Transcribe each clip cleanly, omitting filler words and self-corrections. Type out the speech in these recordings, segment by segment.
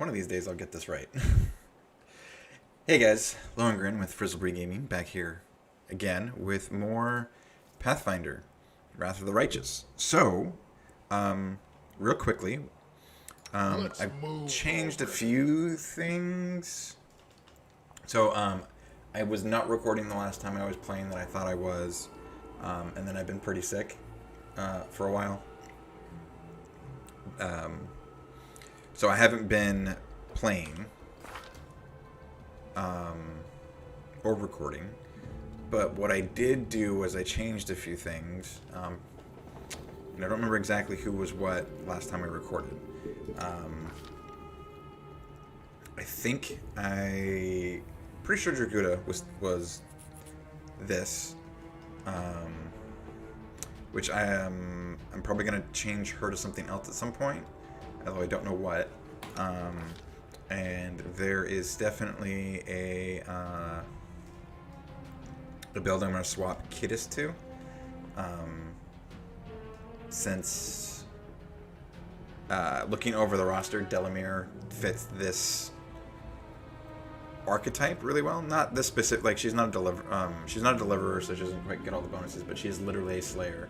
One of these days I'll get this right. Hey guys, Lohengrin with Frizzlebree Gaming back here again with more Pathfinder, Wrath of the Righteous. So, real quickly, I've changed a few things. So, I was not recording the last time I was playing that I thought I was, and then I've been pretty sick for a while. So I haven't been playing or recording, but what I did do was I changed a few things. And I don't remember exactly who was what last time I recorded. Pretty sure Draguda was this, which I'm probably gonna change her to something else at some point, although I don't know what. And there is definitely a build I'm going to swap Kittis to, since looking over the roster, Delamere fits this archetype really well. Not this specific, like she's not a deliverer, so she doesn't quite get all the bonuses, but she is literally a slayer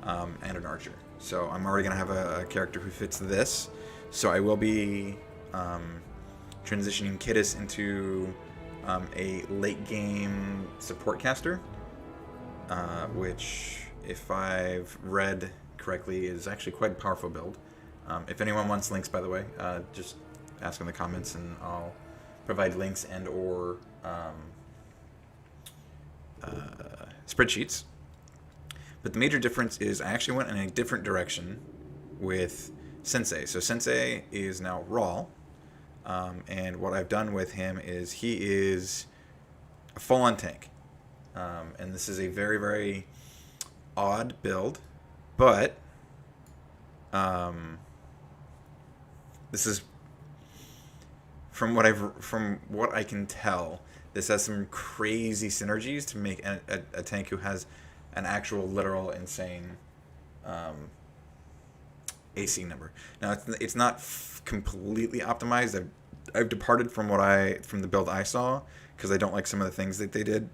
and an archer. So I'm already going to have a character who fits this. So I will be transitioning Kittis into a late game support caster, which, if I've read correctly, is actually quite a powerful build. If anyone wants links, by the way, just ask in the comments and I'll provide links and or spreadsheets. But the major difference is I actually went in a different direction with Sensei. So Sensei is now Raw, and what I've done with him is he is a full-on tank. And this is a very, very odd build, but this is from what I can tell, this has some crazy synergies to make a tank who has an actual literal insane AC number. Now it's not completely optimized. I've departed from the build I saw because I don't like some of the things that they did,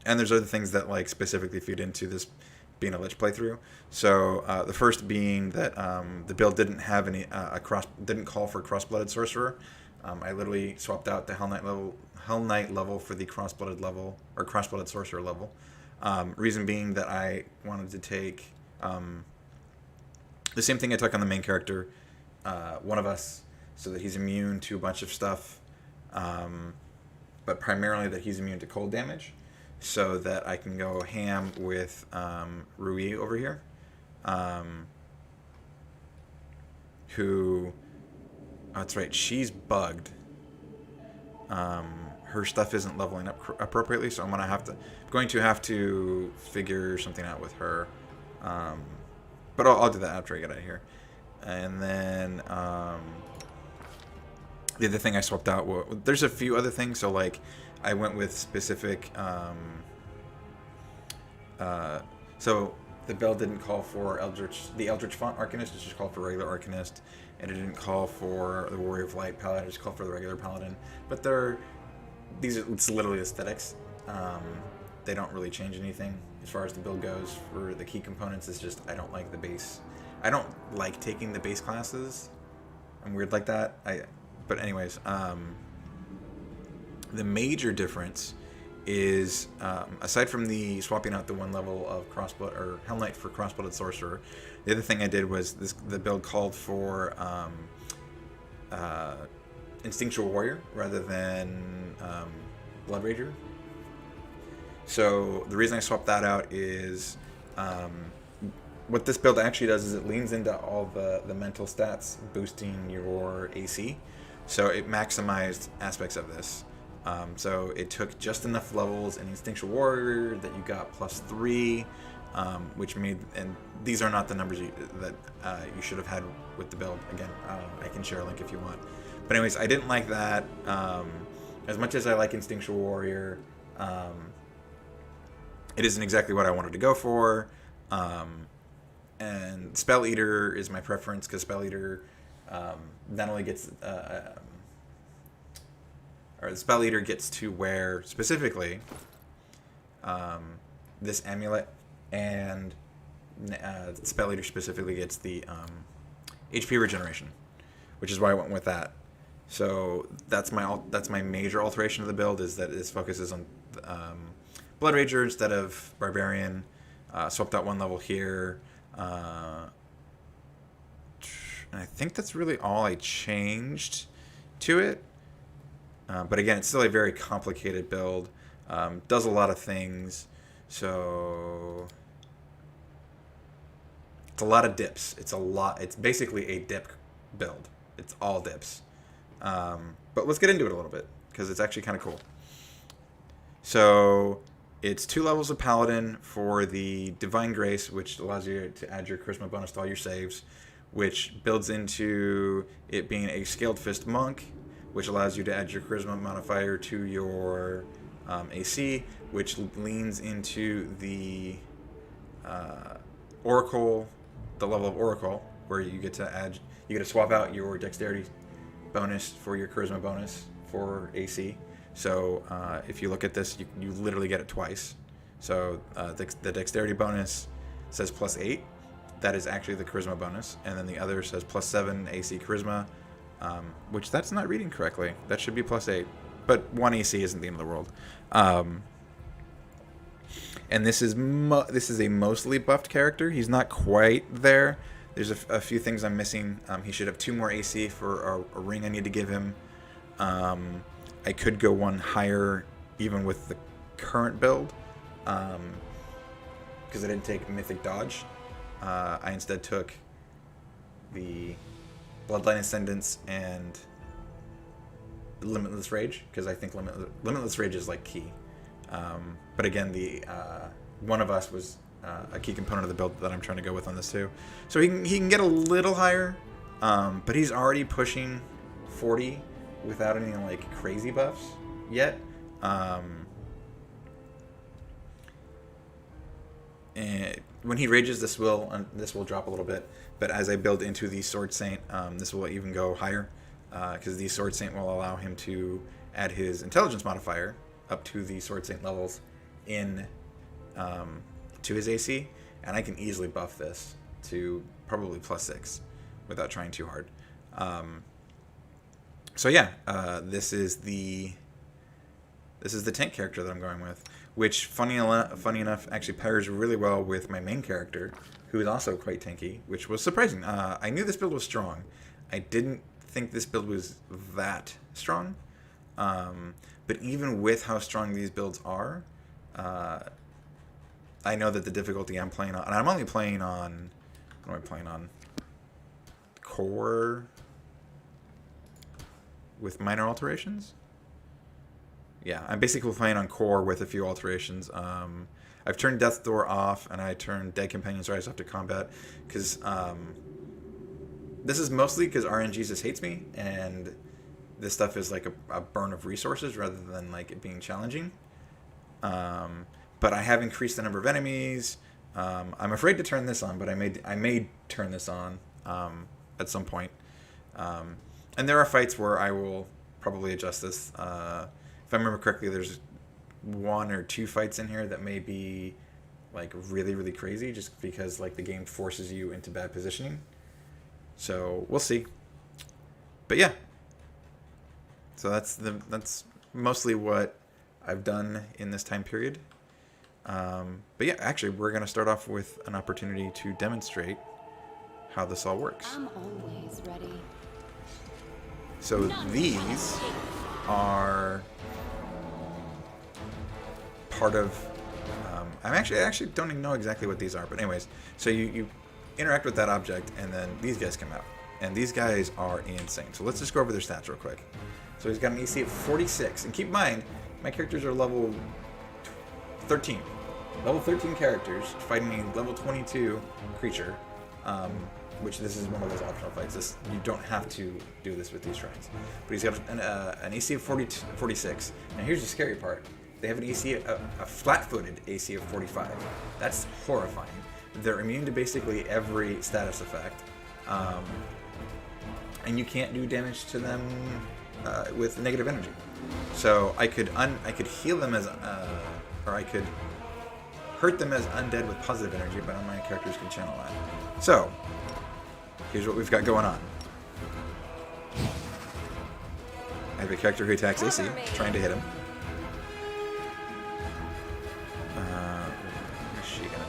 and there's other things that like specifically feed into this being a Lich playthrough. So the first being that the build didn't have didn't call for cross-blooded sorcerer. I literally swapped out the Hell Knight level for the cross-blooded level or cross-blooded sorcerer level. Reason being that I wanted to take the same thing I took on the main character, One of Us, so that he's immune to a bunch of stuff, but primarily that he's immune to cold damage, so that I can go ham with Rui over here, who, oh, that's right, she's bugged. Her stuff isn't leveling up appropriately, so I'm going to have to figure something out with her. But I'll do that after I get out of here. And then the other thing I swapped out, there's a few other things. So like I went with specific. So the build didn't call for the Eldritch Font Arcanist. It just called for regular Arcanist, and it didn't call for the Warrior of Light Paladin. It just called for the regular Paladin. But it's literally aesthetics. They don't really change anything as far as the build goes. For the key components, it's just I don't like the base. I don't like taking the base classes. I'm weird like that. But anyways, the major difference is aside from the swapping out the one level of crossblood or Hell Knight for crossblooded sorcerer, the other thing I did was the build called for instinctual warrior rather than blood rager. So the reason I swapped that out is what this build actually does is it leans into all the mental stats, boosting your AC. So it maximized aspects of this. So it took just enough levels in Instinctual Warrior that you got +3, which made, and these are not the numbers that you should have had with the build. Again, I can share a link if you want. But anyways, I didn't like that. As much as I like Instinctual Warrior, it isn't exactly what I wanted to go for. And Spell Eater is my preference because Spell Eater not only gets or the spell leader gets to wear specifically this amulet, and the spell leader specifically gets the HP regeneration, which is why I went with that. So that's my major alteration of the build, is that this focuses on Blood Rager instead of Barbarian. Swapped out one level here. And I think that's really all I changed to it. But again, it's still a very complicated build. Does a lot of things. So it's a lot of dips. It's basically a dip build. It's all dips. But let's get into it a little bit, because it's actually kind of cool. So it's 2 levels of Paladin for the Divine Grace, which allows you to add your Charisma bonus to all your saves, which builds into it being a Scaled Fist Monk, which allows you to add your Charisma modifier to your AC, which leans into the Oracle, the level of Oracle, where you get to swap out your Dexterity bonus for your Charisma bonus for AC. So if you look at this, you literally get it twice. So the Dexterity bonus says +8. That is actually the Charisma bonus. And then the other says +7 AC Charisma, which that's not reading correctly. That should be +8. But 1 AC isn't the end of the world. And this is a mostly buffed character. He's not quite there. There's a few things I'm missing. He should have 2 more AC for a ring I need to give him. I could go one higher even with the current build, because I didn't take Mythic Dodge. I instead took the Bloodline Ascendance and Limitless Rage, because I think Limitless Rage is like key. But again, the one of us was a key component of the build that I'm trying to go with on this too. So he can get a little higher, but he's already pushing 40 without any like crazy buffs yet. And when he rages, this will drop a little bit. But as I build into the Sword Saint, this will even go higher, because the Sword Saint will allow him to add his Intelligence modifier up to the Sword Saint levels in to his AC, and I can easily buff this to probably +6 without trying too hard. So yeah, this is the tank character that I'm going with, which funny enough actually pairs really well with my main character, who is also quite tanky, which was surprising. I knew this build was strong. I didn't think this build was that strong. But even with how strong these builds are, I know that the difficulty I'm playing on, and I'm only playing on, what am I playing on? Core with minor alterations? Yeah, I'm basically playing on core with a few alterations. I've turned Death's Door off, and I turned Dead Companion's Rise off to combat, because this is mostly because RNGesus hates me, and this stuff is like a burn of resources rather than like it being challenging. But I have increased the number of enemies. I'm afraid to turn this on, but I may turn this on at some point. And there are fights where I will probably adjust this. If I remember correctly, there's 1 or 2 fights in here that may be like really, really crazy, just because like the game forces you into bad positioning. So we'll see. But yeah. So that's mostly what I've done in this time period. But yeah, actually, we're going to start off with an opportunity to demonstrate how this all works. I'm always ready. So these are part of... I actually don't even know exactly what these are, but anyways, so you interact with that object, and then these guys come out. And these guys are insane. So let's just go over their stats real quick. So he's got an AC of 46. And keep in mind, my characters are level 13. Level 13 characters fighting a level 22 creature, which this is one of those optional fights. You don't have to do this with these shrines. But he's got an AC of 46. Now here's the scary part. They have an AC, a flat-footed AC of 45. That's horrifying. They're immune to basically every status effect. And you can't do damage to them with negative energy. So I could heal them as, or I could hurt them as undead with positive energy, but none of my characters can channel that. So here's what we've got going on. I have a character who attacks AC, trying to hit him. What is she gonna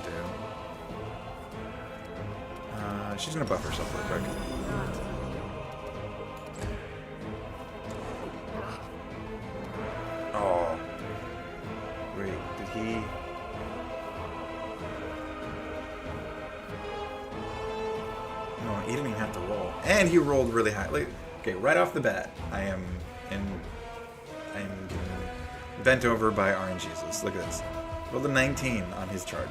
do? She's gonna buff herself real quick. Oh. Wait, did he... No, he didn't even have to roll. And he rolled really high. Like, okay, right off the bat, I'm bent over by RNGesus. Look at this. Rolled a 19 on his charge.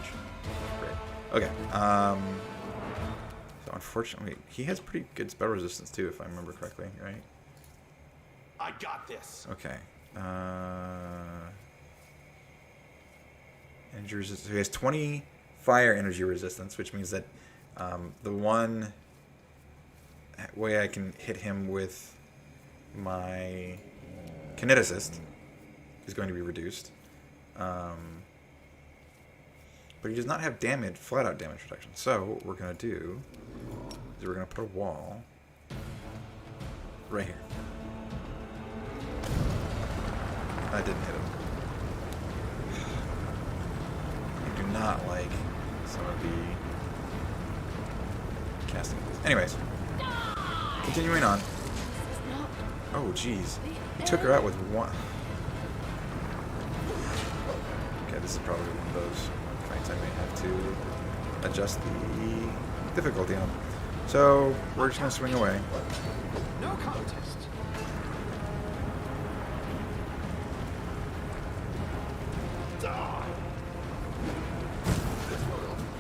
Great. Okay. So unfortunately, he has pretty good spell resistance too, if I remember correctly, right? I got this. Okay. Energy resistance. So he has 20 fire energy resistance, which means that the one way I can hit him with my kineticist is going to be reduced. But he does not have damage, flat-out damage protection. So what we're going to do is we're going to put a wall right here. That didn't hit him. I do not like some of the casting. Anyways, continuing on. Oh, jeez. He took her out with one. Okay, this is probably one of those fights I may have to adjust the difficulty on. So, we're just going to swing away. No contest.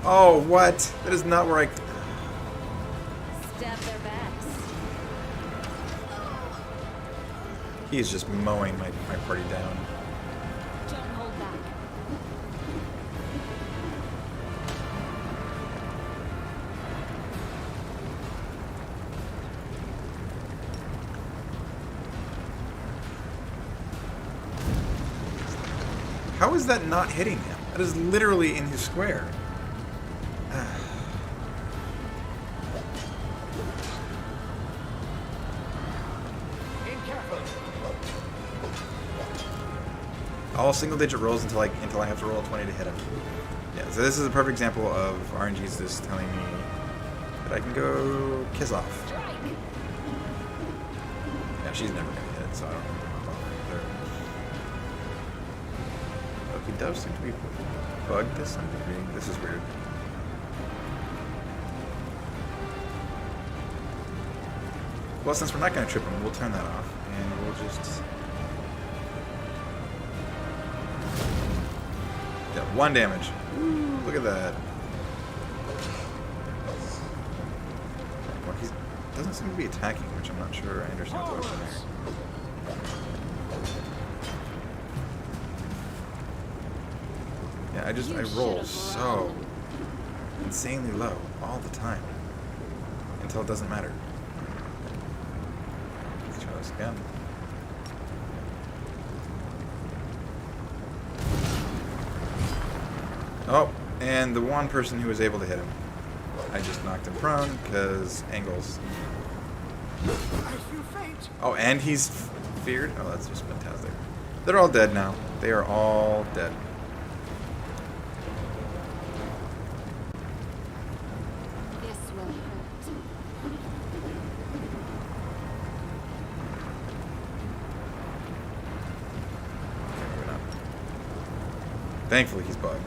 Oh, what? That is not where I... Stab their backs. He is just mowing my party down. Don't hold back. How is that not hitting him? That is literally in his square. All single-digit rolls until I have to roll a 20 to hit him. Yeah, so this is a perfect example of RNG's just telling me that I can go kiss off. Yeah, she's never gonna hit, so I don't bother either. Oh, he does seem to be bugged to some degree. This is weird. Well, since we're not gonna trip him, we'll turn that off, and we'll just... Yeah, 1 damage. Ooh, look at that. Well, he doesn't seem to be attacking, which I'm not sure I understand what's going on there. Yeah, I roll so insanely low all the time until it doesn't matter. Let's try this again. Oh, and the one person who was able to hit him, I just knocked him prone because angles. Oh, and he's feared? Oh, that's just fantastic. They're all dead now. They are all dead. This will hurt. Okay, moving on. Thankfully, he's bugged.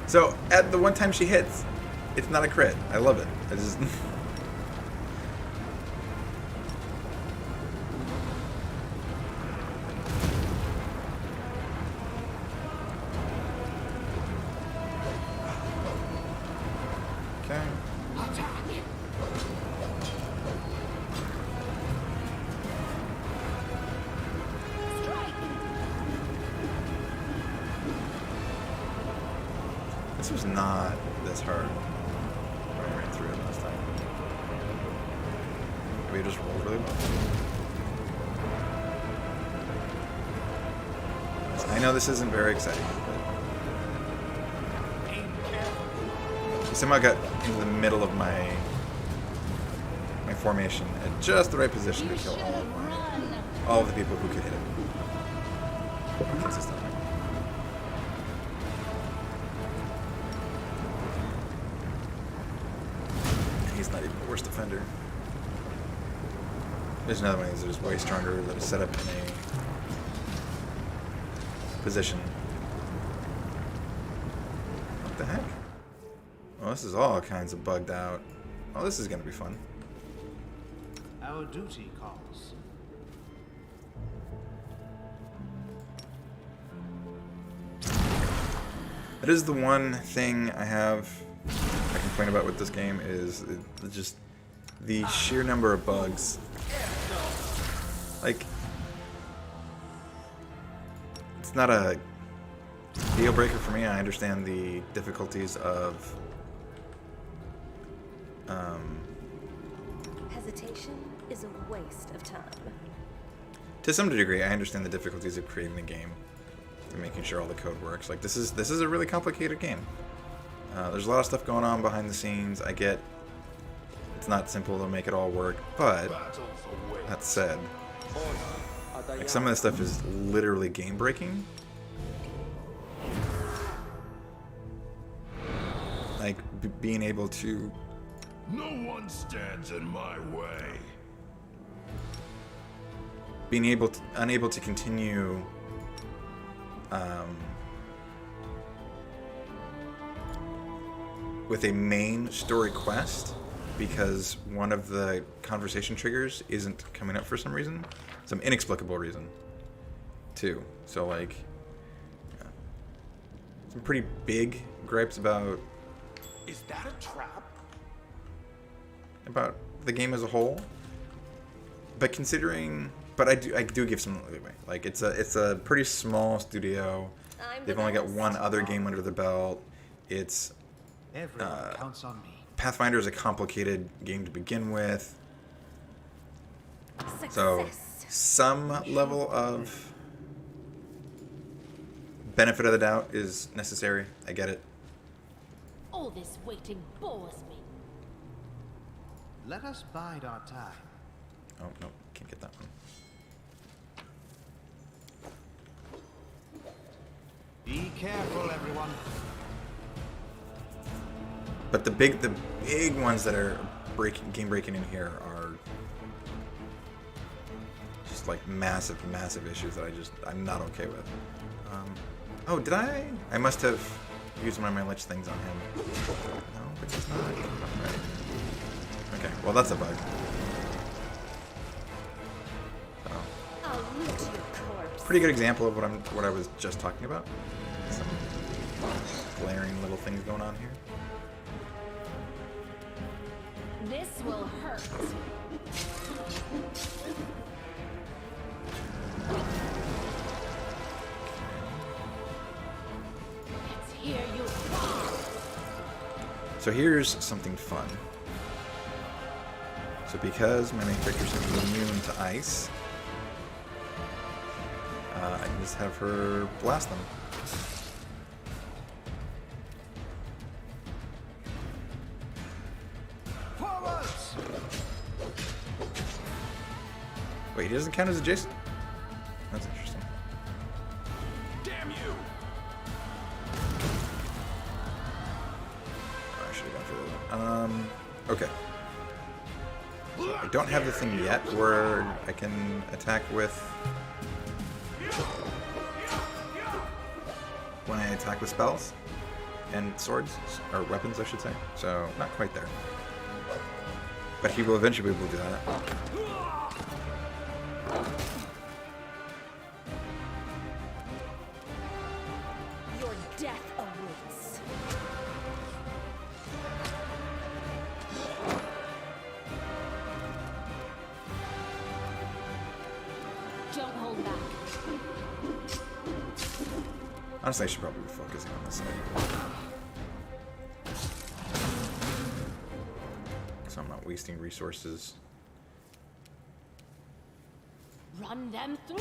So, at the one time she hits, it's not a crit. I love it. I just... okay. This was not this hard when I ran through it last time. Maybe it just rolled really well. I know this isn't very exciting, but I somehow got into the middle of my formation at just the right position to kill all of the people who could hit it. In case it's not. He's not even the worst defender. There's another one of these that is way stronger, that is set up in a position. What the heck? Well, this is all kinds of bugged out. Oh, this is going to be fun. Our duty calls. That is the one thing I complain about with this game is just the sheer number of bugs. Like, it's not a deal breaker for me. I understand the difficulties of hesitation is a waste of time. to some degree. I understand the difficulties of creating a game and making sure all the code works. Like, this is a really complicated game. There's a lot of stuff going on behind the scenes. I get it's not simple to make it all work, but that said, like, some of this stuff is literally game breaking. Like being able to. No one stands in my way. Being unable to continue. With a main story quest because one of the conversation triggers isn't coming up for some reason, some inexplicable reason, too. So, like, yeah. Some pretty big gripes about Is that a trap? the game as a whole. But considering, but I do give some leeway. Like, it's a pretty small studio. They've only got one other game under the belt. It's Everyone counts on me. Pathfinder is a complicated game to begin with, so some level of benefit of the doubt is necessary. I get it. All this waiting bores me. Let us bide our time. Oh, no, can't get that one. Be careful, everyone. But the big ones that are game breaking in here are just like massive issues that I'm not okay with. Oh, did I? I must have used one of my Lich things on him. No, but he's not. Right. Okay, well that's a bug. So, I'll loot your corpse. pretty good example of what I was just talking about. Some glaring little things going on here. This will hurt. Let's hear you fall. So here's something fun. So because my main character is immune to ice, I can just have her blast them. Forwards! Wait, he doesn't count as adjacent? That's interesting. Damn you! Oh, I should have gone through that. Okay. I don't have the thing yet where I can attack with... when I attack with spells and swords, or weapons I should say, so not quite there. But he will eventually be able to do that. Your death awaits. Don't hold back. Honestly, I should probably be focusing on this side. so I'm not wasting resources. Run them through.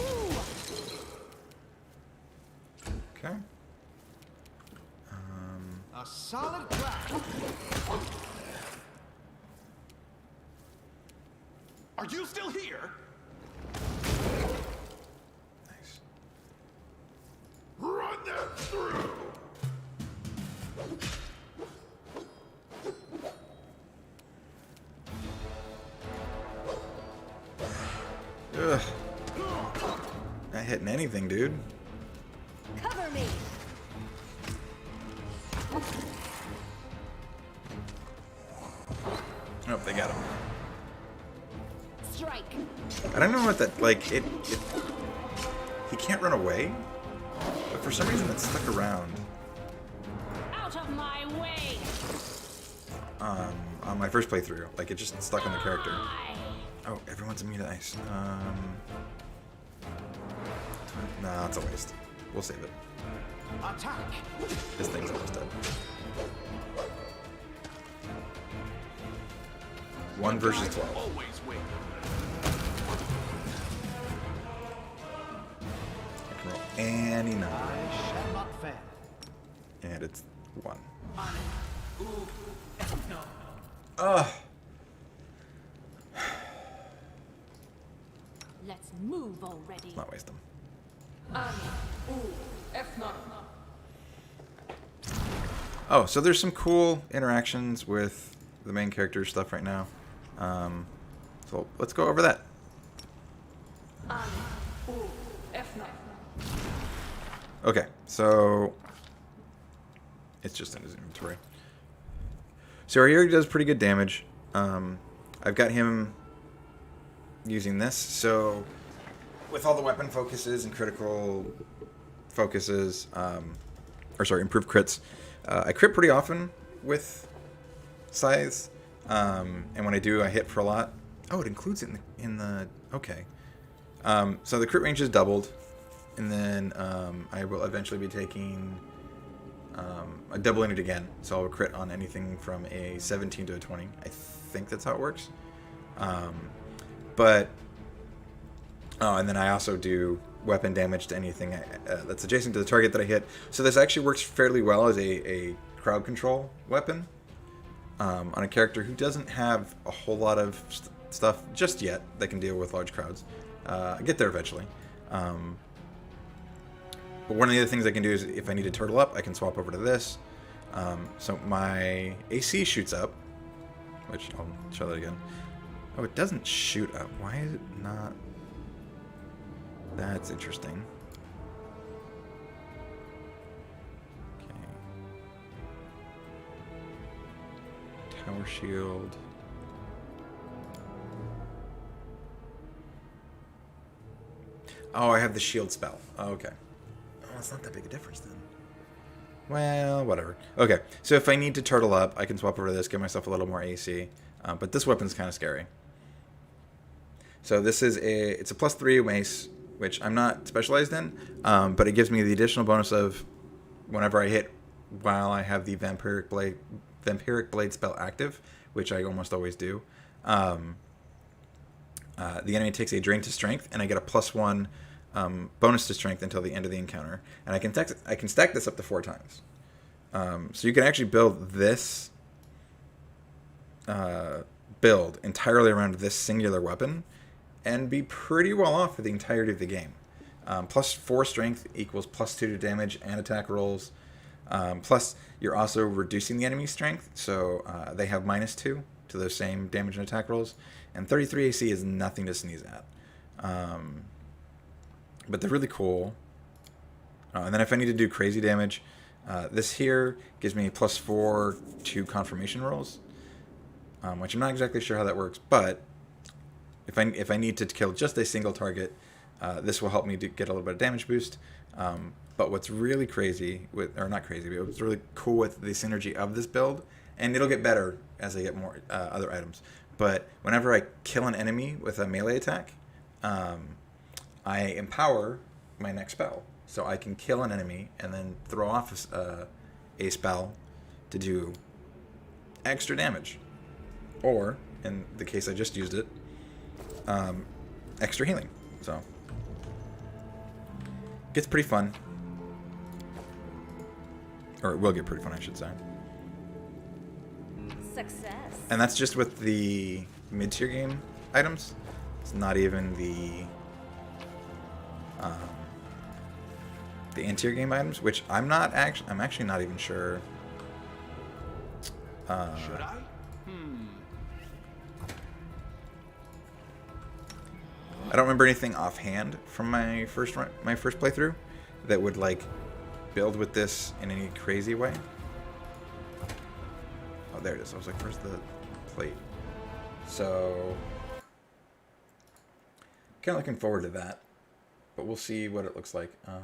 Okay. A solid crack. Are you still here? Nice. Run them through! Ugh. Not hitting anything, dude. Cover me. Oh, they got him. Strike. I don't know what that, like, he can't run away, but for some reason it's stuck around. Out of my way. On my first playthrough, like, it just stuck on the character. Die. Oh, everyone's immune to ice. Nah, it's a waste. We'll save it. Attack. This thing's almost dead. 1 versus 12. Always win. I can roll any number. I shall not fail. And it's 1. No. Ugh. Let's move already. Not waste them. Oh, so there's some cool interactions with the main character stuff right now. So let's go over that. Okay, so it's just in his inventory. So our hero does pretty good damage. I've got him using this. So with all the weapon focuses and critical focuses, improved crits, I crit pretty often with scythes. And when I do, I hit for a lot. Oh, it includes it in the okay. So the crit range is doubled, and then I will eventually be taking doubling it again. So I'll crit on anything from a 17 to a 20. I think that's how it works. And then I also do weapon damage to anything that's adjacent to the target that I hit. So this actually works fairly well as a crowd control weapon. On a character who doesn't have a whole lot of stuff just yet that can deal with large crowds. I get there eventually. But one of the other things I can do is if I need to turtle up, I can swap over to this. So my AC shoots up, which I'll show that again. Oh, it doesn't shoot up. Why is it not? That's interesting. Tower shield. Oh, I have the shield spell. Oh, okay. Oh, it's not that big a difference then. Well, whatever. Okay, so if I need to turtle up, I can swap over to this, give myself a little more AC. But this weapon's kind of scary. So this is it's a +3 mace, which I'm not specialized in, but it gives me the additional bonus of whenever I hit while I have the Vampiric Blade spell active, which I almost always do. The enemy takes a drain to strength, and I get a +1 bonus to strength until the end of the encounter. And I can stack this up to 4 times. So you can actually build this build entirely around this singular weapon and be pretty well off for the entirety of the game. +4 strength equals +2 to damage and attack rolls. Plus, you're also reducing the enemy's strength, so they have -2 to those same damage and attack rolls. And 33 AC is nothing to sneeze at. But they're really cool. And then if I need to do crazy damage, this here gives me +4 to confirmation rolls, which I'm not exactly sure how that works. But if I need to kill just a single target, this will help me to get a little bit of damage boost. But what's really crazy but what's really cool with the synergy of this build, and it'll get better as I get more other items. But whenever I kill an enemy with a melee attack, I empower my next spell. So I can kill an enemy and then throw off a spell to do extra damage. or in the case I just used it, extra healing. So gets pretty fun, or it will get pretty fun, I should say. Success. And that's just with the mid-tier game items. It's not even the end-tier game items, which I'm actually not even sure. Should I? I don't remember anything offhand from my first playthrough that would like build with this in any crazy way. Oh, there it is. I was like, where's the plate? So, kind of looking forward to that, but we'll see what it looks like. Where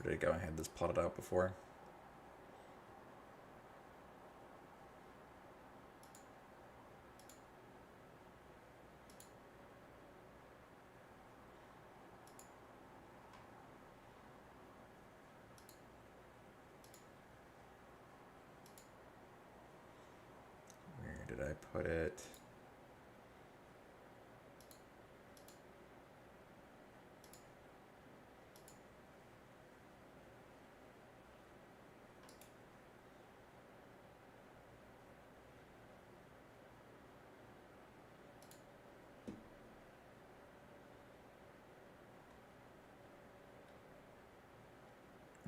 did it go? I had this plotted out before. Did I put it?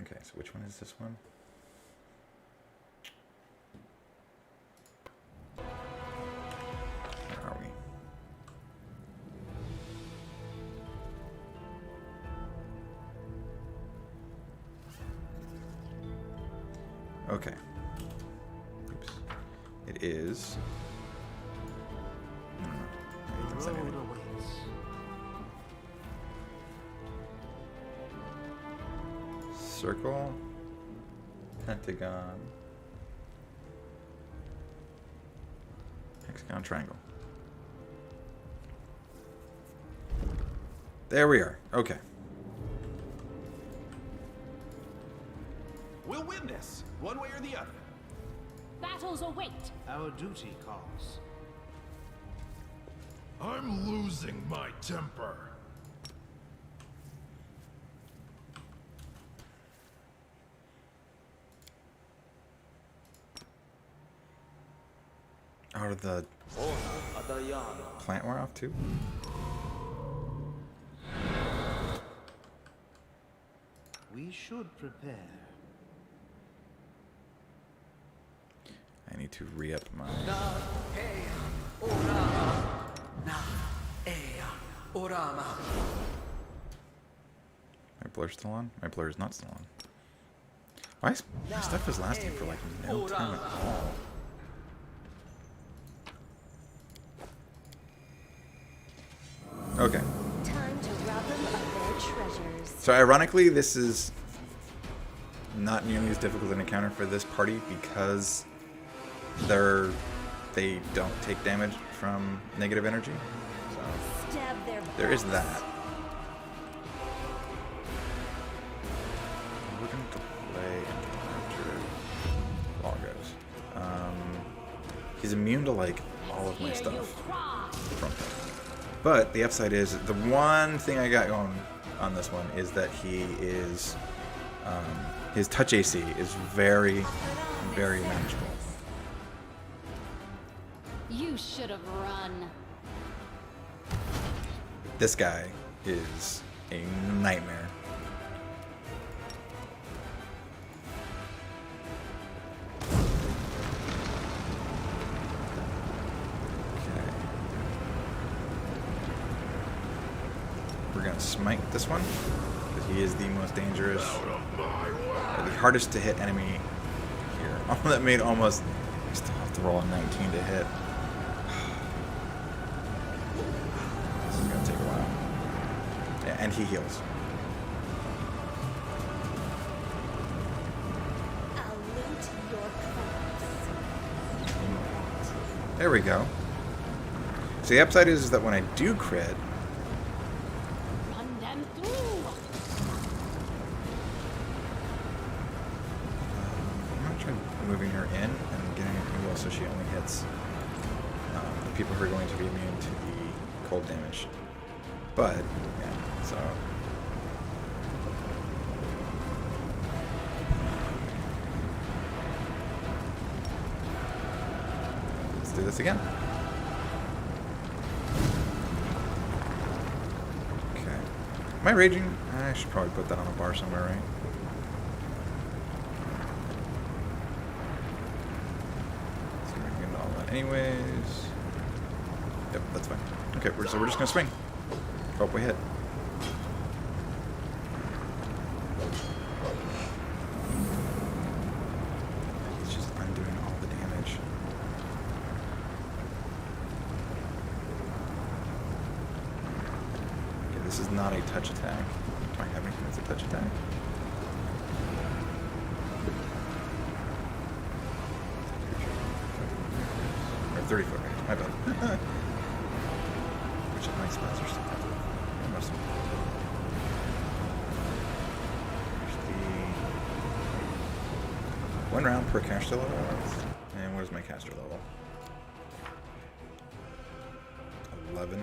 Okay, so which one is this one? Where are we? Okay. Oops. It is. No. The road awaits. Circle, pentagon, hexagon, triangle. There we are. Okay. We'll win this, one way or the other. Battles await. Our duty calls. I'm losing my temper. Out of the plant we're off too. We should prepare. I need to re-up my. My blur's still on? My blur is not still on. Why is my stuff is lasting for like no time at all? Okay. Time to rob them of their treasures. So ironically, this is not nearly as difficult an encounter for this party because they don't take damage from negative energy. So Stab their there is backs. that. We're going to play after Law goes. He's immune to like all of my Hear you stuff cry. from him. But the upside is the one thing I got going on this one is that he is his touch AC is very, very manageable. You should have run. This guy is a nightmare. Okay. We're gonna smite this one because he is the most dangerous, or the hardest to hit enemy here. Oh, that made almost. I still have to roll a 19 to hit. This is gonna take a while. Yeah, and he heals. I'll loot your crops. There we go. So the upside is that when I do crit, Run them through. moving her in and getting her heal so she only hits the people who are going to be immune to the cold damage. But, yeah, so... let's do this again. Okay. Am I raging? I should probably put that on a bar somewhere, right? So we're getting all that anyways. Yep, that's fine. Okay, so we're just gonna swing. Hope we hit. It's just undoing all the damage. Okay, this is not a touch attack. Do I have anything that's a touch attack? Or 30 foot range, my bad. Which of my spells are still active? Most of them. One round per caster level. And what is my caster level? 11.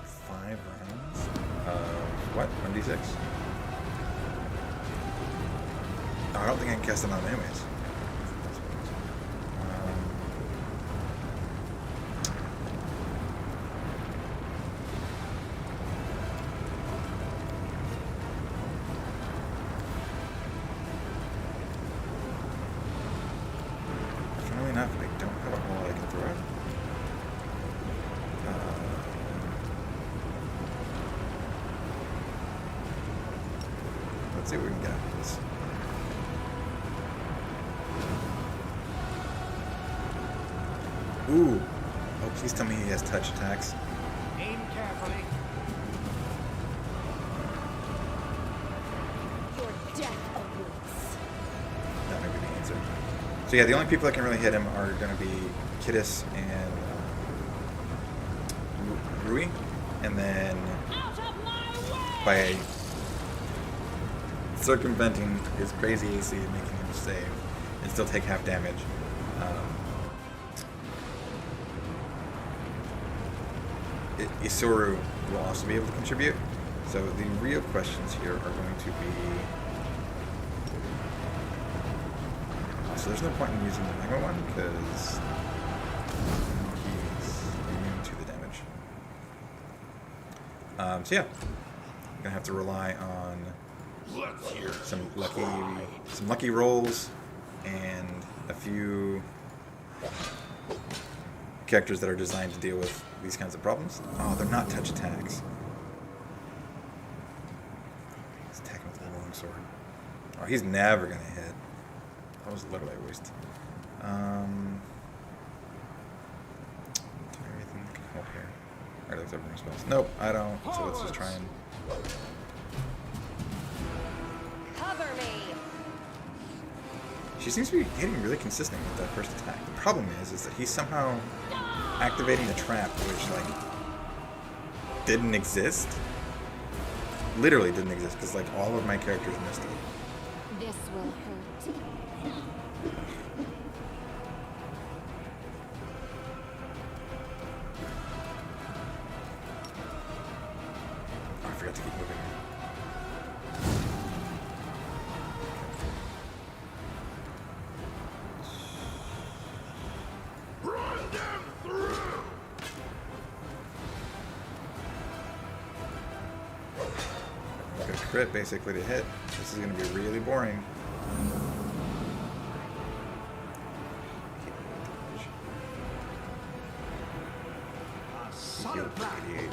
5 rounds of what? 1d6? Oh, I don't think I can cast it on them anyways. Funnily enough, I don't have a whole lot I can throw. Let's see what we can get out of this. Ooh. Oh, please tell me he has touch attacks. Aim carefully. Your death awaits. That may be the answer. So yeah, the only people that can really hit him are going to be Kiddis and Rui. And then Out of my way! by circumventing his crazy AC and making him save and still take half damage. Isuru will also be able to contribute. So the real questions here are going to be... So there's no point in using the Mega one because he's immune to the damage. So yeah, I'm gonna have to rely on Let's hear some lucky rolls and a few characters that are designed to deal with these kinds of problems. Oh, they're not touch attacks. He's attacking with a long sword. Oh, he's never gonna hit. That was literally a waste. Do I have anything that can help here? I looked over my spells. Nope, I don't. So let's just try and. Cover me. She seems to be hitting really consistent with that first attack. The problem is that he's somehow activating a trap which, like, didn't exist. Literally didn't exist, because, like, all of my characters missed it. This will hurt. Oh, I forgot to keep moving. run them through. I'm gonna crit, basically, to hit. This is going to be really boring. Son Heal of for that. 88.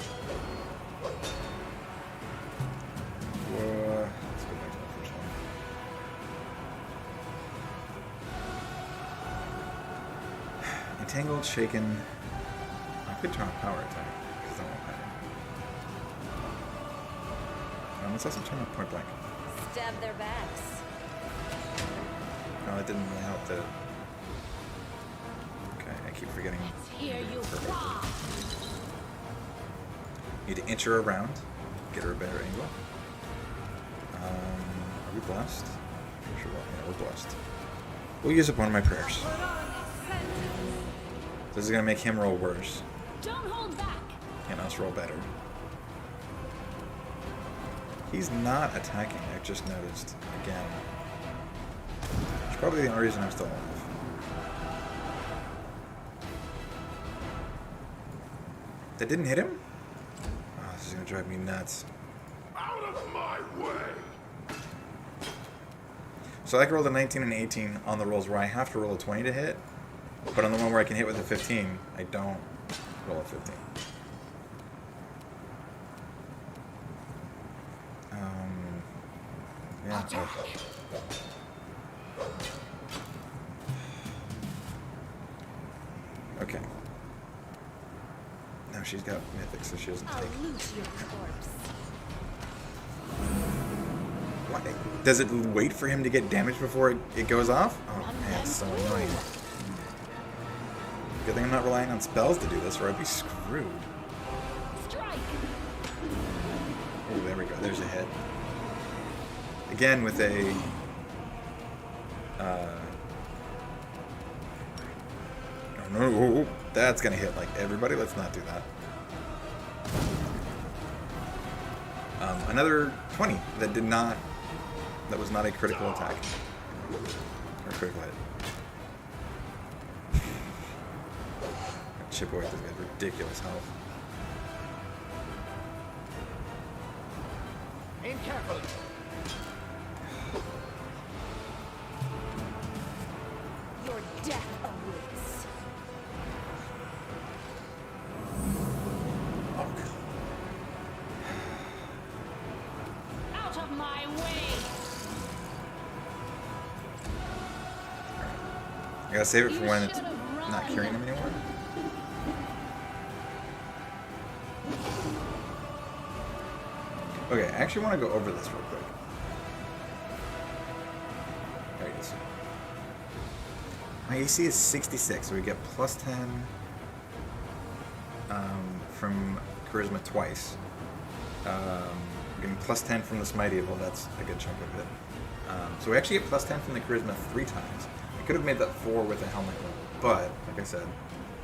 Whoa. Let's go back to the first one. Entangled, shaken. I could turn on power attack, because that won't matter. Let's also turn on point blank. Stab their backs. No, that didn't really help, did it? Okay, I keep forgetting. Let's hear you Perfect. roar! Need to inch her around, get her a better angle. Are we blessed? Sure, yeah, we're blessed. We'll use up one of my prayers. Put on this sentence. This is gonna make him roll worse, Don't hold back. and us roll better. He's not attacking, I just noticed again. It's probably the only reason I'm still alive. That didn't hit him? Oh, this is gonna drive me nuts. Out of my way! So I rolled a 19 and 18 on the rolls where I have to roll a 20 to hit, but on the one where I can hit with a 15, I don't roll a 15. Yeah. Okay. Now she's got mythic, so she doesn't I'll take. loot your corpse. Why? Does it wait for him to get damaged before it goes off? Oh man, it's so annoying. Good thing I'm not relying on spells to do this, or I'd be screwed. Strike. Oh, there we go. There's a hit. Again with a. No, that's gonna hit like everybody. Let's not do that. Another 20 that did not. That was not a critical attack or critical hit. Chip away at this guy's ridiculous health. Aim carefully. Your death awaits. Oh god. Out of my way. I gotta save it for You when it's should've not run. carrying him anymore. Okay, I actually want to go over this real quick. There it is. My AC is 66, so we get plus 10 from Charisma twice. We're getting plus 10 from the Smite Evil, that's a good chunk of it. So we actually get plus 10 from the Charisma 3 times. I could have made that 4 with a helmet roll, but, like I said,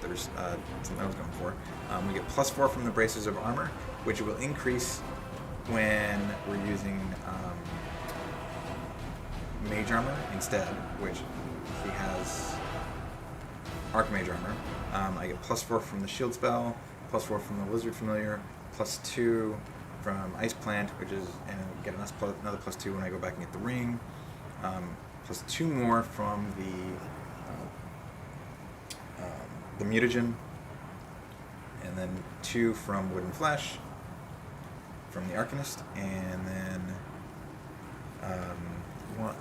there's something I was going for. We get plus 4 from the Braces of Armor, which will increase when we're using Mage Armor instead, which he has Archmage Armor. I get plus 4 from the Shield spell, plus 4 from the Lizard Familiar, plus 2 from Ice Plant, which is, and I get another plus 2 when I go back and get the ring. Plus 2 more from the Mutagen, and then 2 from Wooden Flesh, from the Arcanist, and then one.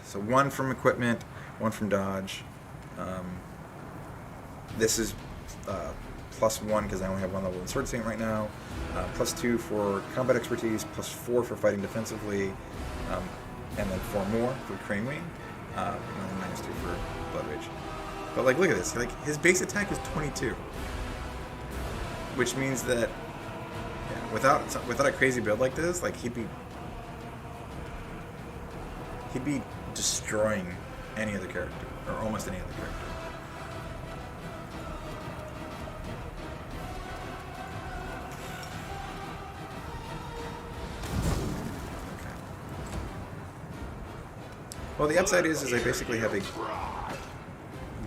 So 1 from equipment, 1 from dodge. This is plus 1 because I only have 1 level in Sword Saint right now. Plus 2 for combat expertise, plus 4 for fighting defensively, and then 4 more for Crane Wing, and then minus 2 for Blood Rage. But like, look at this. Like, his base attack is 22, which means that without a crazy build like this, like he'd be destroying any other character, or almost any other character. Okay. Well, the upside is I basically have a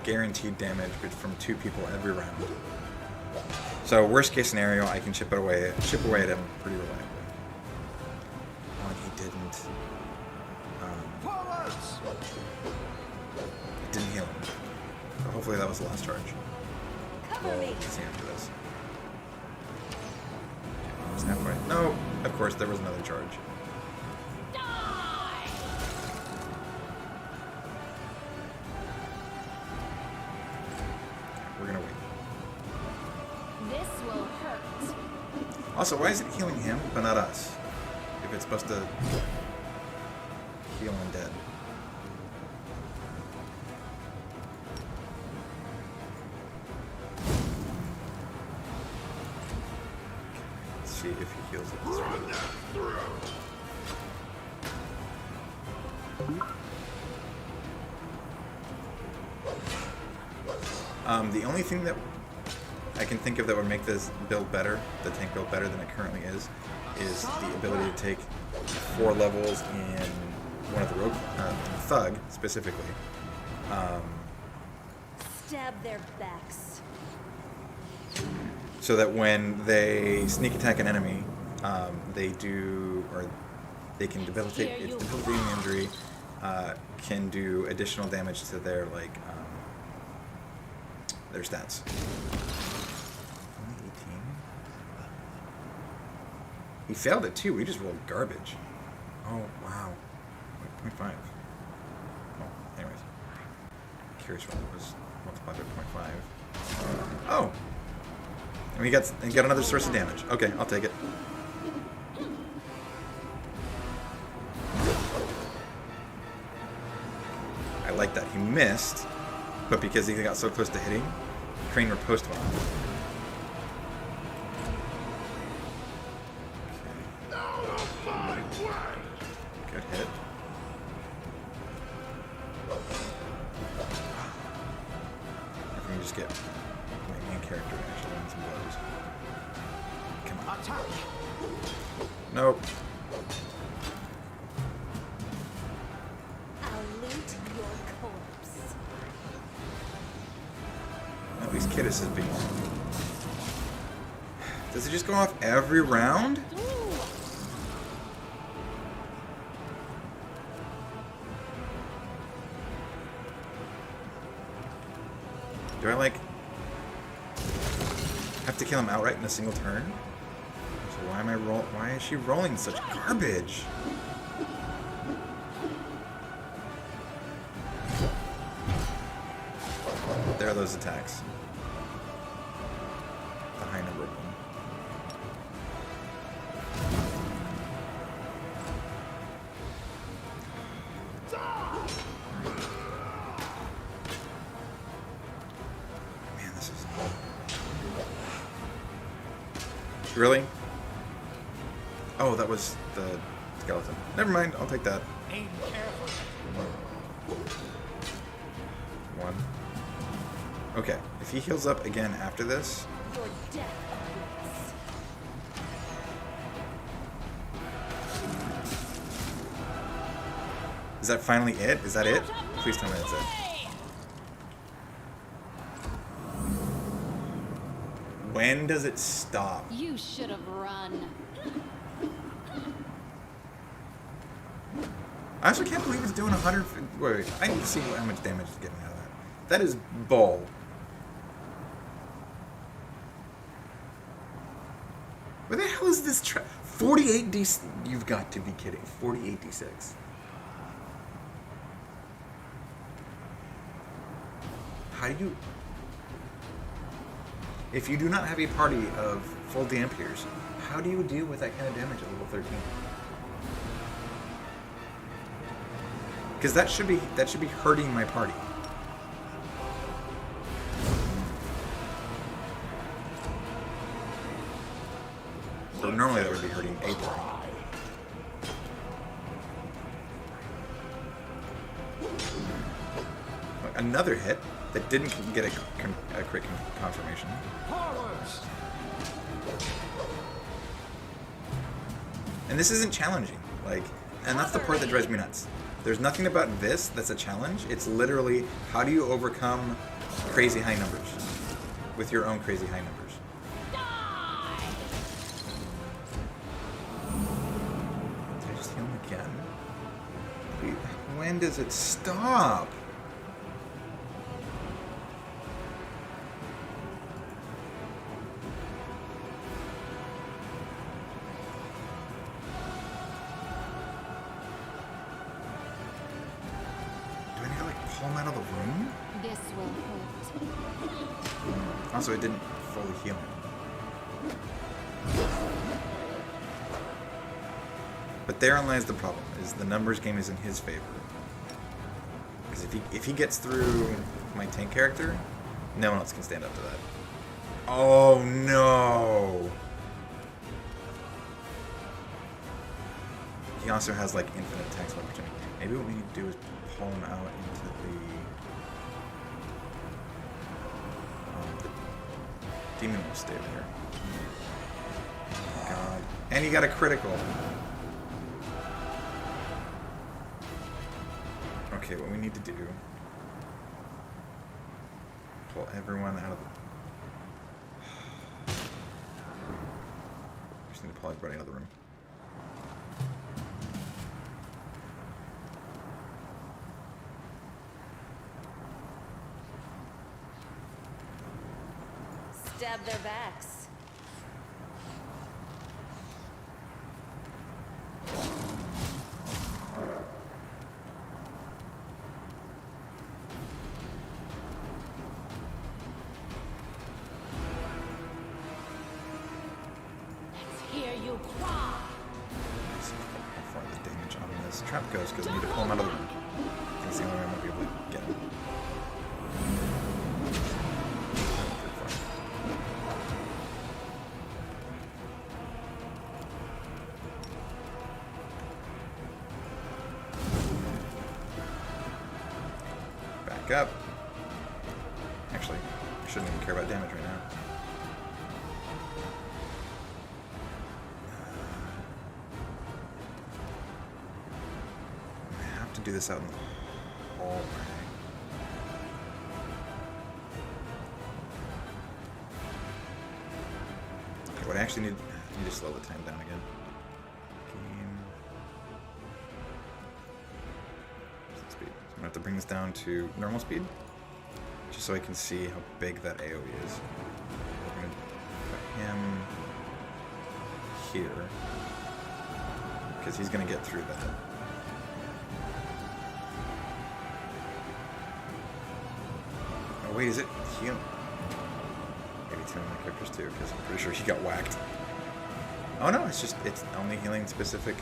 guaranteed damage from 2 people every round. So worst case scenario, I can chip away at him pretty reliably. Oh, and he didn't. Forwards! It didn't heal him. So hopefully that was the last charge. Cover We'll me. see after this. Almost halfway. No, of course there was another charge. Die. We're gonna wait. This will hurt. Also, why is it healing him but not us? If it's supposed to heal undead. Let's see if he heals it. Run that through! The only thing that I can think of that would make this build better, the tank build better than it currently is the ability to take 4 levels in one of the rogue, Thug specifically. Stab their backs. So that when they sneak attack an enemy, they can debilitate. It's debilitating injury. Can do additional damage to their their stats. Only 18. He failed it too. We just rolled garbage. Oh wow. 0.5. Well, anyways. Curious what it was multiplied by 0.5. Oh. And we got another source of damage. Okay, I'll take it. I like that. He missed, but because he got so close to hitting, Crane riposte went off. Out of my way! Good hit. If we can just get my main character to actually land some blows. Come on. Attack! Nope. I'll loot your corpse. At least Kidus is being. Does it just go off every round? Do I have to kill him outright in a single turn? So why is she rolling such garbage? There are those attacks. The high number of them. Man, this is... Really? Oh, that was the skeleton. Never mind, I'll take that. Aim carefully. 1. Okay, if he heals up again after this, Your death awaits. is that finally it? Is that it? Please tell me that's it. When does it stop? You should have run. I also can't believe it's doing 100... Wait, I need to see how much damage it's getting out of that. That is bull. Where the hell is this 48 D... You've got to be kidding. 48 D6. How do you... If you do not have a party of full Dampiers, how do you deal with that kind of damage at level 13? Because that should be hurting my party. So normally that would be hurting a party. Another hit that didn't get a crit confirmation. Horrors! And this isn't challenging. And that's the part that drives me nuts. There's nothing about this that's a challenge. It's literally, how do you overcome crazy high numbers with your own crazy high numbers? Did I just heal him again? Wait, when does it stop? Pull him out of the room? This will hurt. Also, it didn't fully heal him. But therein lies the problem, is the numbers game is in his favor. Because if he gets through my tank character, no one else can stand up to that. Oh no! He also has infinite attacks of opportunity. Maybe what we need to do is pull him out into the... Demon will stay there. Oh, God. And you got a critical. Okay, what we need to do... pull everyone out of the... just need to pull everybody out of the room. Stab their backs. Let's hear you cry. Let's see how far the damage on this trap goes, because I need to pull him out of the room. That's the only way I might be able to get him. Back up. Actually, I shouldn't even care about damage right now. I have to do this out in the hallway. Okay, what I actually need to slow the time down again. Game. Speed. So I'm gonna have to bring this down to normal speed, just so I can see how big that AoE is. We're gonna put him here, because he's gonna get through that. Oh wait, is it him? Maybe two of my characters too, because I'm pretty sure he got whacked. Oh no, it's only healing specific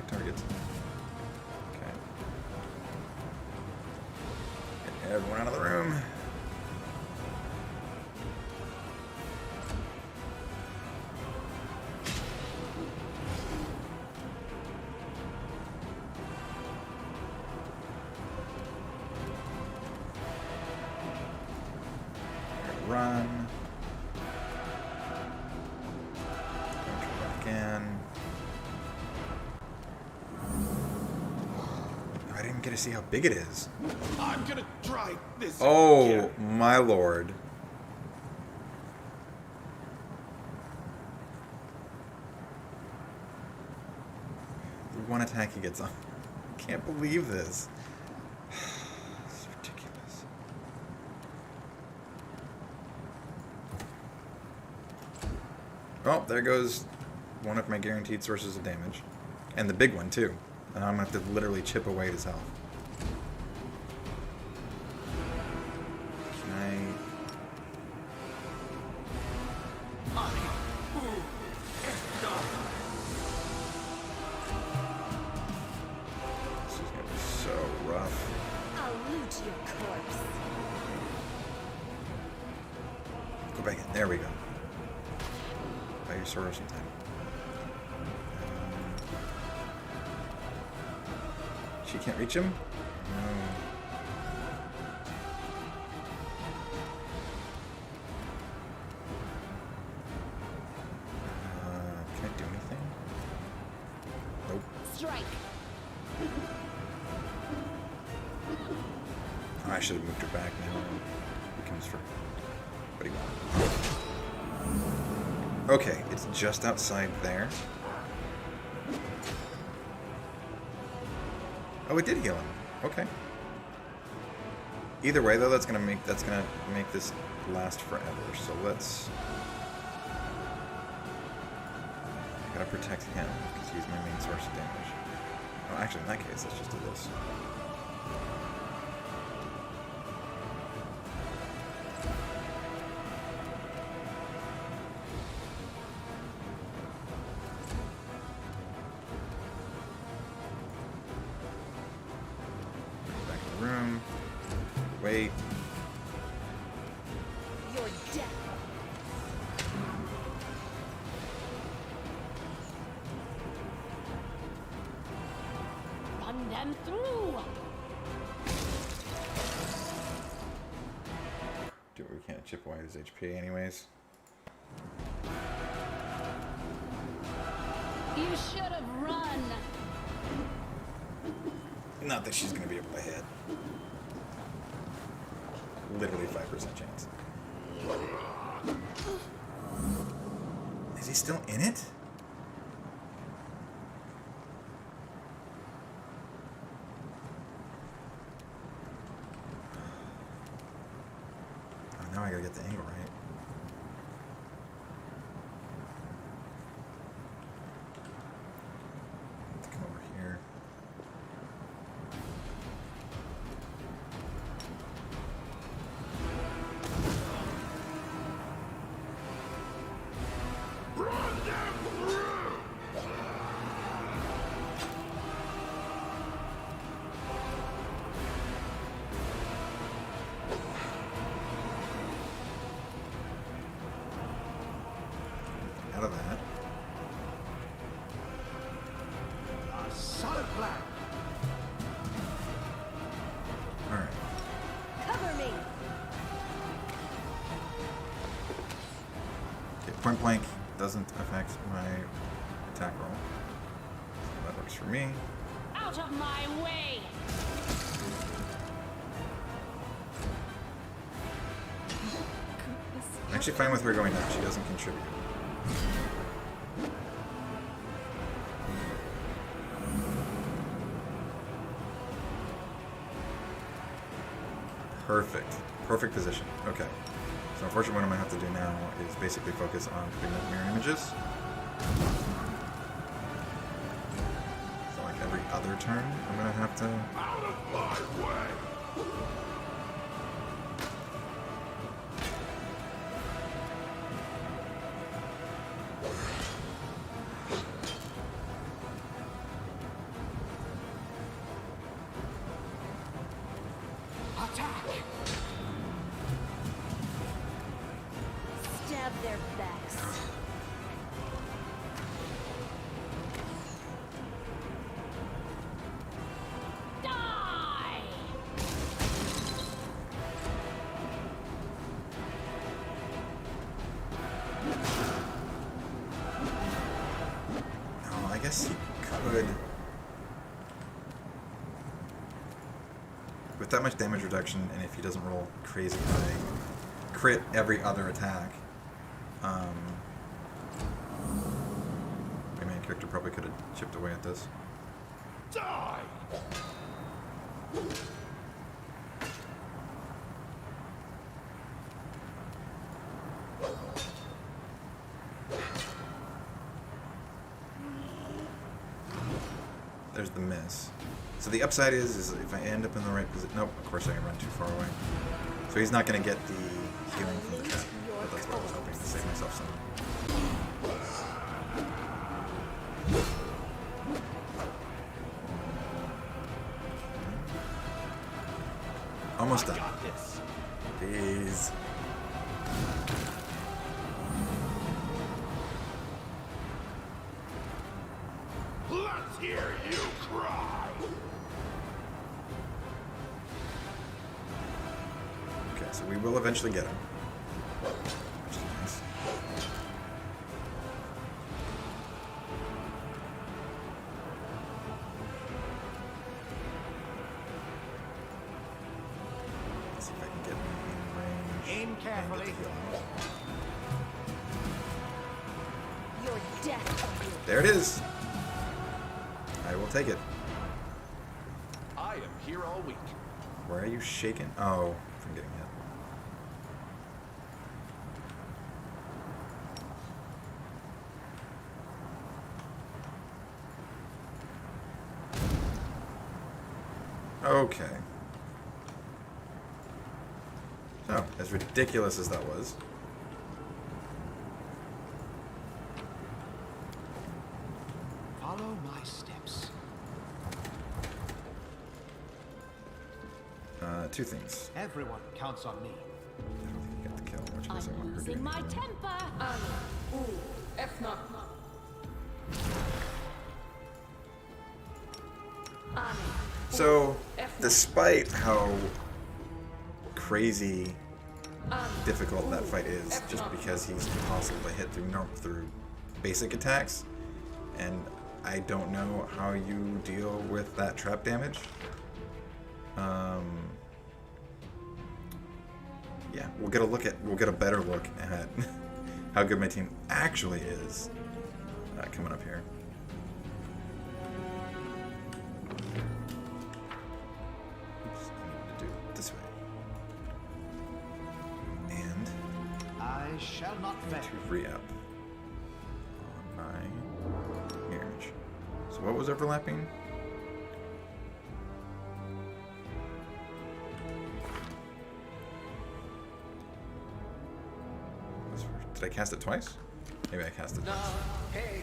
targets. Okay. Get everyone out of the room. Run. Again. I didn't get to see how big it is. I'm gonna try this. Oh, again. my lord. The one attack he gets on. I can't believe this. It's ridiculous. Oh, there goes one of my guaranteed sources of damage. And the big one, too. And I'm going to have to literally chip away at his health. Can I... This is going to be so rough. I'll loot your corpse. Go back in. There we go. Buy your sword sometime. She can't reach him? No. Can I do anything? Nope. Strike. Oh, I should have moved her back now. He comes for... What do you want? Okay, it's just outside there. Oh, it did heal him. Okay. Either way, though, that's gonna make this last forever. So let's. I gotta protect him because he's my main source of damage. Oh, actually, in that case, let's just do this. Back in the room. Wait. Your death. Run them through. chip away his HP anyways. You should have run. Not that she's gonna be able to hit. Literally 5% chance. Is he still in it? Oh, now I gotta get the angle right. Come over here. Out of that. A solid plan. Alright. Cover me. Okay, point blank doesn't affect my attack roll. So that works for me. Out of my way. I'm actually fine with her going down. She doesn't contribute. Perfect. Perfect position. Okay. So unfortunately what I'm going to have to do now is basically focus on putting up mirror images. So like every other turn, I'm going to have to... Out of my way! Attack! Stab their backs. Die. Oh, I guess he could... With that much damage reduction, and if he doesn't roll crazy high, crit every other attack, my main character probably could have chipped away at this. Die! There's the miss. So the upside is if I end up in the right position... Nope, of course I can run too far away. So he's not going to get the healing from the trap. But that's what I was hoping to save myself some. Almost done. Got this. Please. Let's hear you cry! Okay, so we will eventually get him. Which is nice. Let's see if I can get him in range. Aim and carefully. get the heal out. Your death will be There it is. I will take it. I am here all week. Where are you shaking? Oh, from getting hit. Okay. So, as ridiculous as that was, Follow my steps. two things. Everyone counts on me. I don't think you got the kill, which means I I'm want her to do losing my anything. temper. So, despite how crazy difficult that fight is, just because he's impossible to hit through basic attacks, and I don't know how you deal with that trap damage. Yeah, we'll get a better look at how good my team actually is coming up here. Oops, I need to do it this way. And I shall not I need fail. to re-up on my marriage. So what was overlapping? Did I cast it twice? Maybe I cast it twice. Pay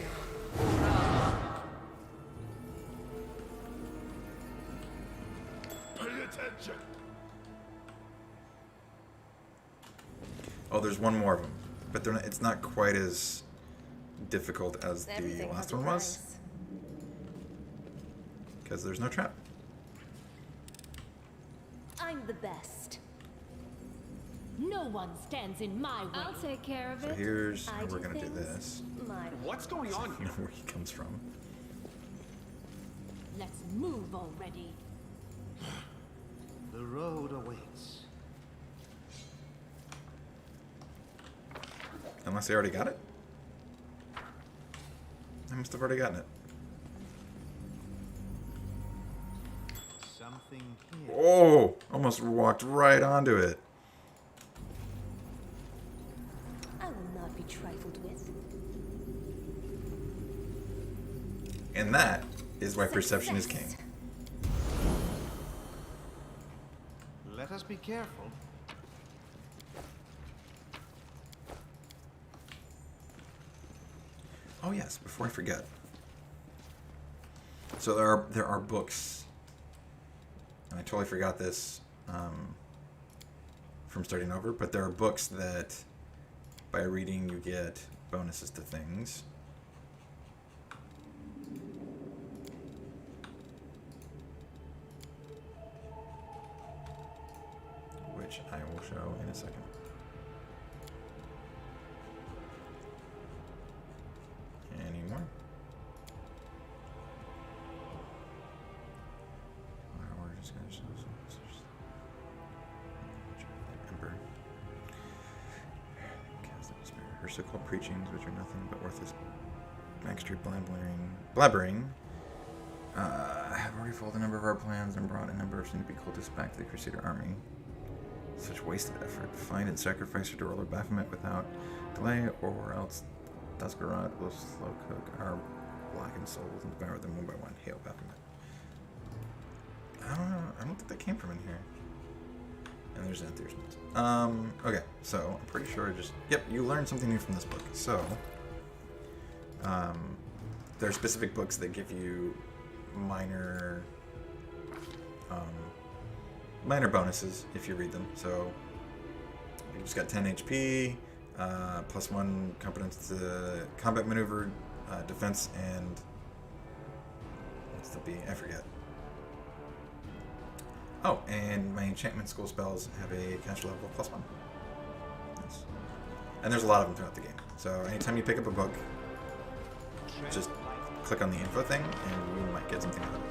attention. Oh, there's one more of them, but they're not, it's not quite as difficult as the Everything last has one a was, price. because there's no trap. I'm the best. No one stands in my way. I'll take care of So it. here's I how we're gonna do things this. my way. What's going on I here? know where he comes from. Let's move already. The road awaits. Unless they already got it. I must have already gotten it. Something here. Oh, almost walked right onto it. I will not be trifled with. And that is why perception is king. Success. Let us be careful. Oh yes, before I forget. So there are books, and I totally forgot this from starting over. But there are books that, by reading, you get bonuses to things. Which I will show in a second. Any more? We're just gonna show Ember. Cast of Despair. Her so-called preachings, which are nothing but worthless backstreet blabbering. Have already foiled a number of our plans and brought a number of soon-to-be cultists back to the Crusader army. Such wasted effort. Find and sacrifice her to ruler Baphomet without delay, or else Duskarot will slow cook our blackened souls and devour them one by one. Hail Baphomet. I don't know. I don't think that came from in here. And there's that. There's notes. Okay. So I'm pretty sure I just. Yep. You learned something new from this book. So, there are specific books that give you minor bonuses if you read them. So you just got 10 HP, plus 1 competence to combat maneuver, defense, and what's the B? I forget. Oh, and my enchantment school spells have a caster level of +1. Nice. And there's a lot of them throughout the game. So anytime you pick up a book, just click on the info thing, and you might get something out of it.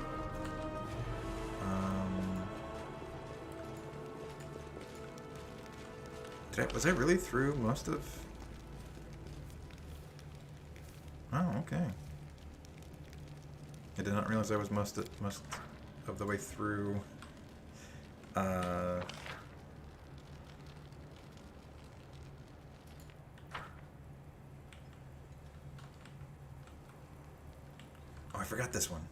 Was I really through most of... Oh, okay. I did not realize I was most of the way through... Oh, I forgot this one.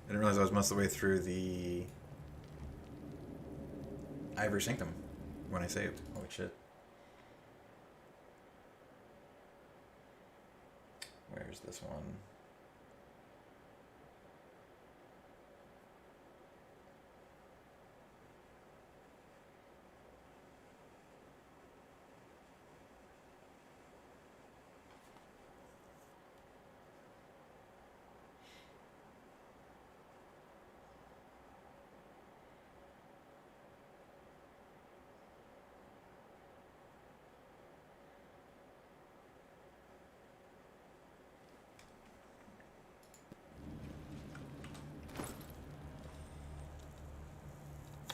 I didn't realize I was most of the way through the Ivory Sanctum when I saved. Holy shit. Where's this one?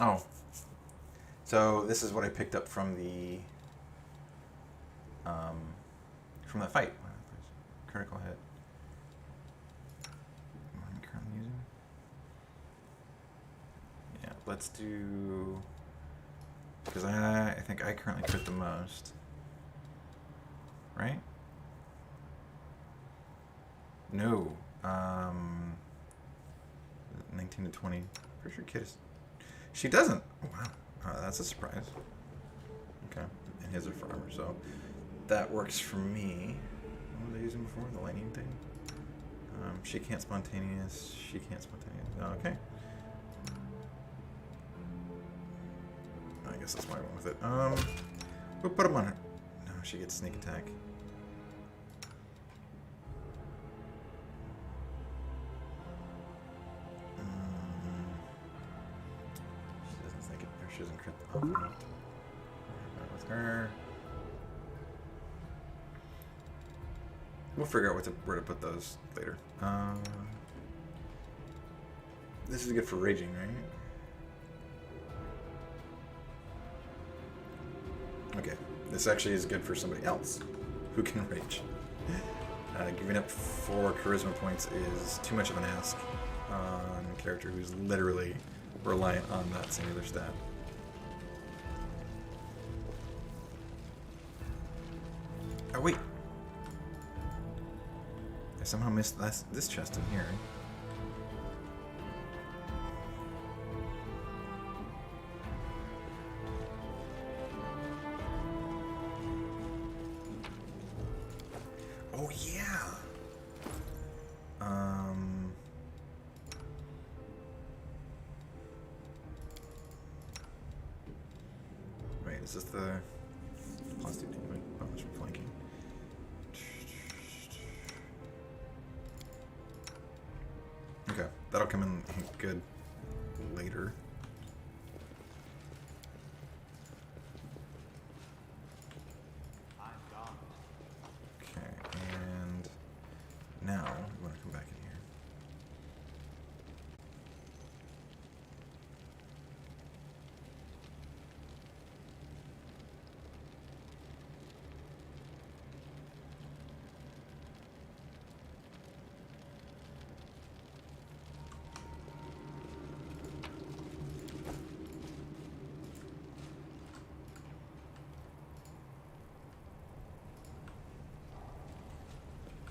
Oh. So this is what I picked up from the fight. Critical hit. What am I currently using? Yeah, let's do, because I think I currently crit the most. Right? No. 19 to 20. Pretty sure Kid is... She doesn't. Oh, wow. That's a surprise. Okay. And his are for armor, so that works for me. What was I using before? The lightning thing? She can't spontaneous. She can't spontaneous. Okay. I guess that's why I went with it. We'll put him on her. No, she gets sneak attack. She doesn't think it. Or she doesn't crit the off enough. With her. We'll figure out where to put those later. This is good for raging, right? Okay, this actually is good for somebody else who can rage. Giving up 4 charisma points is too much of an ask on a character who's literally reliant on that singular stat. Oh wait, I somehow missed this chest in here. Oh yeah. Wait, is this the plus 2 bonus for flanking? Okay, that'll come in good later. Okay, and now I'm going to come back in here.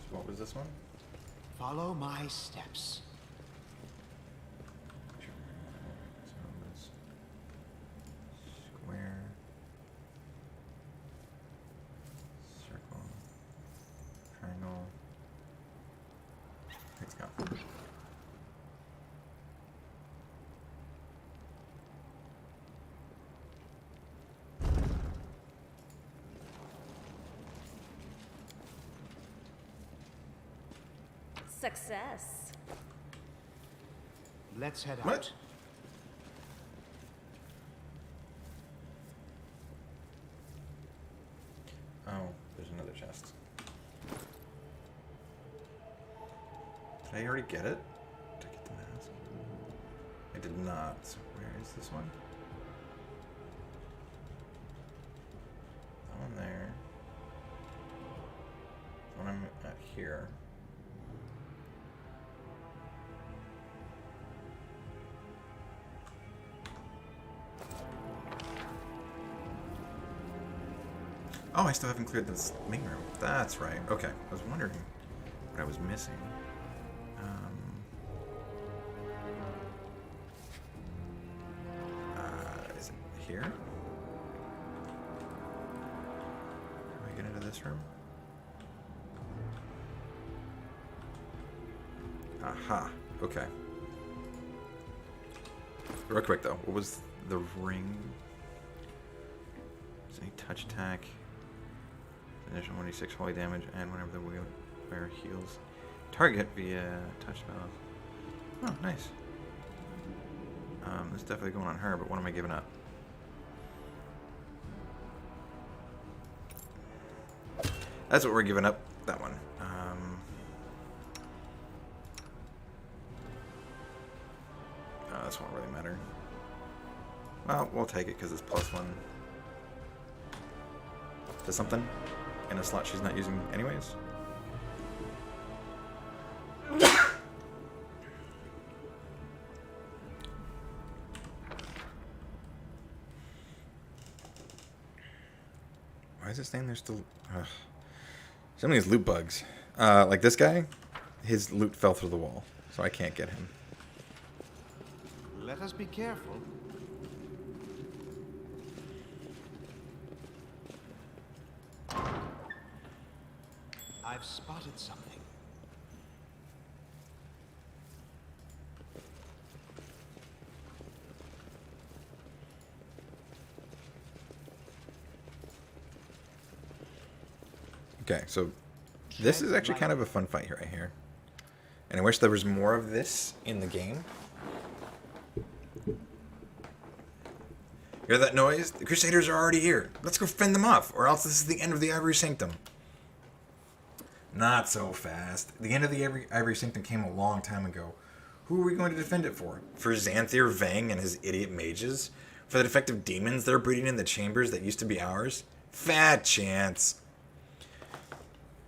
So what was this one? Follow my steps. So this square, circle, triangle. Let's go. Success. Let's head What? out. Oh, there's another chest. Did I already get it? Did I get the mask? I did not. So where is this one? That one there. The one I'm at here. Oh, I still haven't cleared this main room. That's right. Okay, I was wondering what I was missing. Is it here? How do I get into this room? Aha. Okay. Real quick though, what was the ring? Is any touch attack? Additional 1d6 holy damage, and whenever the wearer heals target via touch spells. Oh, nice. This is definitely going on her, but what am I giving up? That's what we're giving up. That one. This won't really matter. take it because it's +1 to something in a slot she's not using anyways. Why is it staying there still? Ugh. Some of these loot bugs. Like this guy, his loot fell through the wall, so I can't get him. Let us be careful. I've spotted something. Okay, so this is actually kind of a fun fight right here. And I wish there was more of this in the game. Hear that noise? The Crusaders are already here. Let's go fend them off, or else this is the end of the Ivory Sanctum. Not so fast. The end of the Ivory Sanctum came a long time ago. Who are we going to defend it for? For Xanthir Vang and his idiot mages? For the defective demons that are breeding in the chambers that used to be ours? Fat chance.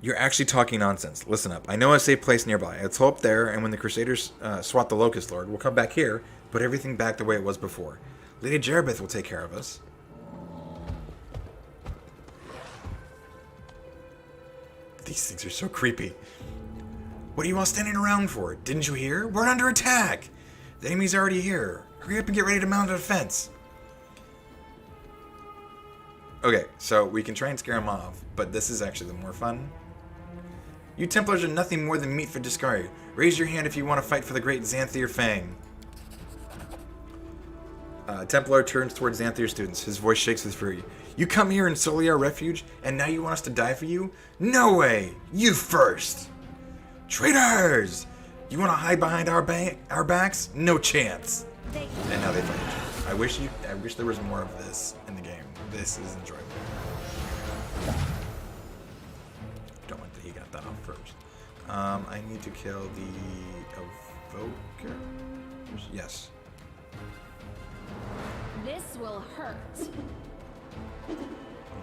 You're actually talking nonsense. Listen up. I know a safe place nearby. It's up there, and when the Crusaders swat the Locust Lord, we'll come back here, put everything back the way it was before. Lady Jerebeth will take care of us. These things are so creepy. What are you all standing around for? Didn't you hear? We're under attack! The enemy's already here. Hurry up and get ready to mount a defense. Okay, so we can try and scare them off, but this is actually the more fun. You Templars are nothing more than meat for discard. Raise your hand if you want to fight for the great Xanthir Fang. Templar turns towards Xanthir students. His voice shakes with fury. You come here and sully our refuge, and now you want us to die for you? No way! You first! Traitors! You want to hide behind our backs? No chance! And now they fight each other. I wish there was more of this in the game. This is enjoyable. Don't want that he got that off first. I need to kill the Evoker? Yes. This will hurt.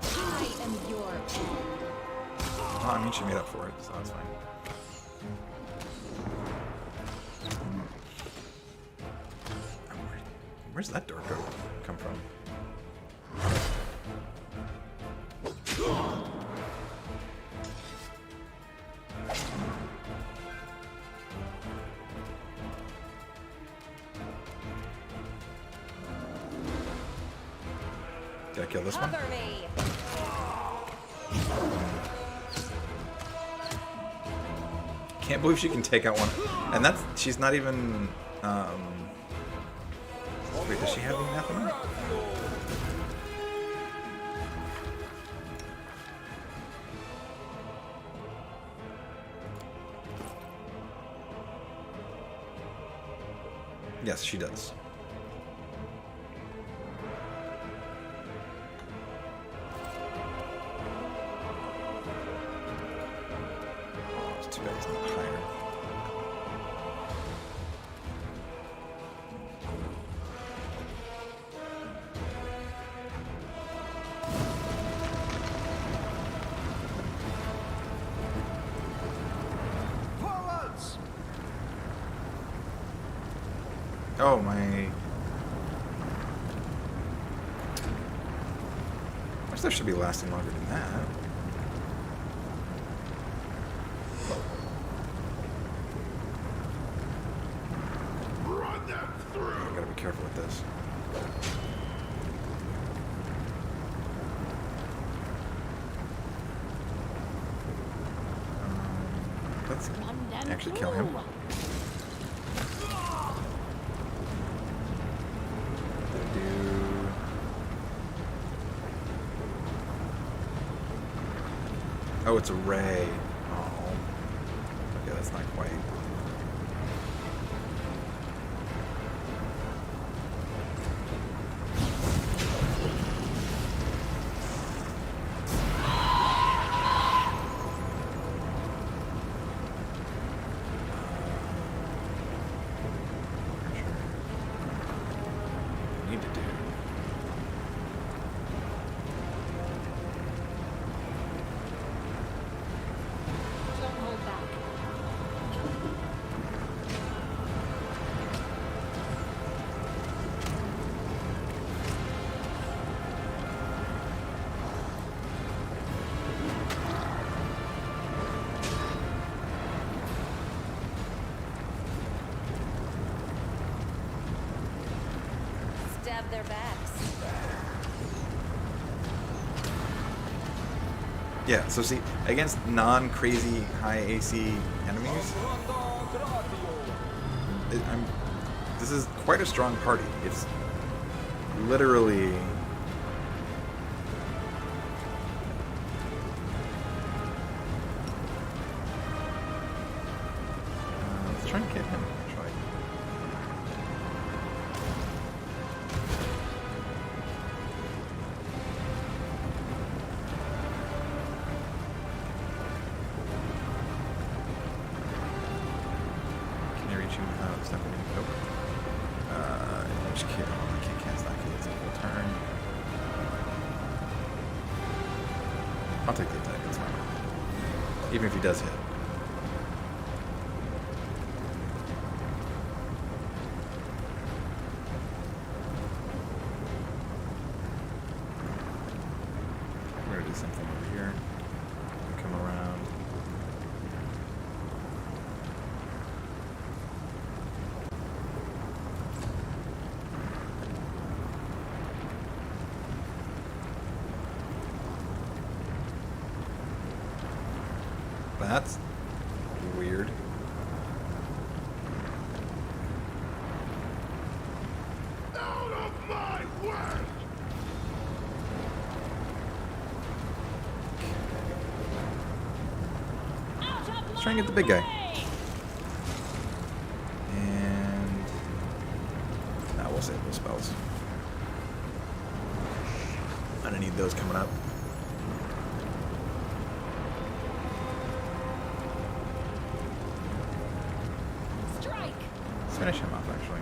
I am your end. Oh, I mean, she made up for it, so that's fine. Where's that door come from? Did I kill this one? Cover me. Can't believe she can take out one. And that's, she's not even, wait, does she have anathema? Yes, she does. Oh, it's too bad it's not higher. Forwards! Oh, my stuff should be lasting longer than that. Run them through. I gotta be careful with this. Let's London actually kill him. through. Oh, it's a ray. Oh. Okay, that's not quite. Need to do. have their backs. Yeah, so see, against non-crazy high AC enemies, this is quite a strong party. It's literally... let's try and get him, actually. Can I reach him without stepping in? Nope. Which kid? Oh, I can't cast that kid. It's a full turn. I'll take the attack. It's fine. Even if he does hit. We're gonna do something over here. Come around. That's weird. Out of my way! Let's try and get the big guy. And now we'll save those spells. I don't need those coming up. Strike! Let's finish him off, actually.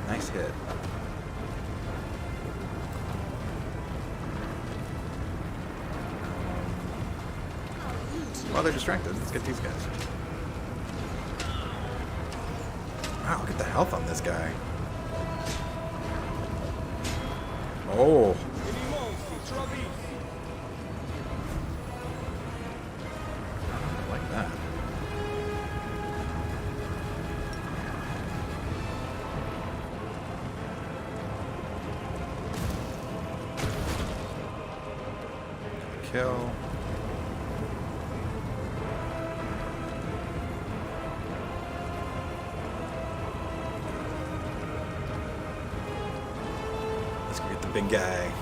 Nice hit. While they're distracted, let's get these guys. Wow, look at the health on this guy. Oh. Like that. Kill. Let's go get the big guy.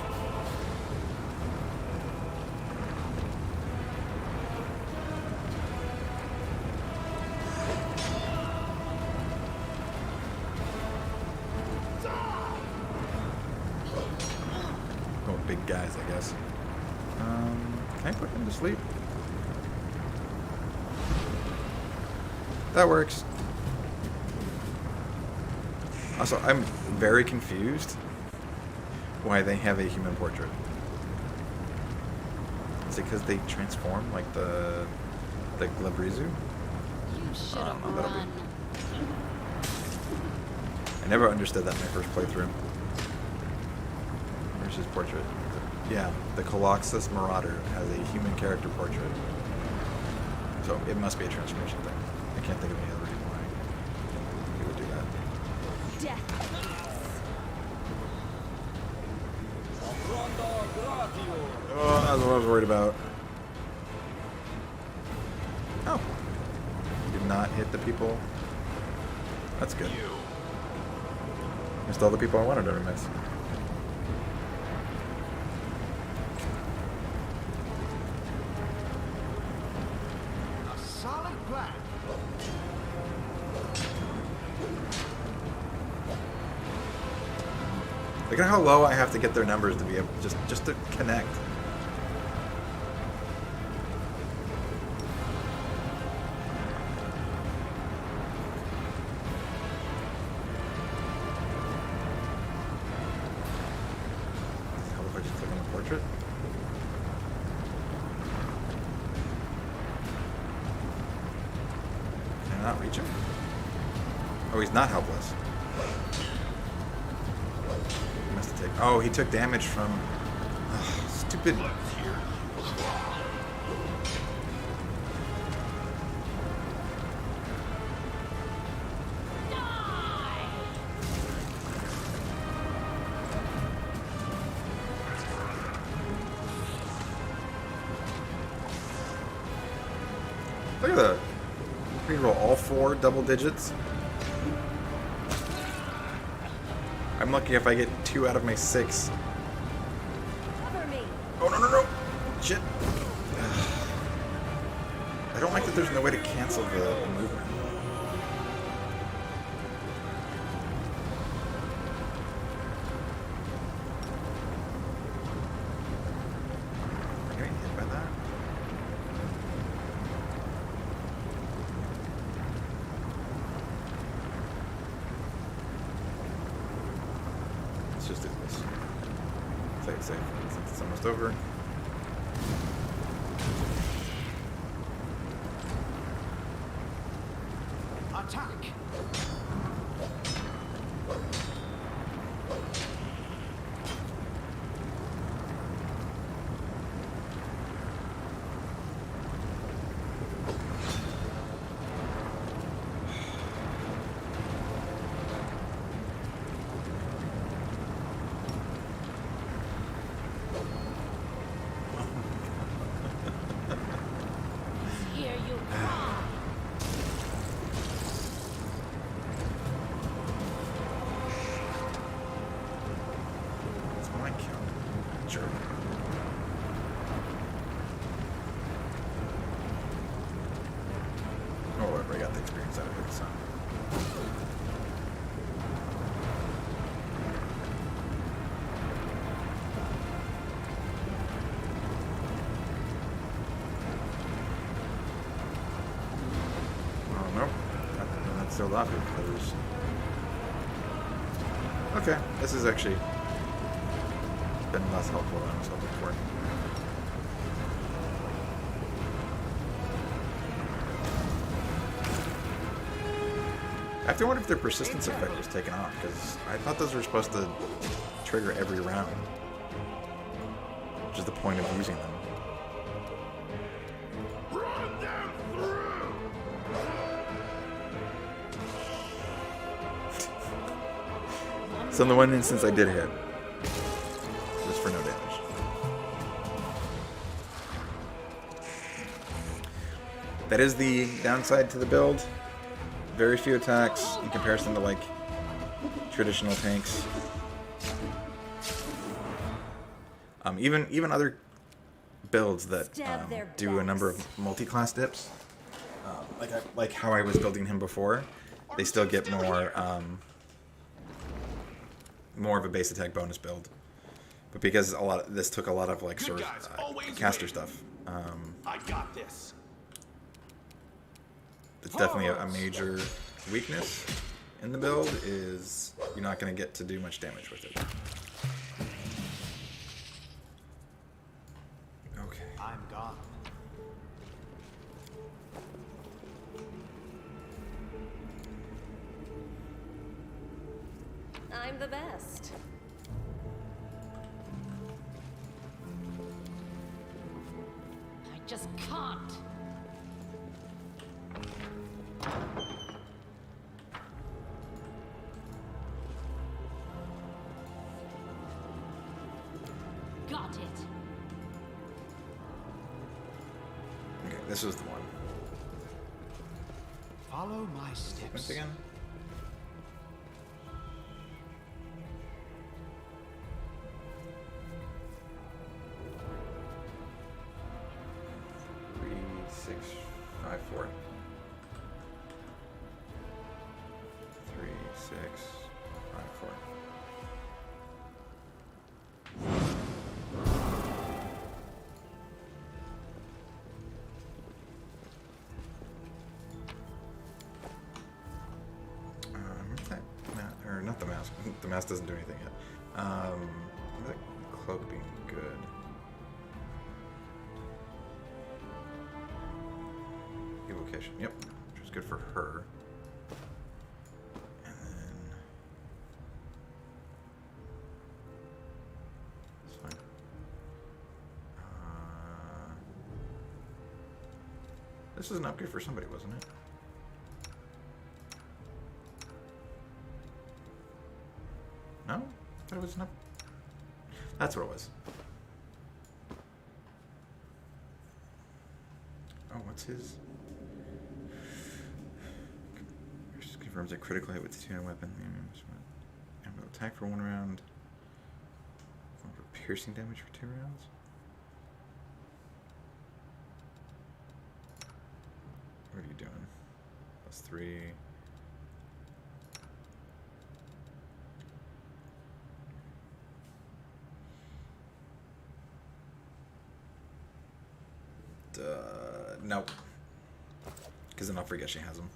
Oh, big guys, I guess. Can I put him to sleep? That works. Also, I'm very confused why they have a human portrait. Is it because they transform like the Glabrizu? You should have that'll be- run. I never understood that in my first playthrough. Where's his portrait? Yeah, the Colossus Marauder has a human character portrait. So it must be a transformation thing. I can't think of any other reason why he would do that. Death. Oh, that's what I was worried about. Oh. Did not hit the people. That's good. Missed all the people I wanted to miss. A solid plan. Look at how low I have to get their numbers to be able just to connect. How if I just click on the portrait? Can I not reach him? Oh, he's not helpless. He must have taken. Oh, he took damage from. Ugh, stupid. Reroll all 4 double digits. I'm lucky if I get 2 out of my 6. Cover me. Oh, no, no, no! Shit. I don't like that there's no way to cancel the movement. Am I getting hit by that? Let's just do this. Play it safe since it's almost over. Attack! Hear you cry. It's my count. Jerk. Oh, whatever. I got the experience out of it, so. Oh, nope. That's still off because. Okay, this has actually been less helpful than I was hoping for. I have to wonder if their persistence effect was taken off, because I thought those were supposed to trigger every round, which is the point of using them. Run them through! So in the one instance I did hit, just for no damage. That is the downside to the build. Very few attacks in comparison to like traditional tanks. Even other builds that do a number of multi-class dips, like how I was building him before, they still get more of a base attack bonus build. But because this took a lot of like sort of caster stuff, I got this. it's definitely a major weakness in the build is you're not going to get to do much damage with it. Okay. I'm gone. I'm the best. I just can't. Got it. Okay, this was the one. Follow my Once steps. again. Three, 6, 5, 4. 3, 6, 5, 4. Or not the mask. The mask doesn't do anything yet. That cloak being good. Evocation. Yep, which is good for her. And then that's fine. This was an upgrade for somebody, wasn't it? No? I thought it was an That's what it was. Oh, what's his? confirms a critical hit with the two-handed weapon. And will attack for 1 round. For piercing damage for 2 rounds. What are you doing? +3. Nope. Because then I'll forget she has them,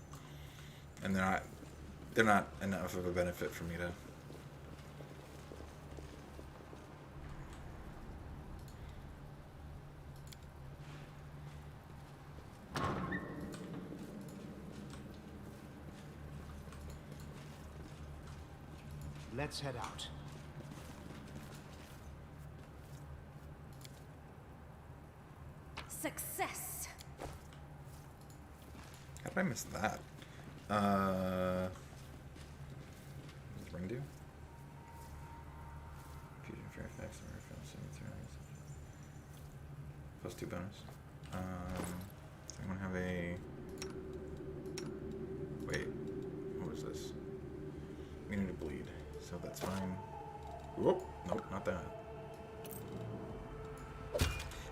and they're not enough of a benefit for me to. Let's head out. Success. How did I miss that? What does ring do? Fusion fair effects and +2 bonus. Does anyone have a? Wait, what was this? We need to bleed, so that's fine. Whoop! Nope, not that.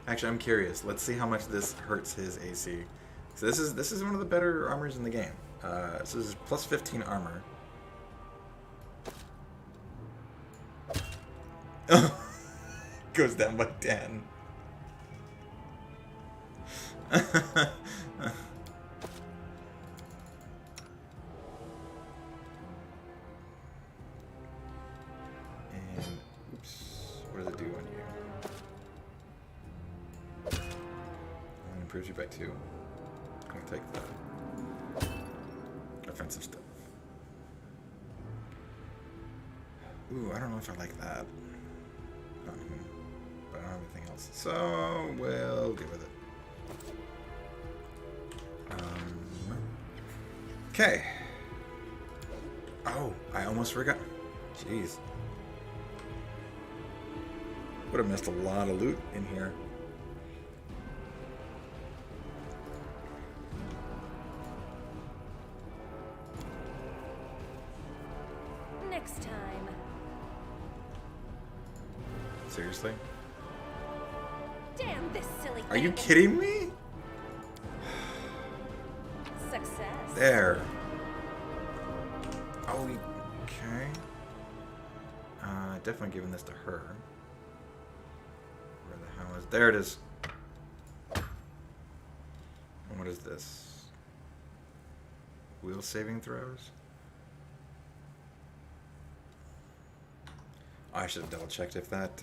Actually, I'm curious. Let's see how much this hurts his AC. So this is one of the better armors in the game. So this is +15 armor. Goes down by 10. And oops, what does it do on you? It improves you by 2. I'm gonna take the offensive stuff. Ooh, I don't know if I like that. But I don't have anything else. So we'll deal with it. Okay. Oh, I almost forgot. Jeez. Would have missed a lot of loot in here. Next time. Seriously? Damn this silly Are you thing. kidding me? Success. There. Oh, okay. Definitely giving this to her. Where the hell is... There it is. And what is this? Wheel saving throws? I should have double checked if that,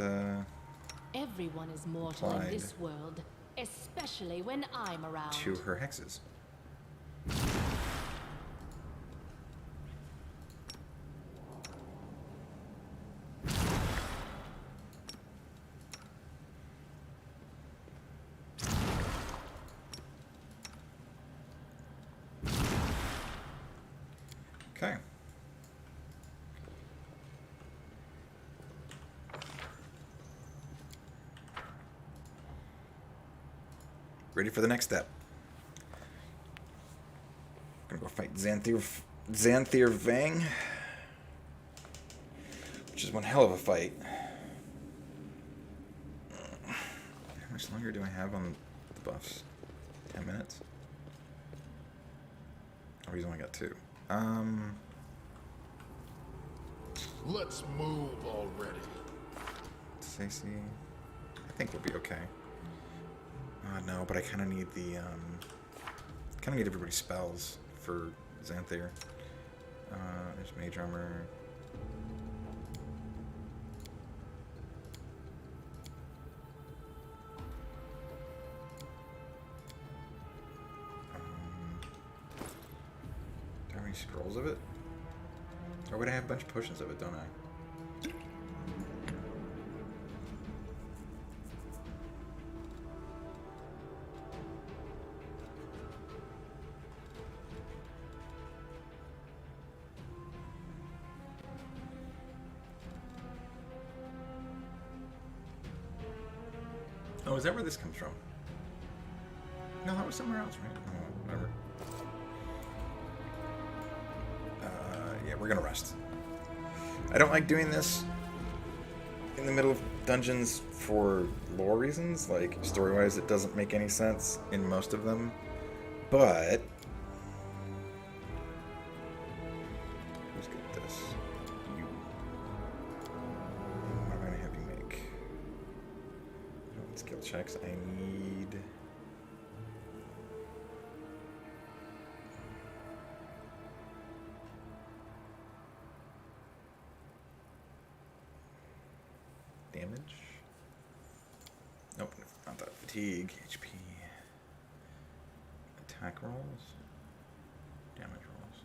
Everyone is mortal applied in this world, especially when I'm around. to her hexes. Okay. Ready for the next step. Gonna go fight Xanthir Vang, which is one hell of a fight. How much longer do I have on the buffs? 10 minutes? Oh, he's only got 2. Let's move already. Stacey, I think we'll be okay. No, but I kind of need the, kind of need everybody's spells for Xanthir. There's Mage Armor. Do I have any scrolls of it? Or would I have a bunch of potions of it, don't I? Oh, is that where this comes from? No, that was somewhere else, right? Oh, we're gonna rest. I don't like doing this in the middle of dungeons for lore reasons. Like, story-wise, it doesn't make any sense in most of them. But who's good at this? You. What am I gonna have you make? I don't need skill checks. I need. Damage? Nope, not that. Fatigue, HP. Attack rolls. Damage rolls.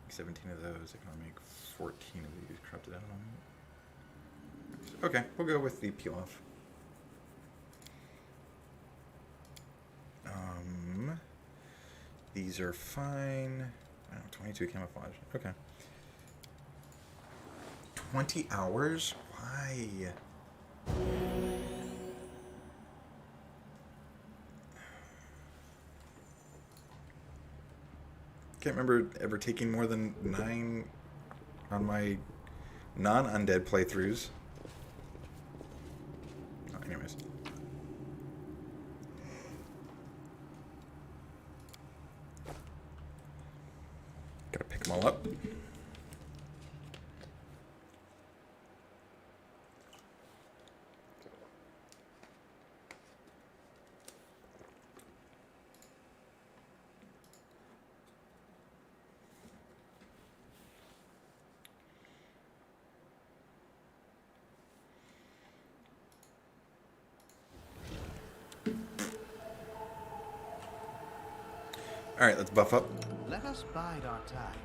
17 of those. I can only make 14 of these. Corrupted element. Okay, we'll go with the peel off. These are fine. Oh, 22 camouflage. Okay. 20 hours? Why? Can't remember ever taking more than 9 on my non-undead playthroughs. Oh, anyways. Gotta pick them all up. Alright, let's buff up. Let us bide our time.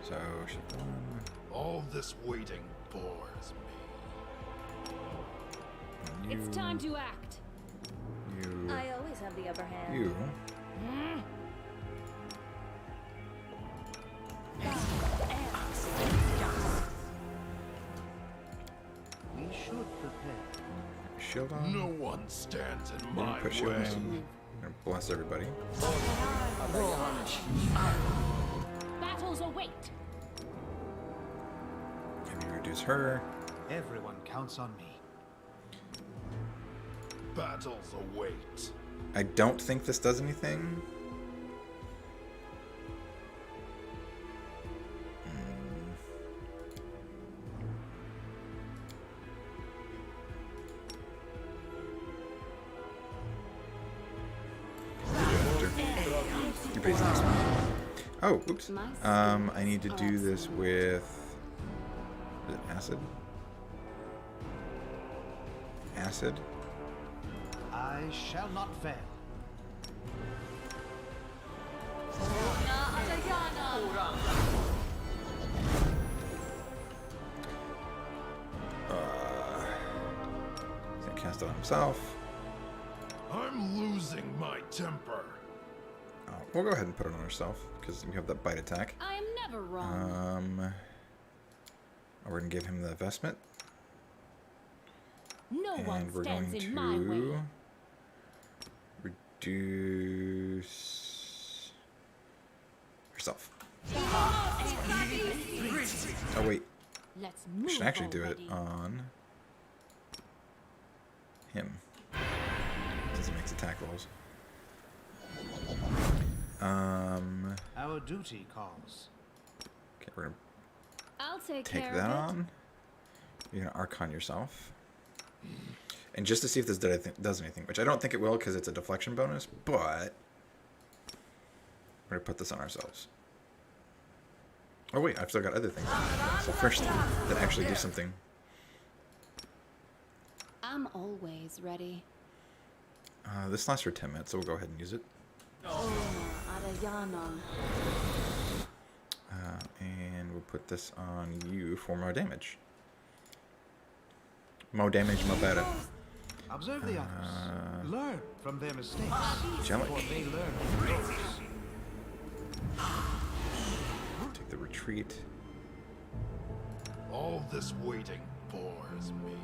So, ship one. All this waiting bores me. It's time to act. You. I always have the upper hand. You. We should prepare. Shield on. No one stands in We're my gonna put shield way. on. I'm gonna bless everybody. Battles await. Maybe reduce her. Everyone counts on me. Battles await. I don't think this does anything. Oh, oops. I need to do this with is it acid. Acid. I shall not fail. He's gonna cast it on himself. I'm losing my temper. Oh, we'll go ahead and put it on ourselves because we have that bite attack. I am never wrong. We're gonna give him the vestment. No one And we're stands going in my way. to reduce herself. Oh wait, Let's we move should actually do it already. on him. Since he makes attack rolls. Our duty calls. Okay, we're gonna I'll take take care that of it. on. You're gonna Archon yourself. And just to see if this does anything, which I don't think it will because it's a deflection bonus, but we're gonna put this on ourselves. Oh wait, I've still got other things. So first, that actually do something. I'm always ready. This lasts for 10 minutes, so we'll go ahead and use it. And we'll put this on you for more damage. More damage, more better. Observe the others. Learn from their mistakes. Zalelch. Before they learn from yours. Take the retreat. All this waiting bores me.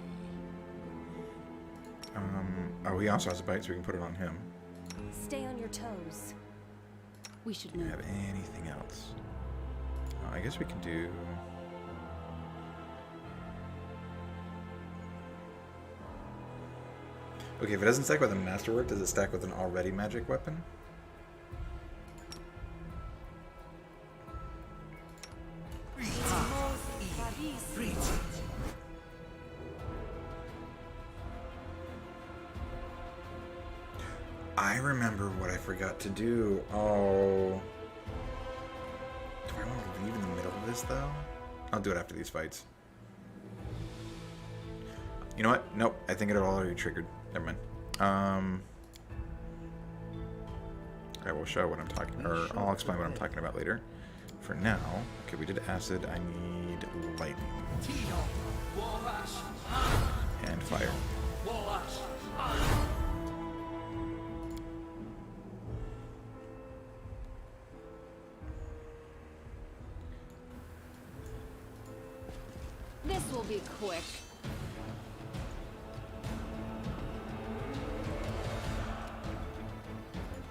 Oh, he also has a bite, so we can put it on him. Stay on your toes. We should Do we know. have anything else? I guess we can do... Okay, if it doesn't stack with a masterwork, does it stack with an already magic weapon? I remember what I forgot to do. Oh. Do I want to leave in the middle of this, though? I'll do it after these fights. You know what? Nope. I think it already triggered. Never mind. I will show what I'm talking, or I'll explain what I'm talking about later. For now, okay, we did acid. I need lightning and fire. This will be quick.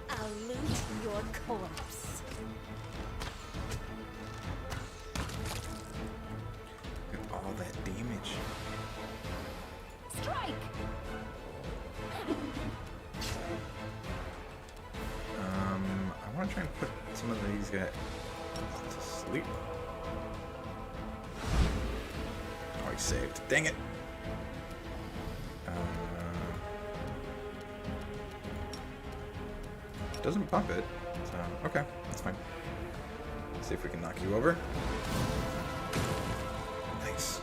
I'll loot your corpse. Look at all that damage. Strike! I want to try and put some of these guys to sleep. Oh, he saved. Dang it. Doesn't bump it. So, okay, that's fine. Let's see if we can knock you over. Nice.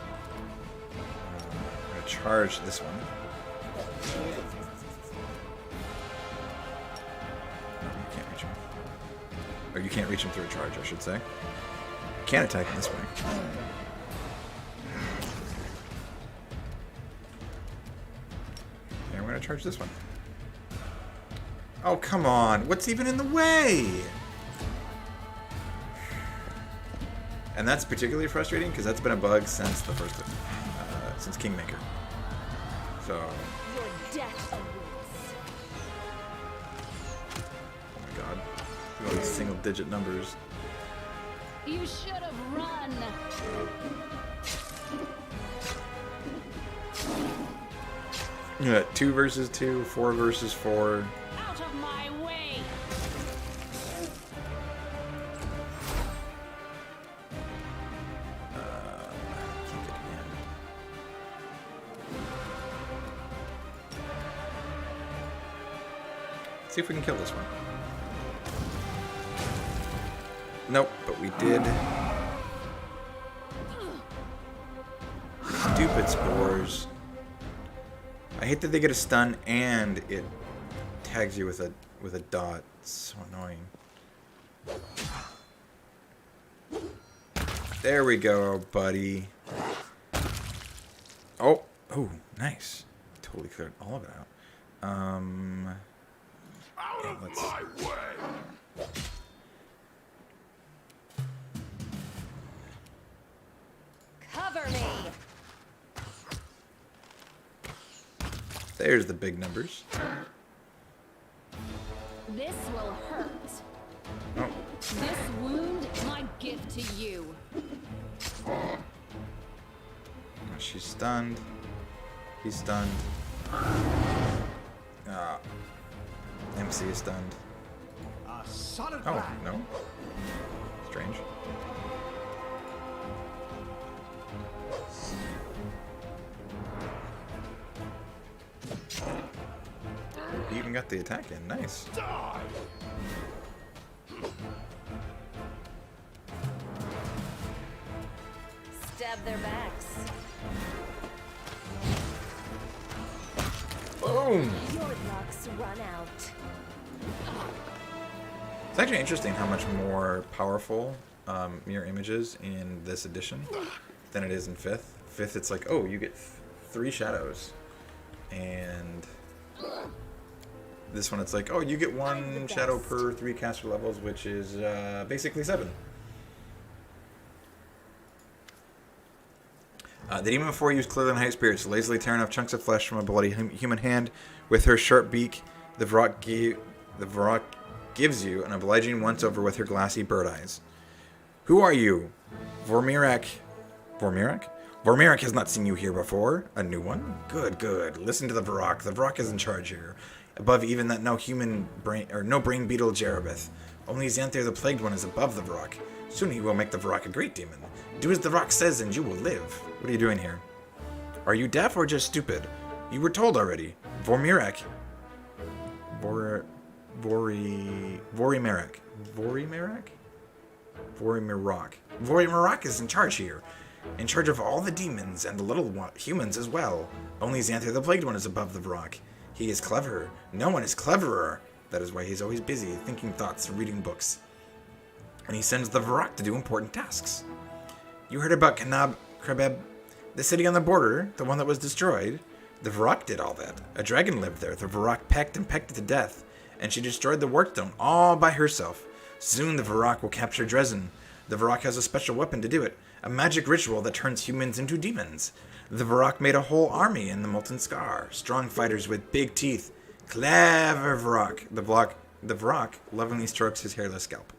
I'm going to charge this one. No, you can't reach him. Or you can't reach him through a charge, I should say. Can't attack him this way. And we're going to charge this one. Oh, come on. What's even in the way? And that's particularly frustrating because that's been a bug since the first, since Kingmaker. So, Your death awaits. oh my god. Look at all these single-digit numbers. You should have run. Yeah, 2 versus 2, 4 versus 4. Out of my way. Can't get him. See if we can kill this one. Nope, but we did. Stupid spores. I hate that they get a stun and it tags you with a dot. It's so annoying. There we go, buddy. Oh, nice. Totally cleared all of it out. Out yeah, of let's. my way! Cover me. There's the big numbers. This will hurt. Oh, This wound, my gift to you. she's stunned. He's stunned. Ah. MC is stunned. A solid Oh, plan. no. Strange. He even got the attack in. Nice. Die! Stab their backs. Boom! Your luck's run out. It's actually interesting how much more powerful mirror images in this edition than it is in 5th. 5th, it's like, oh, you get 3 shadows. And this one, it's like, oh, you get 1 shadow per 3 caster levels, which is basically 7. The demon before used clearly in high spirits, lazily tearing off chunks of flesh from a bloody human hand with her sharp beak. The Varrock gives you an obliging once-over with her glassy bird eyes. Who are you? Vormirak. Vormirak? Vormirak has not seen you here before. A new one? Good, good. Listen to the Varrock. The Varrock is in charge here. Above even that no brain beetle Jerebeth. Only Xanther the Plagued One is above the Varrock. Soon he will make the Varrock a great demon. Do as the Varrock says and you will live. What are you doing here? Are you deaf or just stupid? You were told already. Vormirak. Vorimerek. Vorimerek? Vorimerok. Vorimerok is in charge here. In charge of all the demons and the little humans as well. Only Xanther the Plagued One is above the Varrock. He is clever. No one is cleverer. That is why he's always busy, thinking thoughts and reading books. And he sends the Varrock to do important tasks. You heard about Krebeb, the city on the border, the one that was destroyed? The Varrock did all that. A dragon lived there. The Varrock pecked it to death, and she destroyed the Wartstone all by herself. Soon the Varrock will capture Dresden. The Varrock has a special weapon to do it, a magic ritual that turns humans into demons. The Varrock made a whole army in the Molten Scar, strong fighters with big teeth. Clever Varrock. The Varrock lovingly strokes his hairless scalp.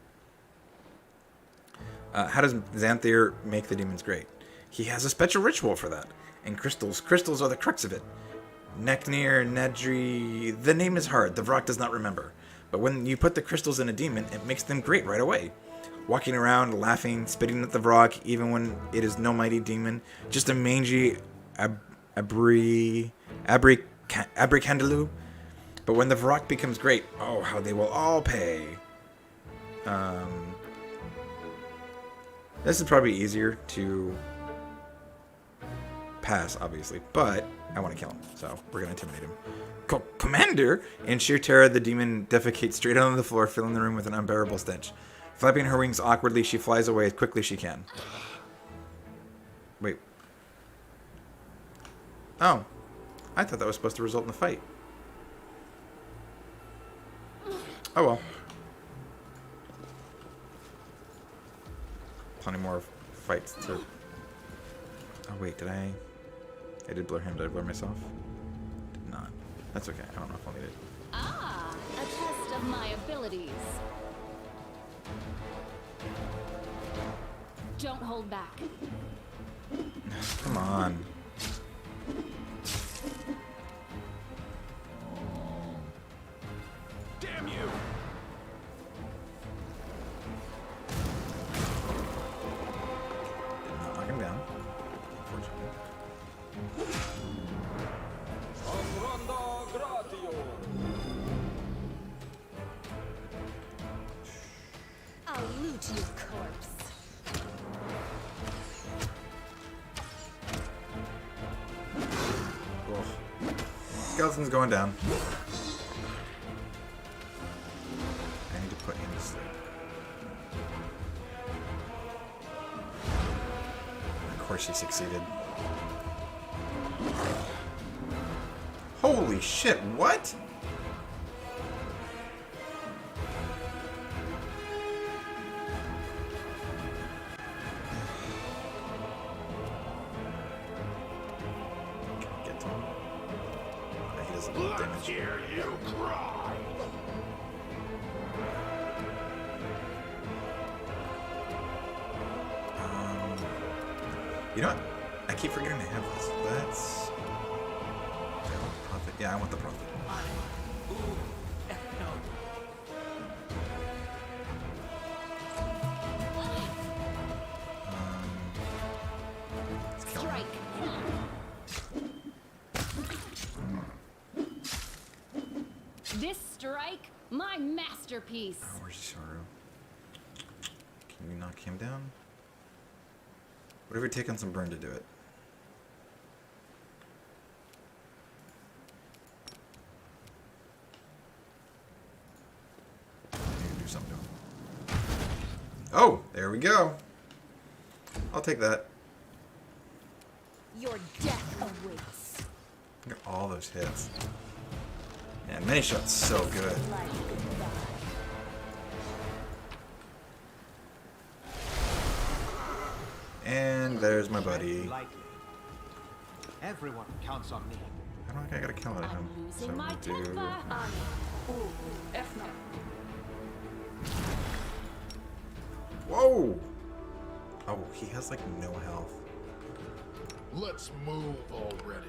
How does Xanther make the demons great? He has a special ritual for that. And crystals. Crystals are the crux of it. Neknir, Nedri... The name is hard. The Varrock does not remember. But when you put the crystals in a demon, it makes them great right away. Walking around, laughing, spitting at the Varrock, even when it is no mighty demon. Just a mangy abricandalu. But when the Varrock becomes great, oh, how they will all pay. This is probably easier to pass, obviously, but I want to kill him, so we're going to intimidate him. Commander! In sheer terror, the demon defecates straight onto the floor, filling the room with an unbearable stench. Flapping her wings awkwardly, she flies away as quickly as she can. Wait. Oh. I thought that was supposed to result in a fight. Oh well. Plenty more fights to... Oh wait, did I did blur him. Did I blur myself? Did not. That's okay. I don't know if I'll need it. Ah, a test of my abilities. Don't hold back. Come on. Damn you! Did not knock him down. Unfortunately. I'll loot your corpse. Ugh. Skeleton's going down. I need to put him to sleep. Of course she succeeded. Holy shit, what? Get to him. He doesn't do Let's damage. hear you cry! You know what? I keep forgetting I have this. That's... Do I want the Prophet? Yeah, I want the Prophet. Let's kill him. Strike. This strike, my masterpiece. Oh, where's Saru? Can you knock him down? Whatever it take on some burn to do it. I need to do something to him. Oh, there we go. I'll take that. Your death awaits. Look at all those hits. Man, many shots so good. Like goodbye. And there's my buddy. Lightly. Everyone counts on me. I don't think I gotta kill him. I'm losing So my we'll do... temper. Oh! Oh, he has like no health. Let's move already.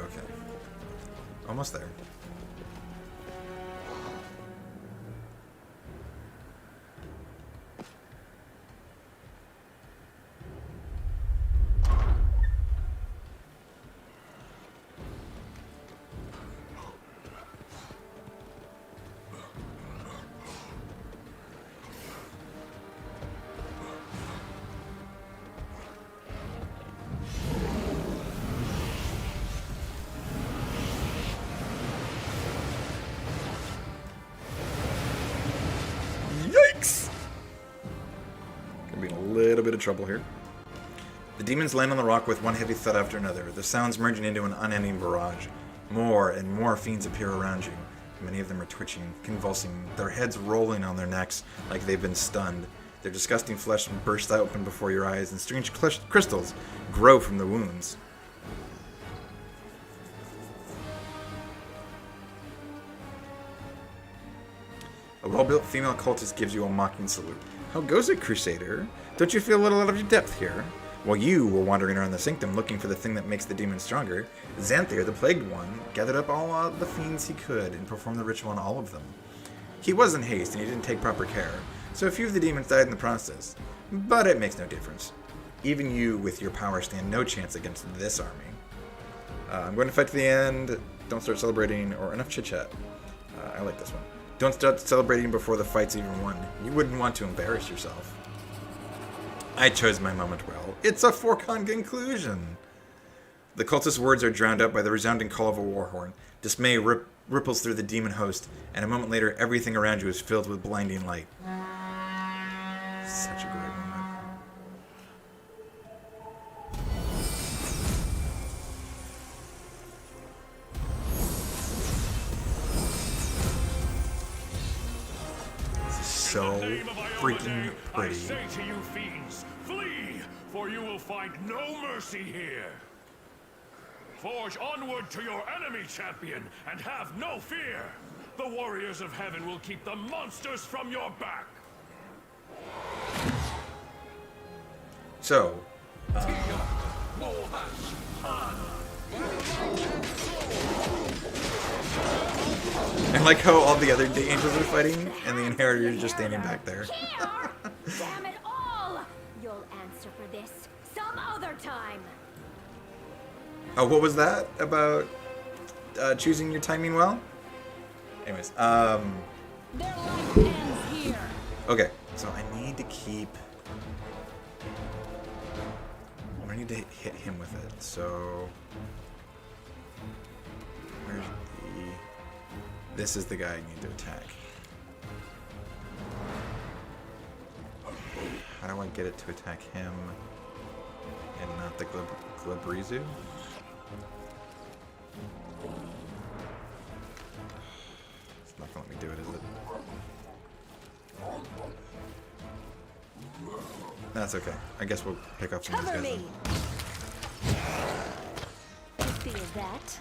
Okay. Almost there. Yikes! Gonna be in a little bit of trouble here. The demons land on the rock with one heavy thud after another, the sounds merging into an unending barrage. More and more fiends appear around you. Many of them are twitching, convulsing, their heads rolling on their necks like they've been stunned. Their disgusting flesh bursts open before your eyes, and strange crystals grow from the wounds. A well-built female cultist gives you a mocking salute. How goes it, Crusader? Don't you feel a little out of your depth here? While you were wandering around the sanctum looking for the thing that makes the demon stronger, Xanthir, the Plagued One, gathered up all the fiends he could and performed the ritual on all of them. He was in haste and he didn't take proper care, so a few of the demons died in the process. But it makes no difference. Even you, with your power, stand no chance against this army. I'm going to fight to the end. Don't start celebrating, or enough chit-chat. I like this one. Don't start celebrating before the fight's even won. You wouldn't want to embarrass yourself. I chose my moment well. It's a foregone conclusion. The cultist's words are drowned out by the resounding call of a war horn. Dismay ripples through the demon host, and a moment later, everything around you is filled with blinding light. Such a great moment. So freaking pretty. I say to you fiends, flee, for you will find no mercy here. Forge onward to your enemy, champion, and have no fear. The warriors of heaven will keep the monsters from your back. So, I like how all the other angels are fighting, and the Inheritor is just standing back there. Damn it all! You'll answer for this some other time. Oh, what was that about choosing your timing well? Anyways, Their life ends here. okay, so I need to keep... I need to hit him with it, so... Where's the... This is the guy I need to attack. How do I get it to attack him and not the Glabrizu? It's not gonna let me do it, is it? That's okay. I guess we'll pick up some of these Cover guys. me. Feel that?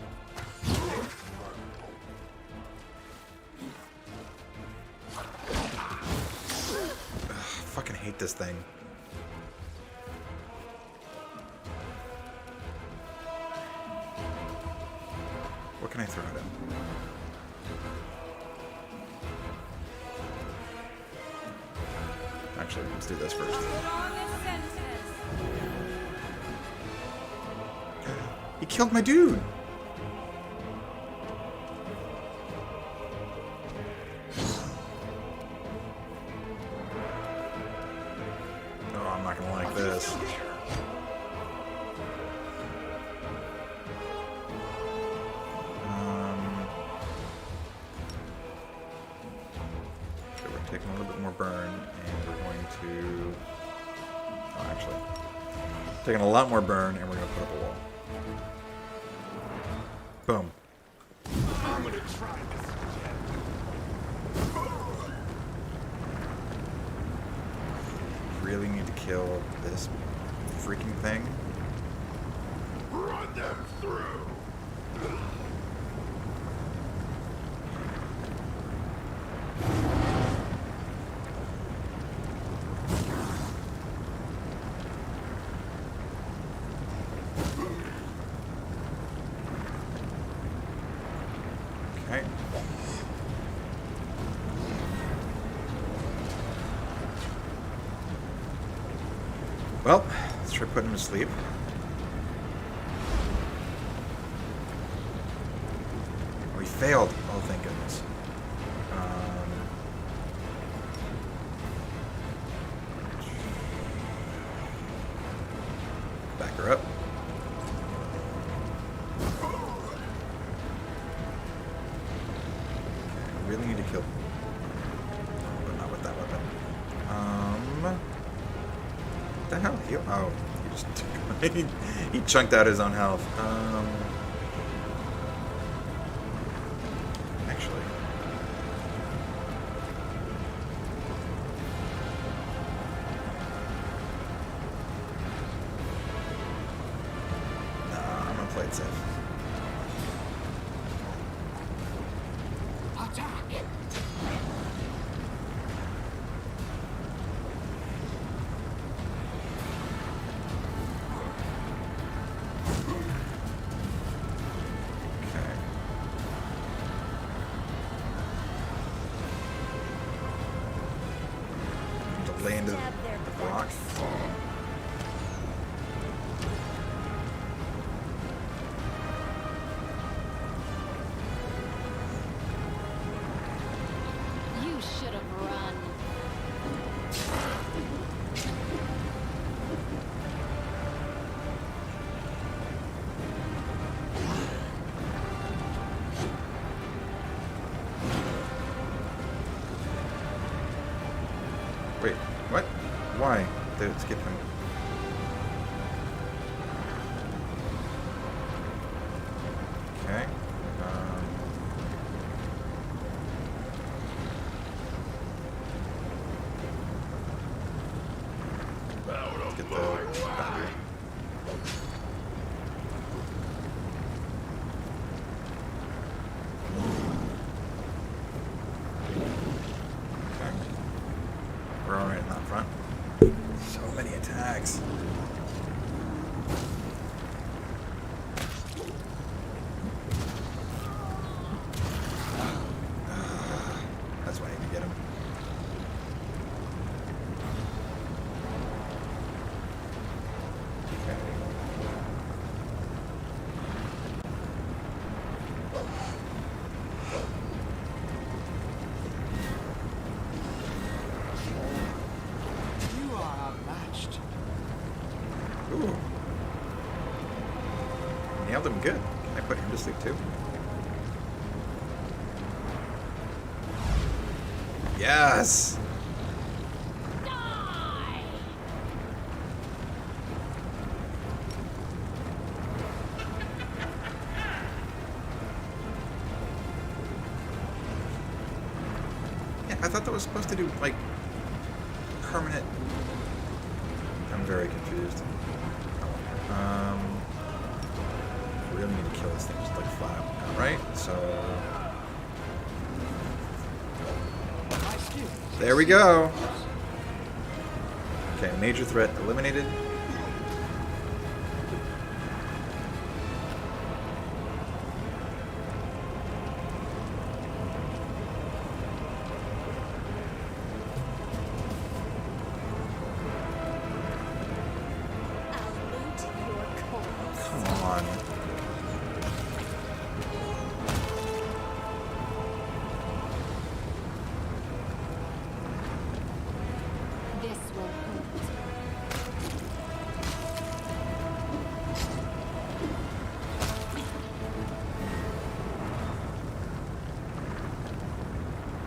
Fucking hate this thing. What can I throw at him? Actually, let's do this first. He killed my dude! Oh, I'm not gonna like this. Okay, we're taking a little bit more burn, and we're going to... Oh, actually. Taking a lot more burn, and we're gonna put up a wall. Boom. Really need to kill this freaking thing. Run them through. Well, let's try putting him to sleep. We failed. Oh, thank goodness. Back her up. I really need to kill. But not with that weapon. What the hell? Oh, he just took. He chunked out his own health. Actually. Nah, I'm gonna play it safe. Attack! Okay. Need to lay into Stab their the rock. butts. You should have run. Wait, what? Why? They would skip him. Okay. Let's get the boundary. Okay. We're alright in that front. So many attacks. That's why I need to get him. Okay. You are outmatched. Ooh. Nailed him good. Can I put him to sleep too? Yes! Die! Yeah, I thought that was supposed to do, like, permanent... I'm very confused. We really need to kill this thing just, like, flat out, right? So... My skills. There we go! Okay, major threat eliminated. I'll loot your corpse. Come on. This will hurt.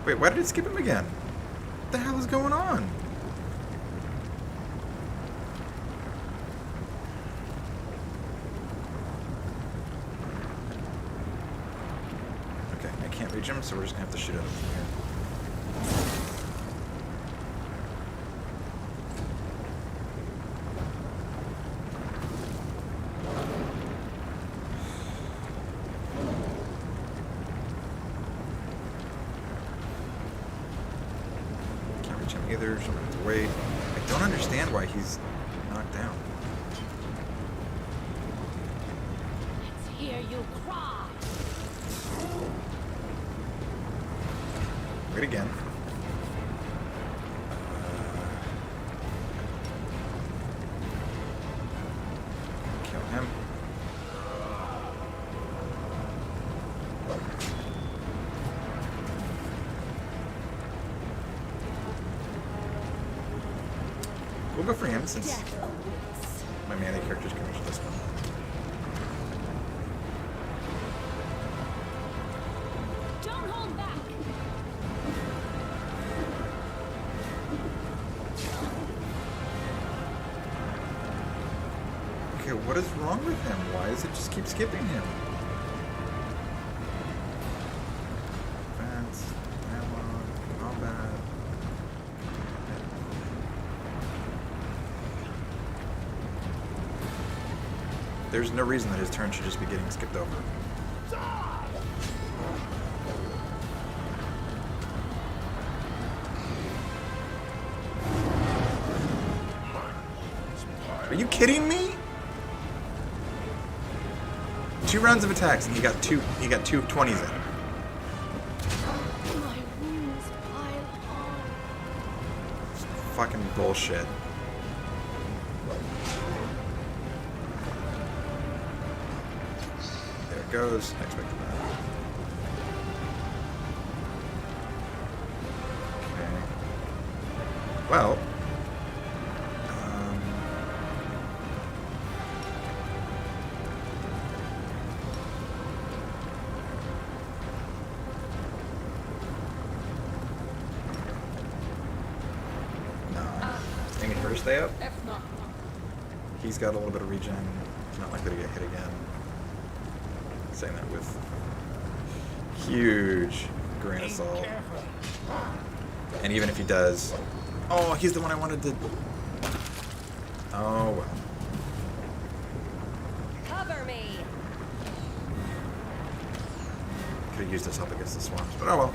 Wait, why did it skip him again? What the hell is going on? Okay, I can't reach him, so we're just gonna have to shoot at him from here. Can't reach him either, so I'm gonna have to wait. I don't understand why he's knocked down. Let's hear you cry. Wait again. We'll go for him since Death awaits. my melee characters can reach this one. Don't hold back. Okay, what is wrong with him? Why does it just keep skipping him? Advance, analog, combat. There's no reason that his turn should just be getting skipped over. Are you kidding me? 2 rounds of attacks and he got two 20s in. My wounds pile on. Fucking bullshit. There it goes. I expected that. Okay. Well. Maybe her to stay up. He's got a little bit of regen. He's not likely to get hit again. Saying that with huge grain of salt. And even if he does, oh, he's the one I wanted to. Oh well. Cover me. Could have used this up against the swarms, but oh well.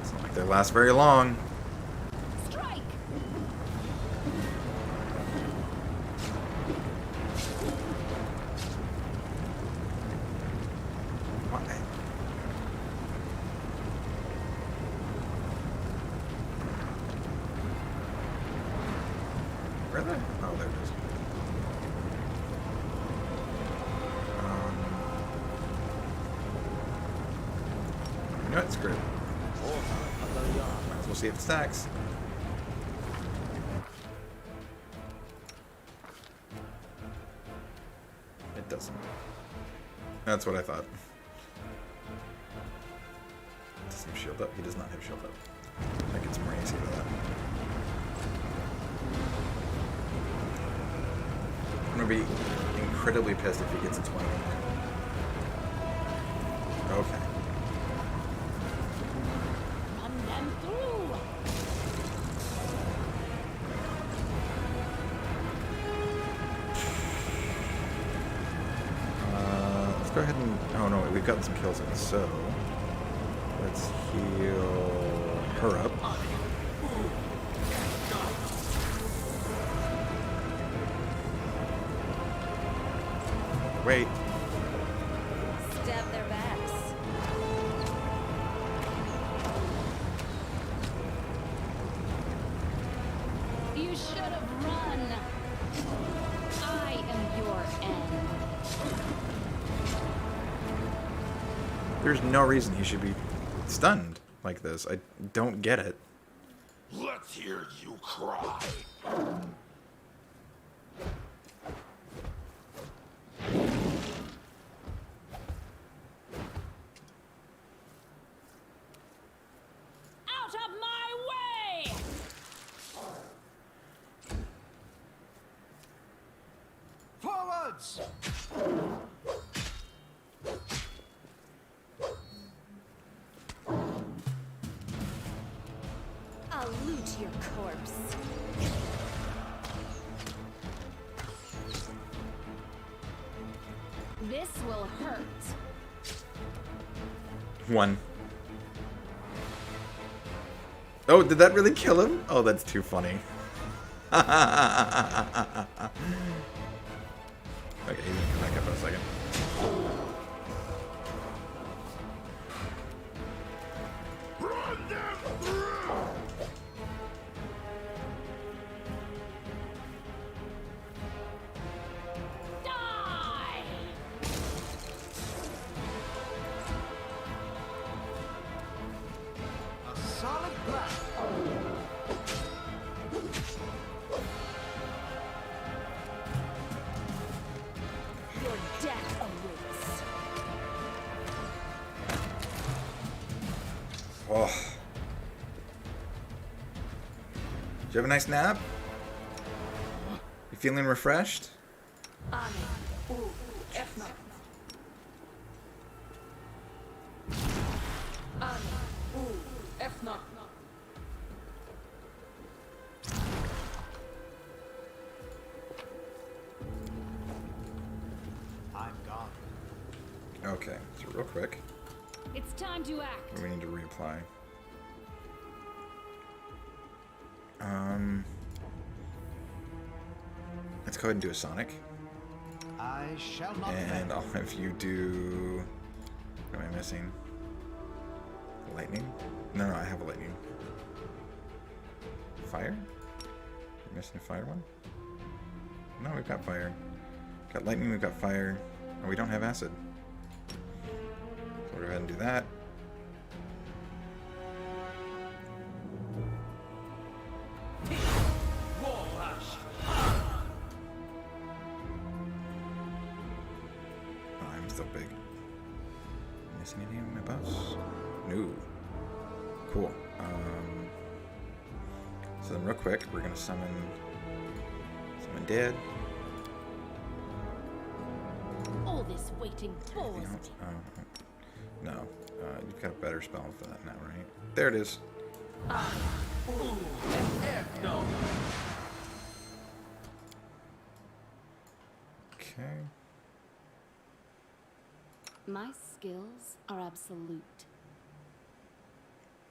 It's not like they last very long. Strike. Why? Where are they? Oh, there it is. You know what? Screw it. Might as well see if it stacks. It doesn't. That's what I thought. Does he have shield up? He does not have shield up. I get some more AC for that. I'm gonna be incredibly pissed if he gets a 20. Okay. Run them through. Let's go ahead and... Oh no, we've gotten some kills in, so... Let's heal her up. Wait. Stab their backs. You should have run. I am your end. There's no reason he should be stunned like this. I don't get it. Let's hear you cry. Out of my way! Forwards! I'll loot your corpse. This will hurt. 1. Oh, did that really kill him? Oh, that's too funny. Okay, he's gonna come back up in a second. Run them through! Die! A solid block. you have a nice nap? You feeling refreshed? I'm gone. Okay, so real quick, It's time to act. we need to reapply. Let's go ahead and do a Sonic. I shall not And fail. I'll have you do... What am I missing? Lightning? No, I have a lightning. Fire? We're missing a fire one? No, we've got fire. We've got lightning, we've got fire. Oh, we don't have acid. So we'll go ahead and do that. Oh, I'm still big. Missing any of my buffs? No. Cool. So then real quick, we're gonna summon dead. All this waiting bores Anything me. else? No. You've got a better spell for that now, right? There it is. Okay. My skills are absolute.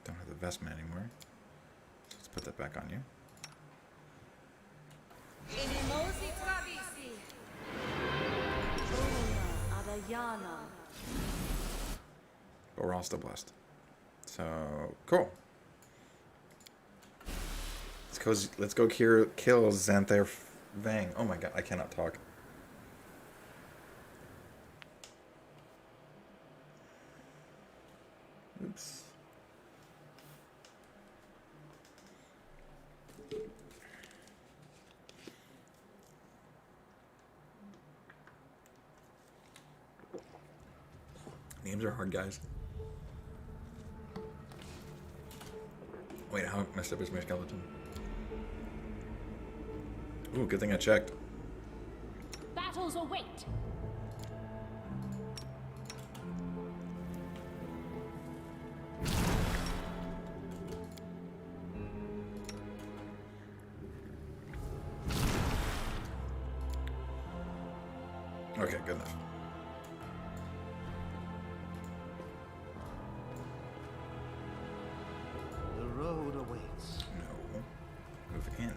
Don't have the vestment anymore. Let's put that back on you. But we're all still blessed. So, cool. Let's go kill Xanther Vang. Oh my god, I cannot talk. Oops. Names are hard, guys. Wait, how messed up is my skeleton? Ooh, good thing I checked. Battles await. Okay, good enough. The road awaits. No. Move in.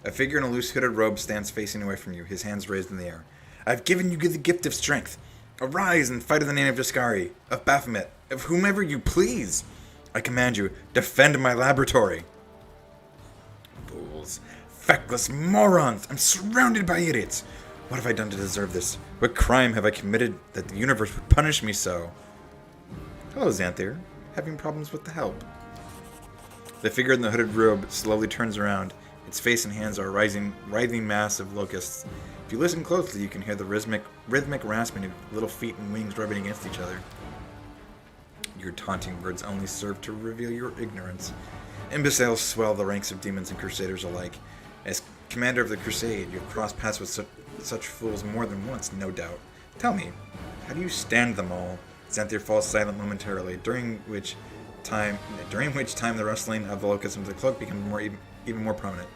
A figure in a loose hooded robe stands facing away from you, his hands raised in the air. I've given you the gift of strength. Arise and fight in the name of Jaskari, of Baphomet, of whomever you please. I command you, defend my laboratory. Fools. Feckless morons. I'm surrounded by idiots. What have I done to deserve this? What crime have I committed that the universe would punish me so? Hello, Xanther. Having problems with the help? The figure in the hooded robe slowly turns around. Its face and hands are a writhing mass of locusts. If you listen closely, you can hear the rhythmic rasping of little feet and wings rubbing against each other. Your taunting words only serve to reveal your ignorance. Imbeciles swell the ranks of demons and crusaders alike. As commander of the crusade, you've crossed paths with such fools more than once, no doubt. Tell me, how do you stand them all? Xanther falls silent momentarily, during which time the rustling of the locusts into the cloak becomes even more prominent.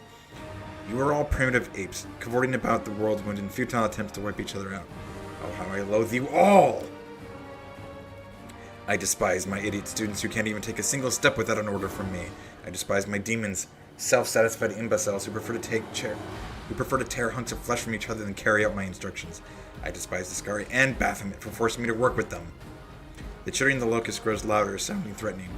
You are all primitive apes, cavorting about the whirlwind in futile attempts to wipe each other out. Oh, how I loathe you all! I despise my idiot students who can't even take a single step without an order from me. I despise my demons, self-satisfied imbeciles who prefer to tear hunks of flesh from each other than carry out my instructions. I despise Jaskari and Baphomet for forcing me to work with them. The chittering of the locust grows louder, sounding threatening.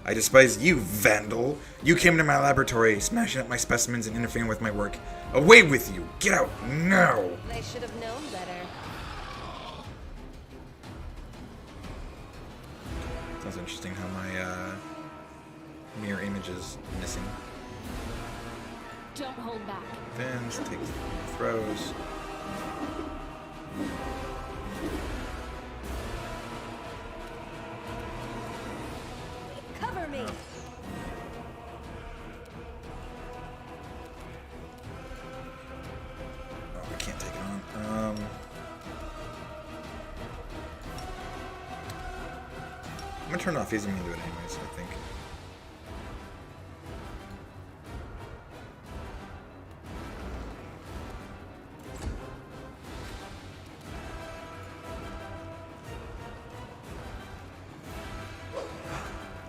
I despise you, vandal! You came into my laboratory, smashing up my specimens and interfering with my work. Away with you! Get out, now! They should have known better. Sounds interesting how my, mirror image is missing. Don't hold back. Fins, takes throws. I'm gonna turn it off. He's immune to it anyways, I think.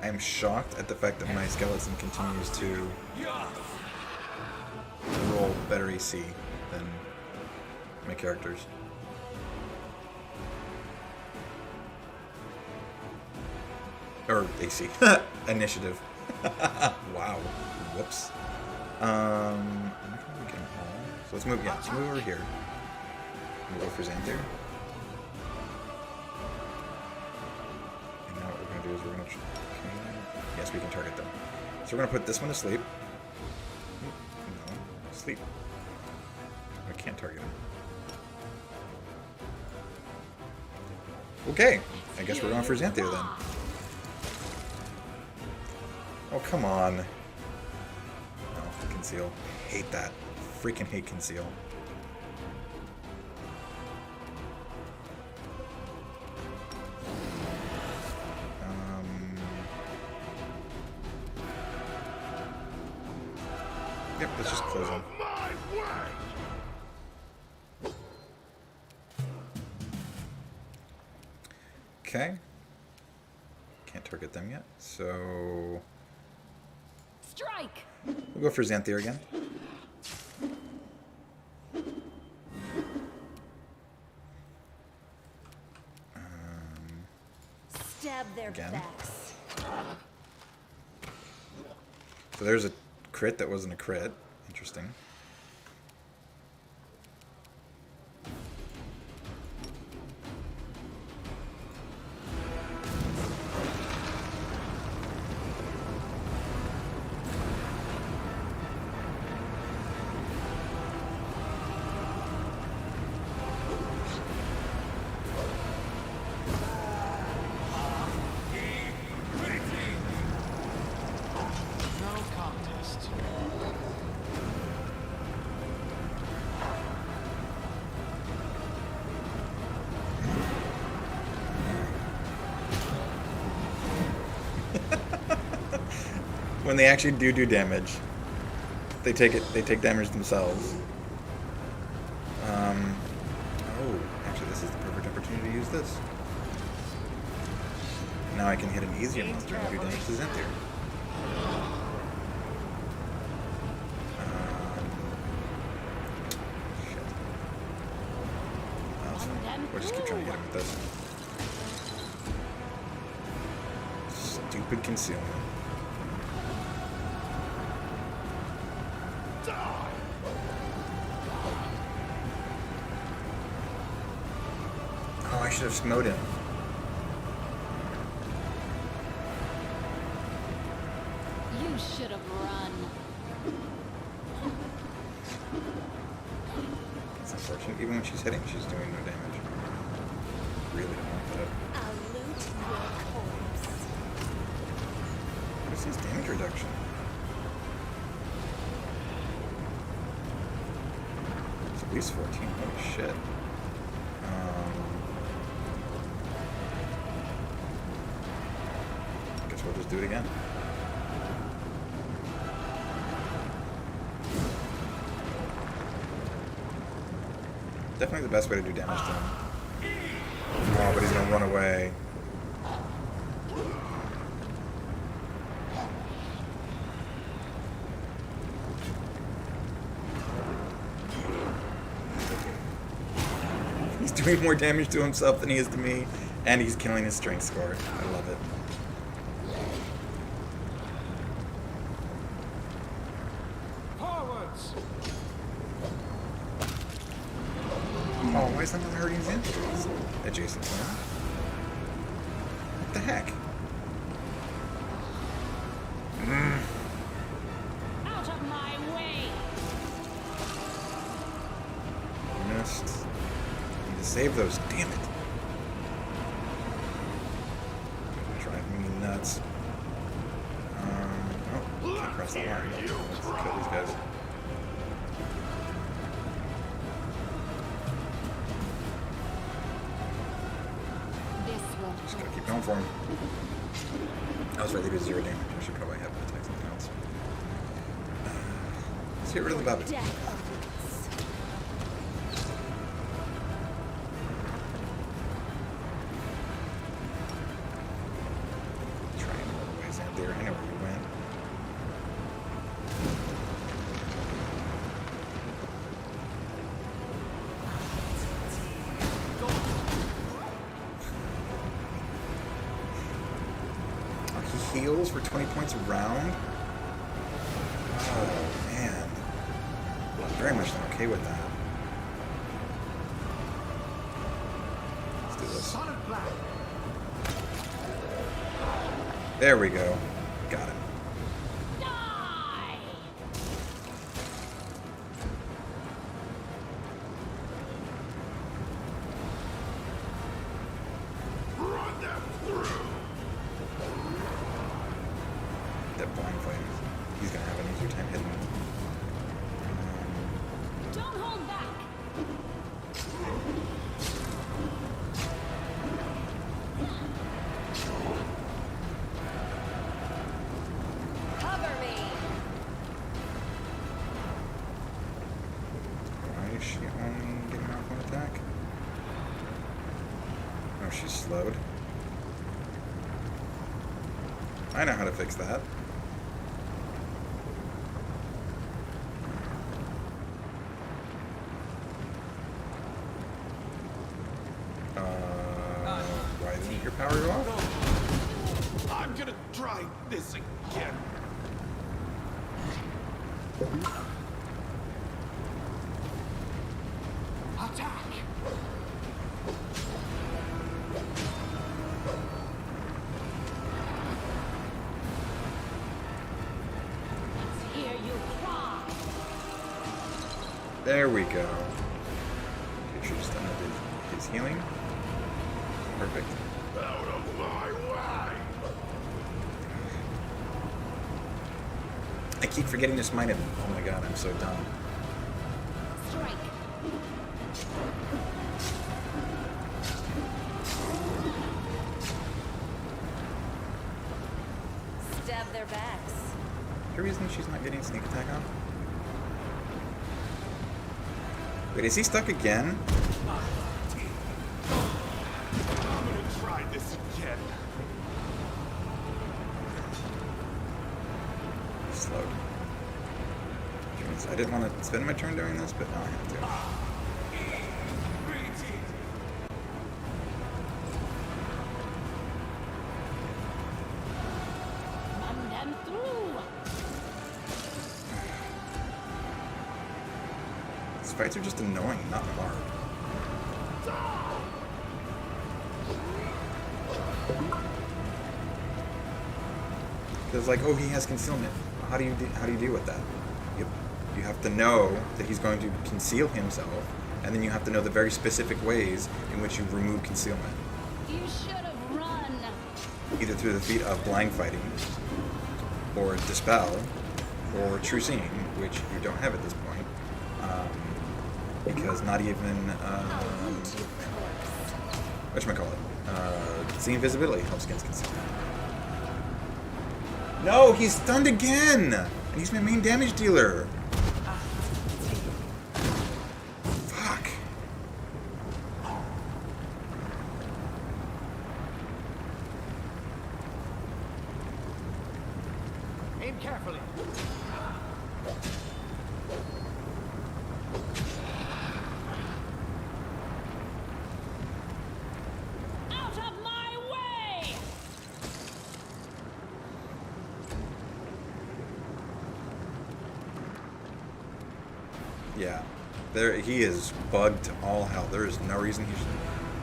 I am shocked at the fact that my skeleton continues to roll better AC than my characters. Or AC. Initiative. Wow. Whoops. I'm not gonna get them all. So let's move, let's move over here. We'll go for Xanther. And now what we're gonna do is we're gonna yes, we can target them. So we're gonna put this one to sleep. No, sleep. I can't target him. Okay, I guess we're going for Xanther then. Oh, come on. No, conceal. Hate that. Freaking hate conceal. Yep, let's just close them. Okay. Can't target them yet, so Strike! we'll go for Xanther again. Stab their Again. backs. So there's a crit that wasn't a crit. Interesting. No contest. When they actually do damage, they take damage themselves. Oh, actually this is the perfect opportunity to use this. Now I can hit an easier monster and do damage to Xanther. Shit. Oh, that's fine. We'll just keep trying to get him with this. Stupid concealment. Oh, I should have smote him. You should have run. It's unfortunate. Even when she's hitting, she's doing no damage. Really don't want that. I'll loot your corpse. What's his damage reduction? It's at least 14. Holy shit. Guess we'll just do it again. Definitely the best way to do damage to him. Oh, but he's gonna run away. He's doing more damage to himself than he is to me, and he's killing his strength score. I love it. Forwards! Oh, why is that not hurting Xanther's adjacent to him? What the heck? Out of my way! Missed. Need to save those, damn it. Driving me nuts. Oh, can't cross that line. Let's kill these guys. This will Just gotta keep going for him. I was right, they do 0 damage. I should probably have attack something else. Let's get rid of the Babbit. Death awaits. Trying more ways out there. I know where you went. Oh, he heals for 20 points a round? Oh, man. I'm very much not okay with that. Let's do this. Solid black. There we go. Got it. Die! Run them through. That blind fight, he's gonna have an easier time hitting him. Don't hold back! Cover me. Why is she only getting off one attack? Oh, she's slowed. I know how to fix that. Why didn't your power go off? I'm gonna try this again. Attack. Let's hear you cry! There we go. Okay, should just done his healing. Perfect. Out of my way! I keep forgetting to smite him. Oh my god, I'm so dumb. Strike! Stab their backs. The reason she's not getting sneak attack on? Wait, is he stuck again? I'm gonna try this again. Slowed. Which means I didn't want to spend my turn doing this, but now I have to. Run them through! These fights are just annoying, not hard. Because like, oh, he has concealment. How do you deal with that? You have to know that he's going to conceal himself, and then you have to know the very specific ways in which you remove concealment. You should have run! Either through the feat of blind fighting, or dispel, or true seeing, which you don't have at this point, because not even whatchamacallit, see invisibility helps against concealment. No, he's stunned again, and he's my main damage dealer. Fuck. Aim carefully. Out of my way! Yeah, there he is bugged to all hell. There is no reason he should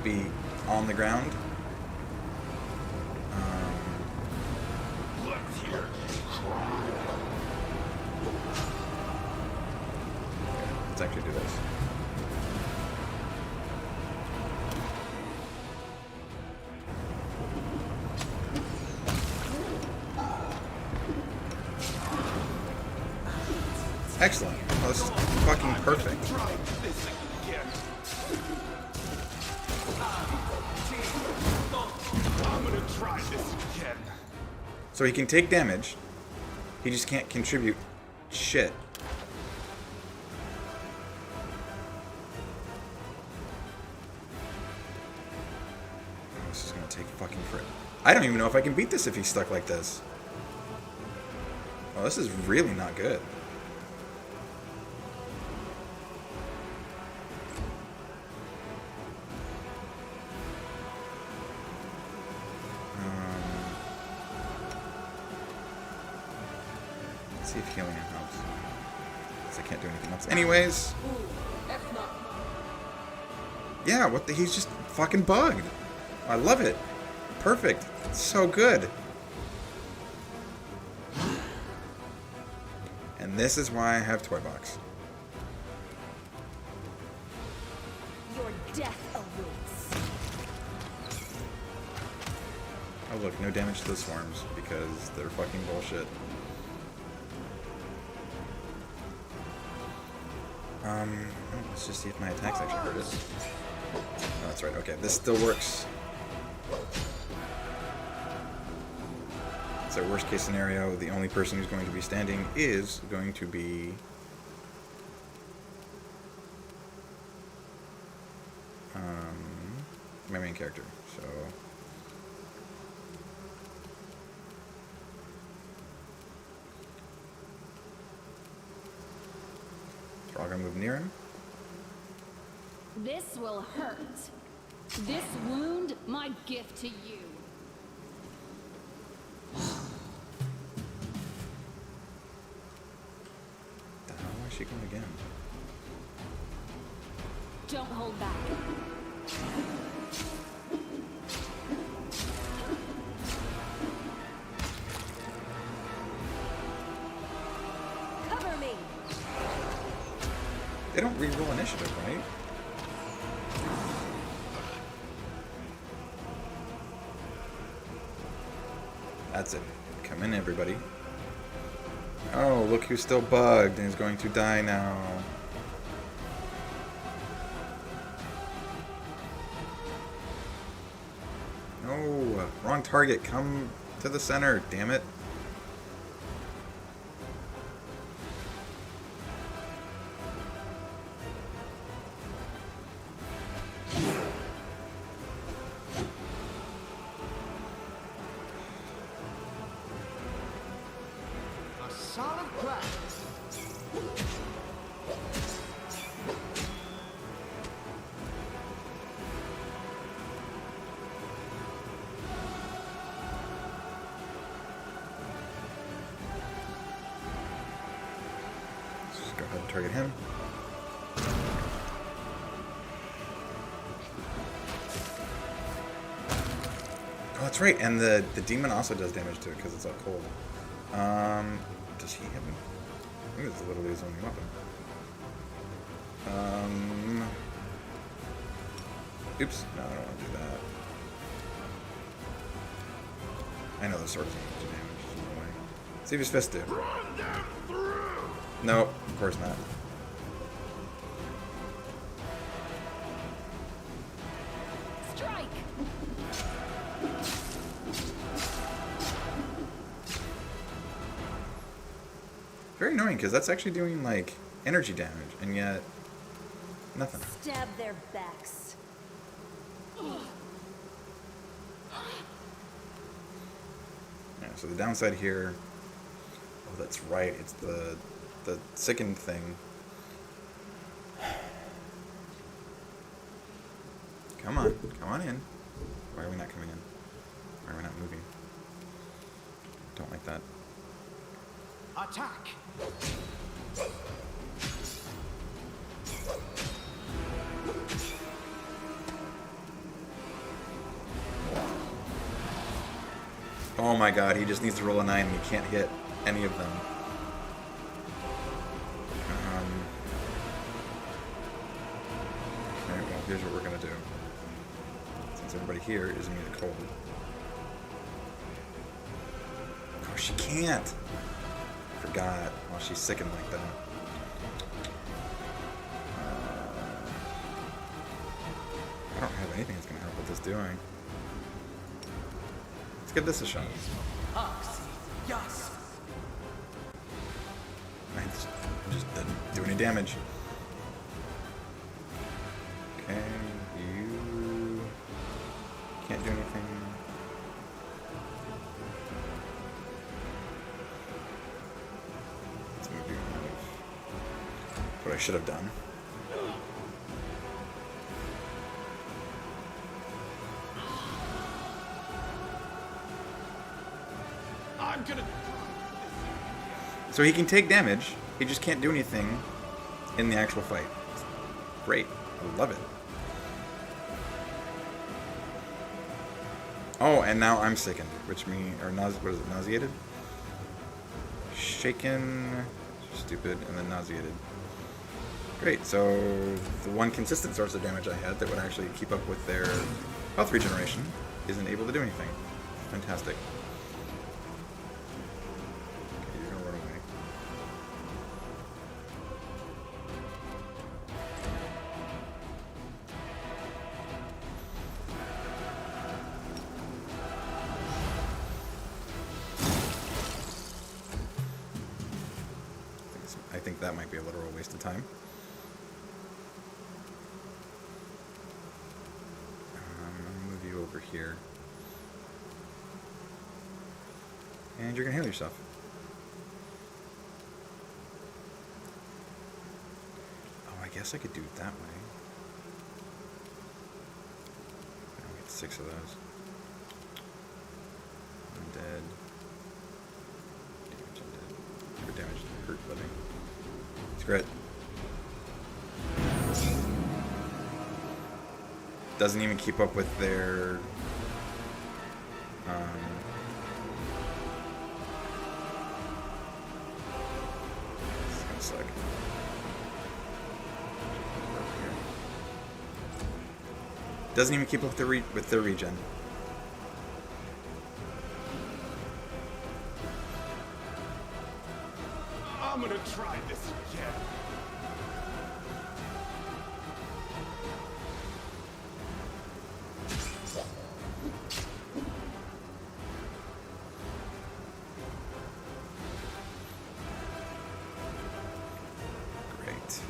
be on the ground. Let's hear you cry. Let's actually do this. Excellent. Oh, this is fucking perfect. Try this again. I'm gonna try this again. So he can take damage. He just can't contribute shit. Oh, this is gonna take fucking forever. I don't even know if I can beat this if he's stuck like this. Oh, this is really not good. Let's see if healing him helps. Because I can't do anything else. Anyways. Yeah, what the? He's just fucking bugged. I love it. Perfect. It's so good. And this is why I have Toy Box. Your death awaits. Oh look, no damage to the swarms because they're fucking bullshit. Let's just see if my attacks actually hurt it. Oh, that's right. Okay, this still works. So worst case scenario, the only person who's going to be standing is going to be my main character. So we're all gonna move near him. This will hurt. This wound, my gift to you. The hell? Why is she going again? Don't hold back. Cover me. They don't re-roll initiative, right? That's it. Come in, everybody. Oh, look who's still bugged and is going to die now. No, wrong target. Come to the center, damn it. A solid crack. Let's just go ahead and target him. Oh, that's right, and the demon also does damage to it because it's all cold. Does he have? I think it's literally his only weapon. Oops, no, I don't want to do that. I know the sword doesn't do damage. There's no way. See if his fist do. Run them through! Nope, of course not. Strike! Very annoying because that's actually doing like energy damage, and yet nothing. Stab their backs. Yeah, so the downside here. Oh, that's right. It's the sickened thing. Come on in. Why are we not coming in? Why are we not moving? Don't like that. Attack. Oh my god, he just needs to roll a 9 and he can't hit any of them. Alright, well, here's what we're gonna do. Since everybody here is immune to cold. Oh, she can't! Forgot. Well, she's sickened like that. I don't have anything that's gonna help with this doing. Let's give this a shot. Oxy. I just didn't do any damage. Okay, you can't do anything. Let's move you out of what I should have done. I'm gonna. So he can take damage, he just can't do anything in the actual fight. It's great. I love it. Oh, and now I'm sickened, which means, or what is it, nauseated? Shaken, stupid, and then nauseated. Great, so the one consistent source of damage I had that would actually keep up with their health regeneration isn't able to do anything. Fantastic. Okay, you're gonna run away. I think that might be a literal waste of time. Move you over here. And you're gonna heal yourself. Oh, I guess I could do it that way. I'll get 6 of those. I'm dead. Damage, I'm dead. Never damage, hurt, living. Grit. Doesn't even keep up with their it's gonna suck. Doesn't even keep up with their regen. I'm gonna try this again. Great.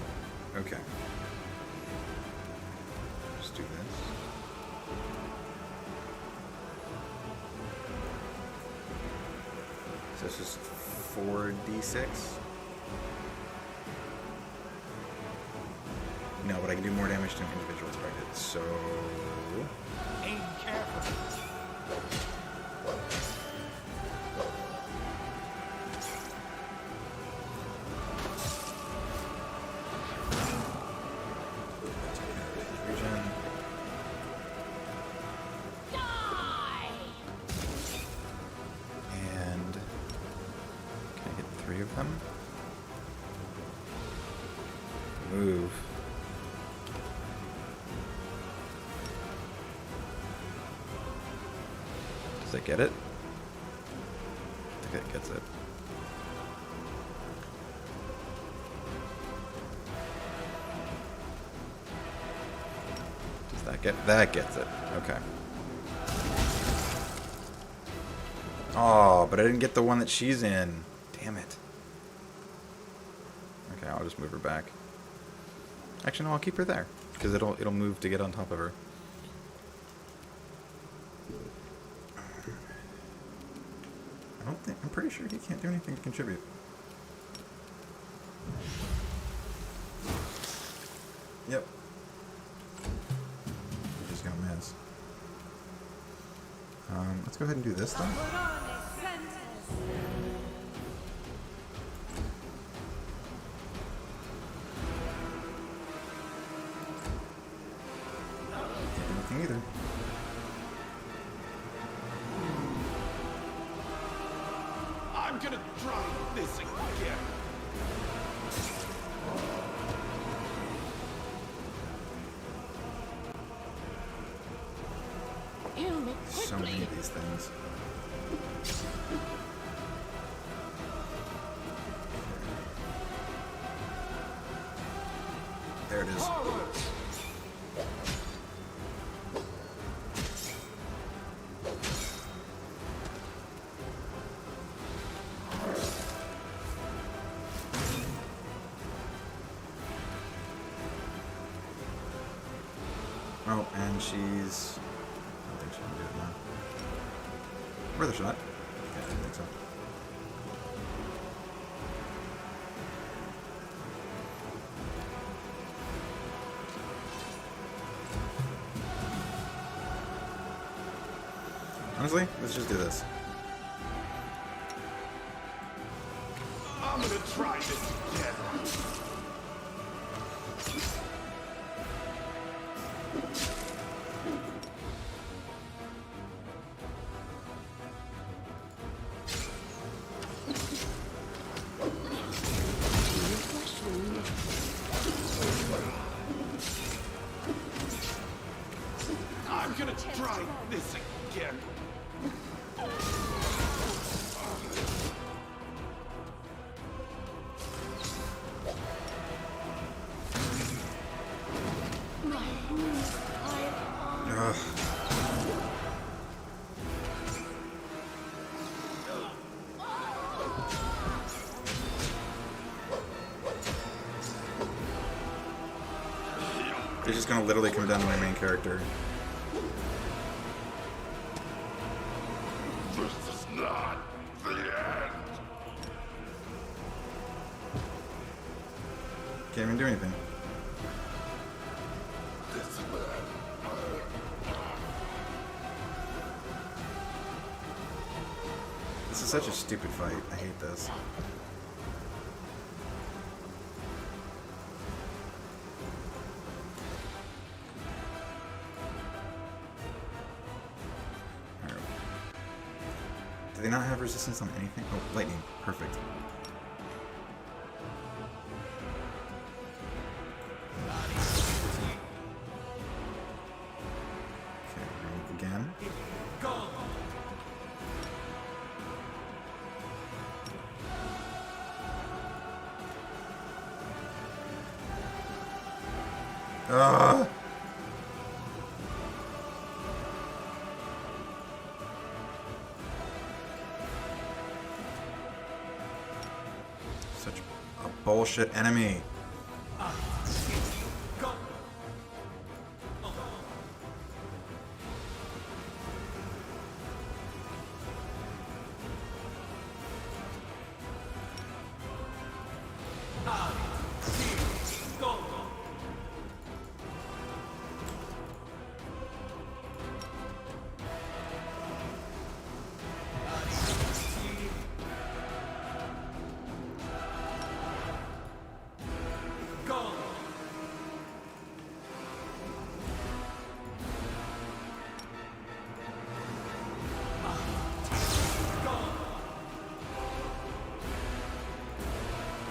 Okay. Let's do this. So this is 4d6. No, but I can do more damage to an individual target, so... Aim carefully. Regen. And... can I get 3 of them? Move. Does it get it? I think it gets it. Does that get... that gets it. Okay. Oh, but I didn't get the one that she's in. Damn it. Okay, I'll just move her back. Actually, no, I'll keep her there. Because it'll move to get on top of her. I'm pretty sure he can't do anything to contribute. Yep. He's just gonna miss. Let's go ahead and do this then. Can't do anything either. I'm gonna try this again. So many of these things. There it is. Oh, and she's... I don't think she can do it now. Worth a shot. Yeah, I think so. Honestly, let's just do this. I'm gonna try this again. I'm gonna try this again. Ugh. They're just gonna literally come down to my main character. This is not the end. Can't even do anything. This is such a stupid fight. I hate this. Alright. Do they not have resistance on anything? Oh, lightning. Perfect. Okay, move again. Ah! Such a bullshit enemy.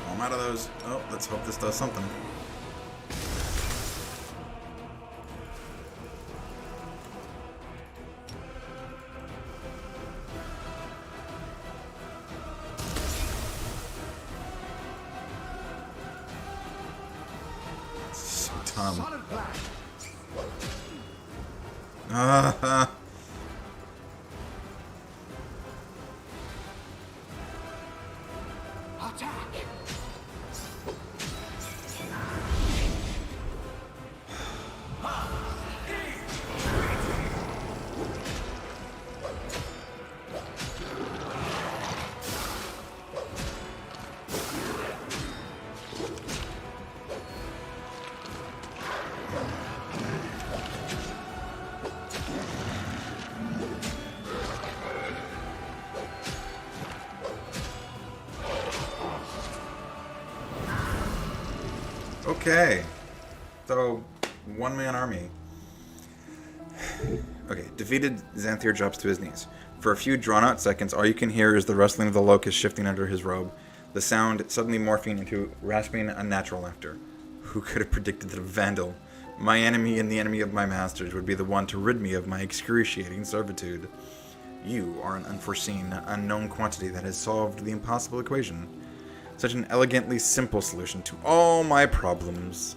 I'm out of those. Oh, let's hope this does something. So dumb. Solid black. Ah. Attack. Okay. So, one-man army. Okay, defeated, Xanthier drops to his knees. For a few drawn-out seconds, all you can hear is the rustling of the locust shifting under his robe, the sound suddenly morphing into rasping, unnatural laughter. Who could have predicted that a vandal, my enemy and the enemy of my masters, would be the one to rid me of my excruciating servitude? You are an unforeseen, unknown quantity that has solved the impossible equation. Such an elegantly simple solution to all my problems.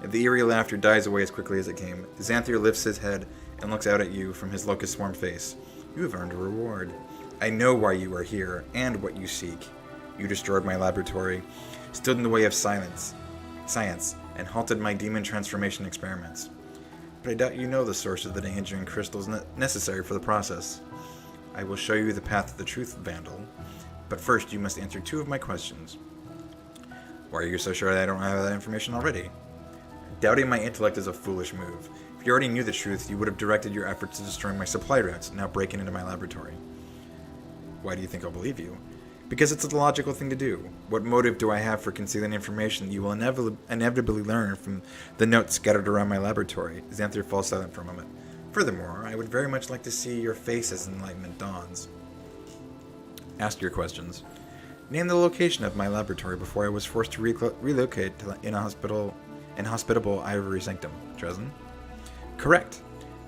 The eerie laughter dies away as quickly as it came. Xanthier lifts his head and looks out at you from his locust-swarmed face. You have earned a reward. I know why you are here, and what you seek. You destroyed my laboratory, stood in the way of science, and halted my demon transformation experiments. but I doubt you know the source of the Nahindran crystals necessary for the process. I will show you the path to the truth, Vandal. But first, you must answer 2 of my questions. Why are you so sure that I don't have that information already? Doubting my intellect is a foolish move. If you already knew the truth, you would have directed your efforts to destroying my supply routes, now breaking into my laboratory. Why do you think I'll believe you? Because it's the logical thing to do. What motive do I have for concealing information that you will inevitably learn from the notes scattered around my laboratory? Xanther falls silent for a moment. Furthermore, I would very much like to see your face as enlightenment dawns. Ask your questions. Name the location of my laboratory before I was forced to relocate to inhospitable Ivory Sanctum. Dresden? Correct.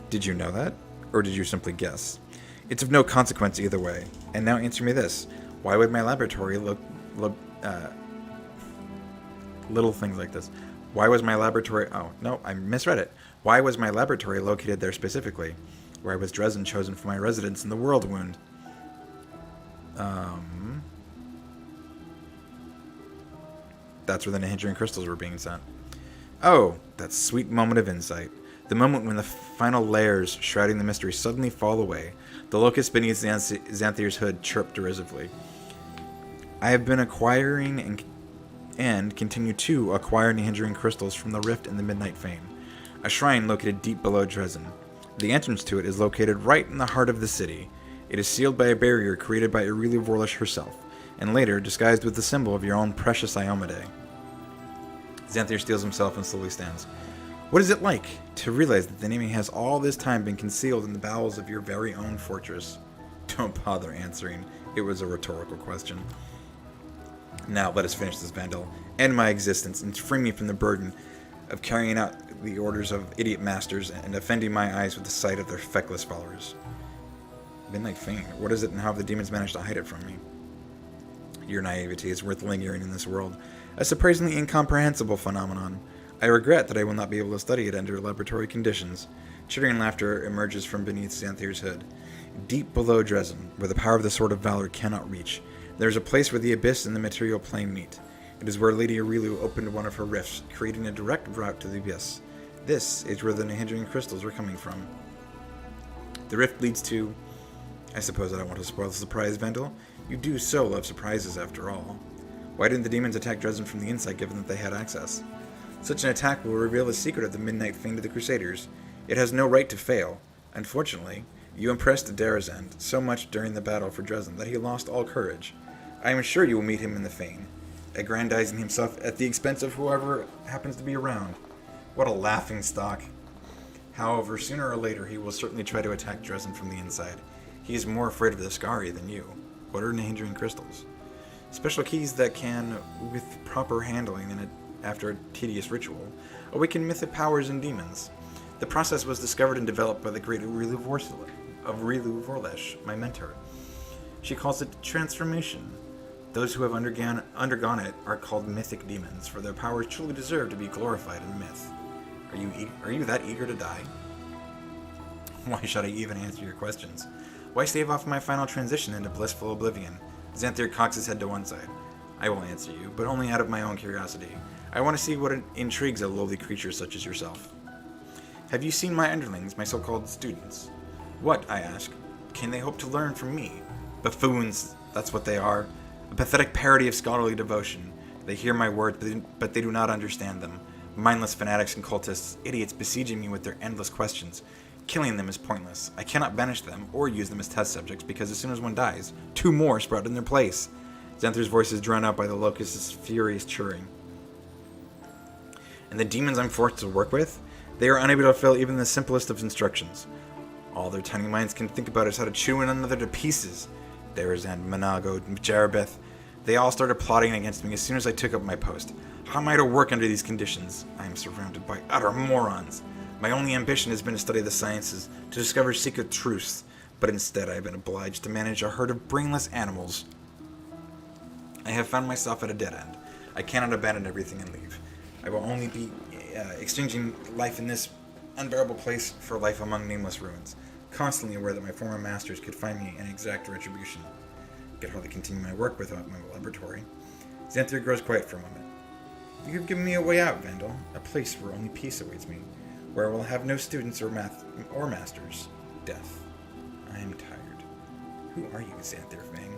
Did you know that? Or did you simply guess? It's of no consequence either way. And now answer me this. Why would my laboratory little things like this. Why was my laboratory... Oh, no, I misread it. Why was my laboratory located there specifically? Why was Dresden chosen for my residence in the World Wound? That's where the Nahindran crystals were being sent. Oh, that sweet moment of insight. The moment when the final layers shrouding the mystery suddenly fall away. The locust beneath Xanthir's hood chirped derisively. I have been acquiring and continue to acquire Nahindran crystals from the rift in the Midnight Fane, a shrine located deep below Dresden. The entrance to it is located right in the heart of the city. It is sealed by a barrier created by Aurelia Vorlish herself, and later disguised with the symbol of your own precious Iomedae. Xanthir steels himself and slowly stands. What is it like to realize that the enemy has all this time been concealed in the bowels of your very own fortress? Don't bother answering. It was a rhetorical question. Now let us finish this, Vandal. End my existence and free me from the burden of carrying out the orders of idiot masters and offending my eyes with the sight of their feckless followers. Midnight Fane. What is it and how have the demons managed to hide it from me? Your naivety is worth lingering in this world. A surprisingly incomprehensible phenomenon. I regret that I will not be able to study it under laboratory conditions. Chittering laughter emerges from beneath Xanthir's hood. Deep below Dresden, where the power of the Sword of Valor cannot reach, there is a place where the abyss and the material plane meet. It is where Lady Aurelu opened one of her rifts, creating a direct route to the abyss. This is where the Nahindran crystals were coming from. The rift leads to... I suppose I don't want to spoil the surprise, Vandal. You do so love surprises, after all. Why didn't the demons attack Dresden from the inside, given that they had access? Such an attack will reveal the secret of the Midnight Fane to the Crusaders. It has no right to fail. Unfortunately, you impressed Darazand so much during the battle for Dresden that he lost all courage. I am sure you will meet him in the Fane, aggrandizing himself at the expense of whoever happens to be around. What a laughing stock. However, sooner or later he will certainly try to attack Dresden from the inside. He is more afraid of the Skari than you. What are Nahindran crystals? Special keys that can, with proper handling and after a tedious ritual, awaken mythic powers in demons. The process was discovered and developed by the great Aurelia Vorlish, my mentor. She calls it transformation. Those who have undergone it are called mythic demons, for their powers truly deserve to be glorified in myth. Are you that eager to die? Why should I even answer your questions? Why stave off my final transition into blissful oblivion? Xanthir cocks his head to one side. I will answer you, but only out of my own curiosity. I want to see what intrigues a lowly creature such as yourself. Have you seen my underlings, my so-called students? What, I ask, can they hope to learn from me? Buffoons, that's what they are. A pathetic parody of scholarly devotion. They hear my words, but they do not understand them. Mindless fanatics and cultists, idiots besieging me with their endless questions. Killing them is pointless. I cannot banish them or use them as test subjects because as soon as one dies, 2 more sprout in their place. Xanthir's voice is drowned out by the locust's furious churring. And the demons I'm forced to work with? They are unable to fulfill even the simplest of instructions. All their tiny minds can think about is how to chew one another to pieces. Darazand, Manago, Jarabeth, they all started plotting against me as soon as I took up my post. How am I to work under these conditions? I am surrounded by utter morons. My only ambition has been to study the sciences, to discover secret truths, but instead I have been obliged to manage a herd of brainless animals. I have found myself at a dead end. I cannot abandon everything and leave. I will only be exchanging life in this unbearable place for life among nameless ruins, constantly aware that my former masters could find me and exact retribution. I could hardly continue my work without my laboratory. Xanthir grows quiet for a moment. You have given me a way out, Vandal, a place where only peace awaits me. where we'll have no students or masters. Death. I am tired. Who are you, Xanther Fang?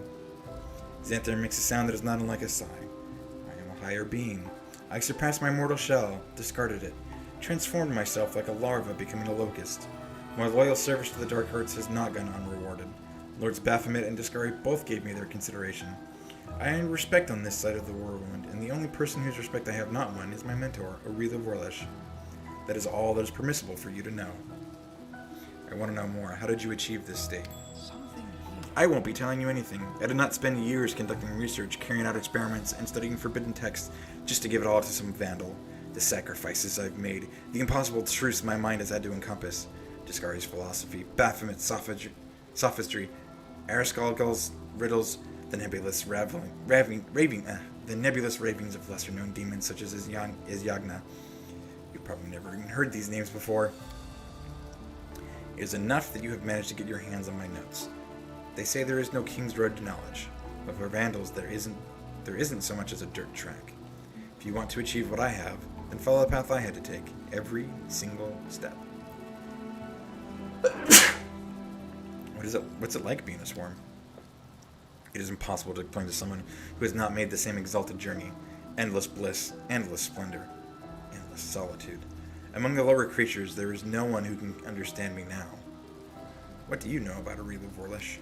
Xanther makes a sound that is not unlike a sigh. I am a higher being. I surpassed my mortal shell, discarded it, transformed myself like a larva becoming a locust. My loyal service to the Dark Arts has not gone unrewarded. Lords Baphomet and Discari both gave me their consideration. I earn respect on this side of the Warwound, and the only person whose respect I have not won is my mentor, Aretha Vorlish. That is all that is permissible for you to know. I want to know more. How did you achieve this state? I won't be telling you anything. I did not spend years conducting research, carrying out experiments, and studying forbidden texts just to give it all to some vandal. The sacrifices I've made, the impossible truths my mind has had to encompass. Discari's philosophy, Baphomet's sophistry, Ariskalgal's riddles, the nebulous the nebulous ravings of lesser-known demons such as Yagna. You've probably never even heard these names before. It is enough that you have managed to get your hands on my notes. They say there is no king's road to knowledge, but for vandals there isn't so much as a dirt track. If you want to achieve what I have, then follow the path I had to take, every single step. What's it like being a swarm? It is impossible to explain to someone who has not made the same exalted journey. Endless bliss, endless splendor, endless solitude. Among the lower creatures, there is no one who can understand me now. What do you know about Aretha Vorlish?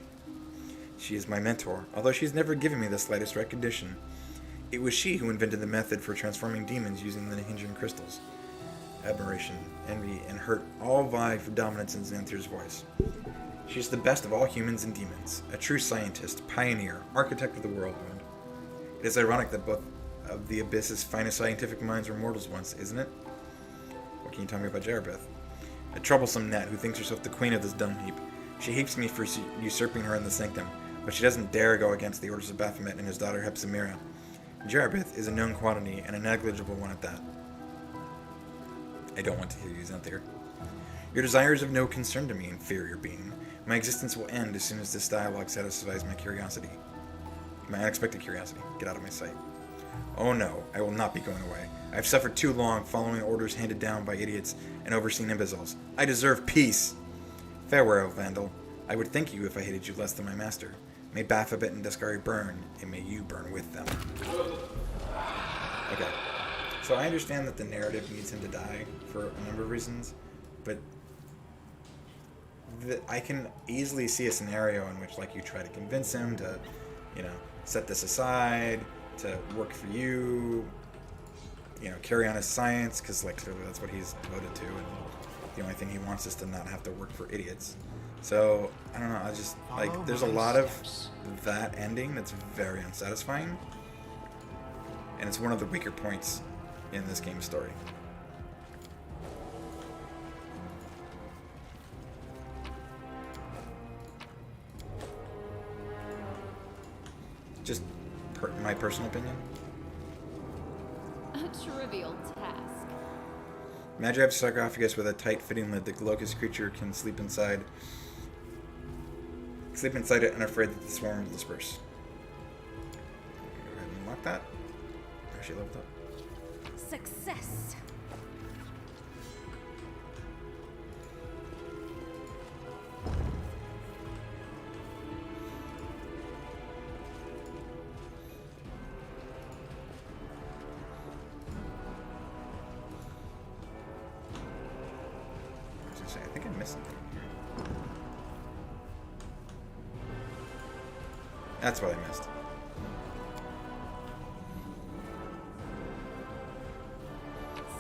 She is my mentor, although she has never given me the slightest recognition. It was she who invented the method for transforming demons using the Hindran crystals. Admiration, envy, and hurt all vie for dominance in Xanther's voice. She is the best of all humans and demons, a true scientist, pioneer, architect of the Whirlwind. It is ironic that both of the Abyss's finest scientific minds were mortals once, isn't it? What can you tell me about Jarabeth? A troublesome net who thinks herself the queen of this dung heap. She hates me for usurping her in the sanctum, but she doesn't dare go against the orders of Baphomet and his daughter Hepzimira. Jarabeth is a known quantity, and a negligible one at that. I don't want to hear you, Xanther. Your desire is of no concern to me, inferior being. My existence will end as soon as this dialogue satisfies my curiosity. My unexpected curiosity. Get out of my sight. Oh no, I will not be going away. I have suffered too long following orders handed down by idiots and overseen imbeciles. I deserve peace. Farewell, Vandal. I would thank you if I hated you less than my master. May Baphomet and Discari burn, and may you burn with them. Okay. So I understand that the narrative needs him to die for a number of reasons, but I can easily see a scenario in which, like, you try to convince him to, set this aside, to work for you, carry on his science, because, like, clearly that's what he's devoted to, and the only thing he wants is to not have to work for idiots. So, I don't know, there's a lot of that ending that's very unsatisfying, and it's one of the weaker points in this game's story. Just my personal opinion. A trivial task. Imagine I have a sarcophagus with a tight-fitting lid. The locust creature can sleep inside it, unafraid that the swarm will disperse. Go ahead and unlock that. Actually leveled up. Success. I think I missed something here. That's what I missed.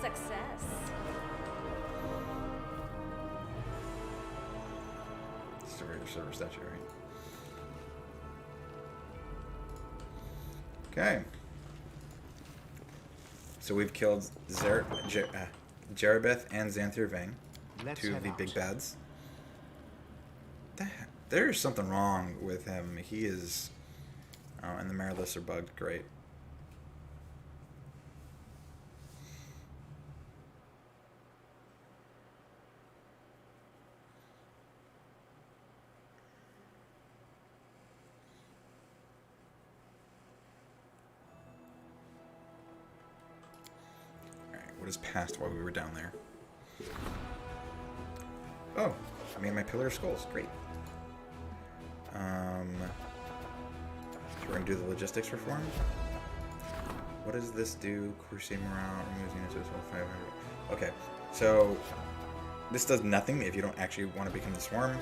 Success. It's a regular server statue, right? Okay. So we've killed Jarabeth and Xanther Vang, two of the big bads. There's something wrong with him. He is... Oh, and the Mariliths are bugged. Great. Alright, what is past while we were down there? Oh, I made my Pillar of Skulls. Great. So we're going to do the logistics reform. What does this do? Crusade morale, removes units as well, 500. Okay, so this does nothing if you don't actually want to become the swarm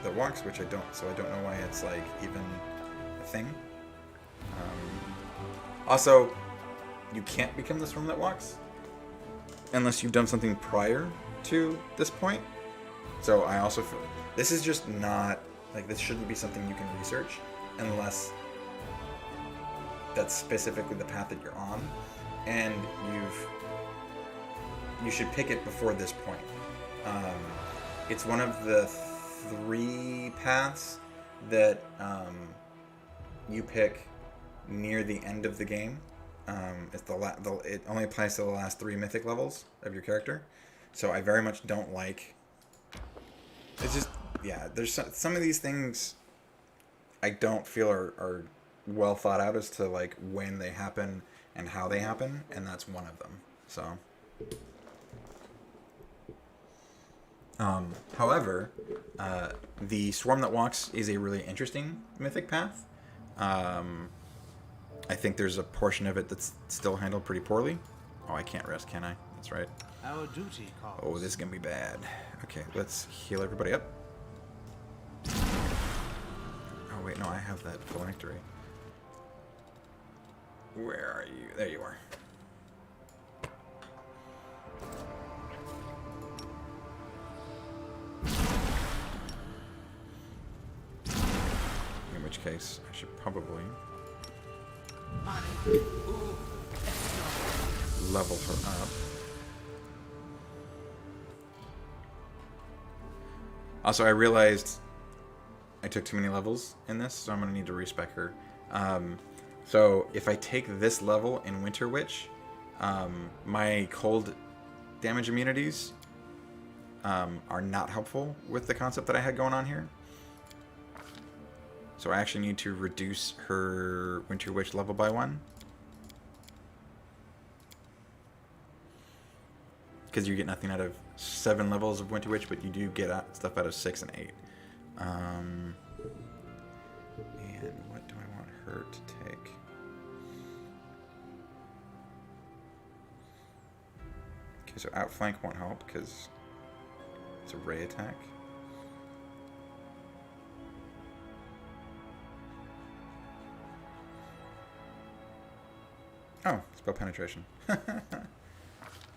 that walks, which I don't, so I don't know why it's like even a thing. Also, you can't become the swarm that walks unless you've done something prior to this point. So I also feel this is just not like this shouldn't be something you can research unless that's specifically the path that you're on, and you should pick it before this point. It's one of the 3 paths that you pick near the end of the game. It's it only applies to the last 3 mythic levels of your character, so I very much don't like. It's just there's some of these things I don't feel are well thought out as to like when they happen and how they happen, and that's one of them. So. However, the Swarm That Walks is a really interesting mythic path. I think there's a portion of it that's still handled pretty poorly. Oh, I can't rest, can I? That's right. Our duty calls. Oh, this is gonna be bad. Okay, let's heal everybody up. Oh wait, no, I have that full victory. Where are you? There you are. In which case, I should probably level her up. Also, I realized I took too many levels in this, so I'm going to need to respec her. So if I take this level in Winter Witch, my cold damage immunities are not helpful with the concept that I had going on here. So I actually need to reduce her Winter Witch level by 1. Because you get nothing out of 7 levels of Winter Witch, but you do get stuff out of 6 and 8. And what do I want her to take? Okay, so outflank won't help because it's a ray attack. Oh, spell penetration. I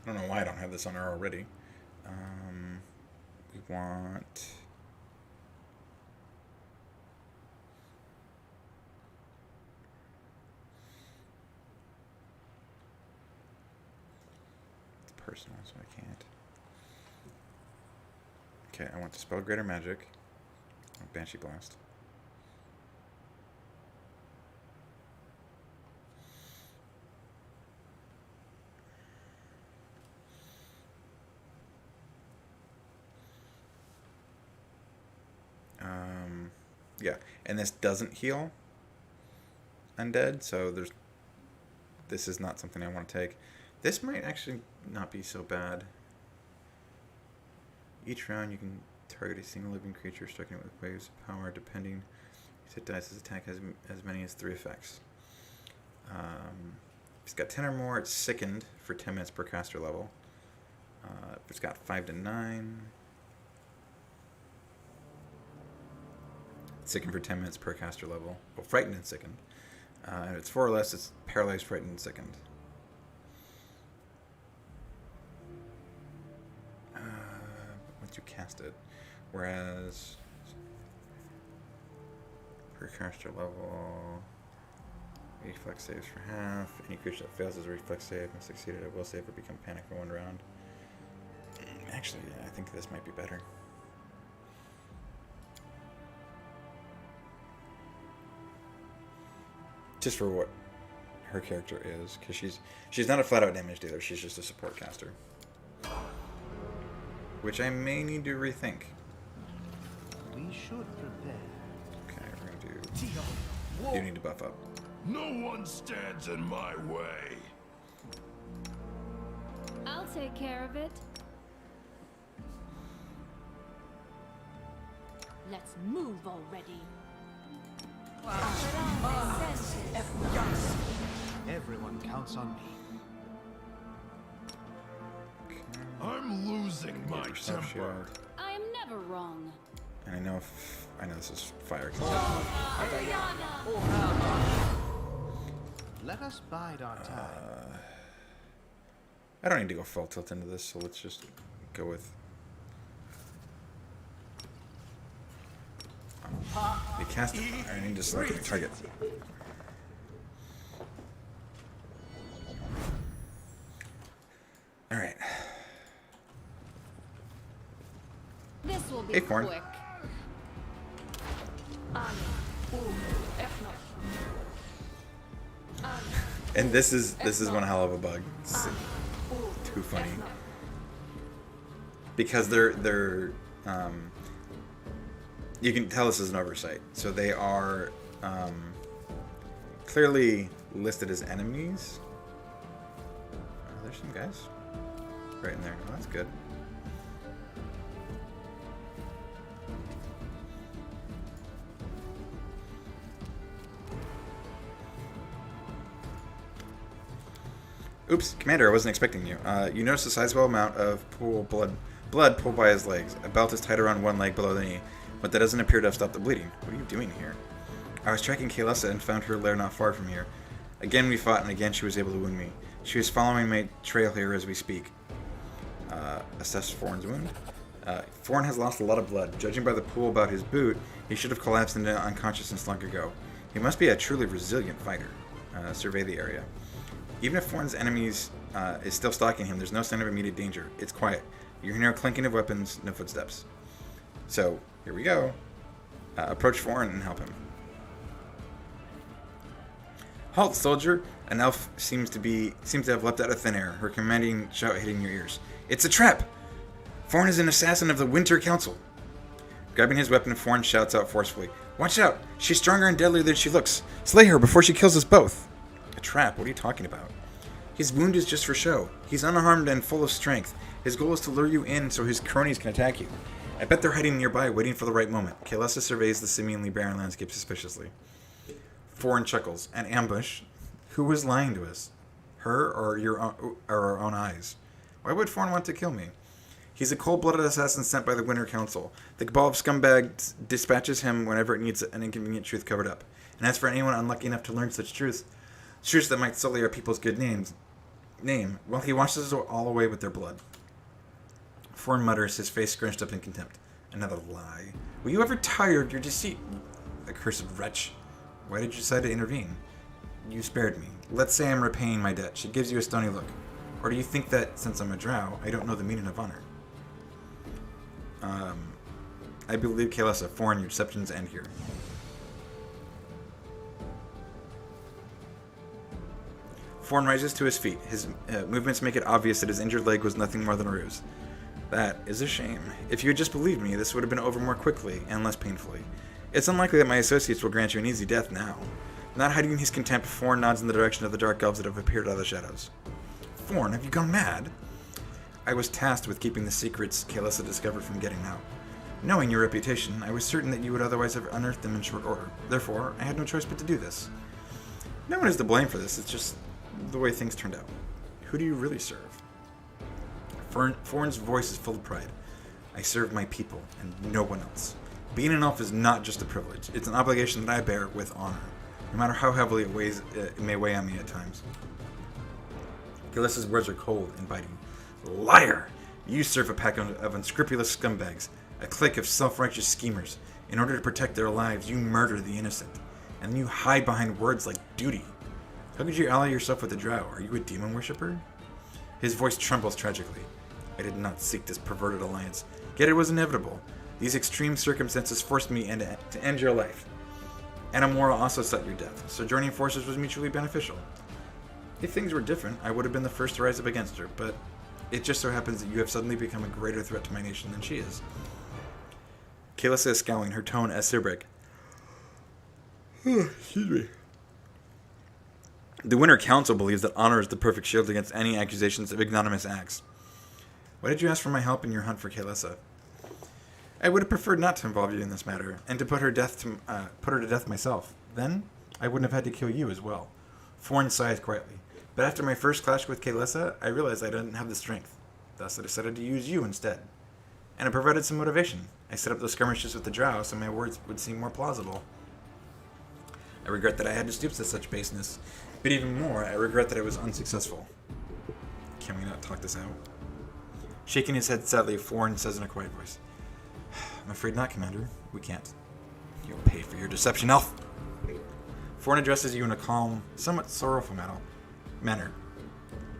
don't know why I don't have this on her already. We want... It's personal, so I can't. Okay, I want to spell Greater Magic. Banshee Blast. Yeah, and this doesn't heal undead, so this is not something I want to take. This might actually not be so bad. Each round you can target a single living creature, striking it with waves of power, depending if it dies, his attack has as many as 3 effects. If it's got 10 or more, it's sickened for 10 minutes per caster level. If it's got 5 to 9... Sickened for 10 minutes per caster level. Well, frightened and sickened. And if it's 4 or less, it's paralyzed, frightened, and sickened. Once you cast it. Whereas per caster level, reflex saves for half. Any creature that fails as a reflex save and succeeded at will save or become panicked for 1 round. Actually, I think this might be better. Just for what her character is, because she's not a flat-out damage dealer. She's just a support caster, which I may need to rethink. We should prepare. Okay, we're gonna do need to buff up. No one stands in my way. I'll take care of it. Let's move already. Everyone counts on me. I'm losing my Perception temper. shield. I am never wrong. And I know this is fire. Let us bide our time. I don't need to go full tilt into this, so let's just go with the cast it. I need to select a target. Alright. This will be Hey, Corn. quick. And this is one hell of a bug. It's too funny. Because they're you can tell this is an oversight. So they are clearly listed as enemies. Oh, there's some guys right in there. Oh, that's good. Oops, Commander, I wasn't expecting you. You notice a sizable amount of blood pooled by his legs. A belt is tied around one leg below the knee, but that doesn't appear to have stopped the bleeding. What are you doing here? I was tracking Kaelessa and found her lair not far from here. Again we fought, and again she was able to wound me. She is following my trail here as we speak. Assess Forn's wound. Forn has lost a lot of blood. Judging by the pool about his boot, he should have collapsed into unconsciousness long ago. He must be a truly resilient fighter. Survey the area. Even if Forn's enemies is still stalking him, there's no sign of immediate danger. It's quiet. You hear no clinking of weapons, no footsteps. So, here we go. Approach Forn and help him. Halt, soldier! An elf seems to have leapt out of thin air, her commanding shout hitting your ears. It's a trap! Forn is an assassin of the Winter Council. Grabbing his weapon, Forn shouts out forcefully. Watch out! She's stronger and deadlier than she looks. Slay her before she kills us both. A trap? What are you talking about? His wound is just for show. He's unharmed and full of strength. His goal is to lure you in so his cronies can attack you. I bet they're hiding nearby, waiting for the right moment. Kaelessa surveys the seemingly barren landscape suspiciously. Forn chuckles. An ambush? Who was lying to us? Her or our own eyes? Why would Forn want to kill me? He's a cold-blooded assassin sent by the Winter Council. The cabal of scumbags dispatches him whenever it needs an inconvenient truth covered up. And as for anyone unlucky enough to learn such truths that might sully our people's good name, well, he washes us all away with their blood. Forn mutters, his face scrunched up in contempt. Another lie. Were you ever tired of your deceit? Accursed wretch. Why did you decide to intervene? You spared me. Let's say I'm repaying my debt. She gives you a stony look. Or do you think that, since I'm a drow, I don't know the meaning of honor? I believe Kaelessa, Forn, your deceptions end here. Forn rises to his feet. His movements make it obvious that his injured leg was nothing more than a ruse. That is a shame. If you had just believed me, this would have been over more quickly and less painfully. It's unlikely that my associates will grant you an easy death now. Not hiding his contempt, Forn nods in the direction of the dark elves that have appeared out of the shadows. Forn, have you gone mad? I was tasked with keeping the secrets Kaelessa discovered from getting out. Knowing your reputation, I was certain that you would otherwise have unearthed them in short order. Therefore, I had no choice but to do this. No one is to blame for this, it's just the way things turned out. Who do you really serve? Forn's voice is full of pride. I serve my people, and no one else. Being an elf is not just a privilege, it's an obligation that I bear with honor, no matter how heavily it may weigh on me at times. Kaelessa's words are cold and biting. Liar! You serve a pack of unscrupulous scumbags, a clique of self-righteous schemers. In order to protect their lives, you murder the innocent, and then you hide behind words like duty. How could you ally yourself with the drow? Are you a demon worshipper? His voice trembles tragically. I did not seek this perverted alliance, yet it was inevitable. These extreme circumstances forced me to end your life. And a moral also sought your death, so joining forces was mutually beneficial. If things were different, I would have been the first to rise up against her, but it just so happens that you have suddenly become a greater threat to my nation than she is. Kaelessa is scowling, her tone acerbic. Excuse me. The Winter Council believes that honor is the perfect shield against any accusations of ignominious acts. Why did you ask for my help in your hunt for Kaelessa? I would have preferred not to involve you in this matter, and to put her to death myself. Then, I wouldn't have had to kill you as well. Forn sighed quietly. But after my first clash with Kaelissa, I realized I didn't have the strength. Thus, I decided to use you instead. And it provided some motivation. I set up those skirmishes with the drow so my words would seem more plausible. I regret that I had to stoop to such baseness, but even more, I regret that I was unsuccessful. Can we not talk this out? Shaking his head sadly, Forn says in a quiet voice, I'm afraid not, Commander. We can't. You'll pay for your deception, elf! Forn addresses you in a calm, somewhat sorrowful manner.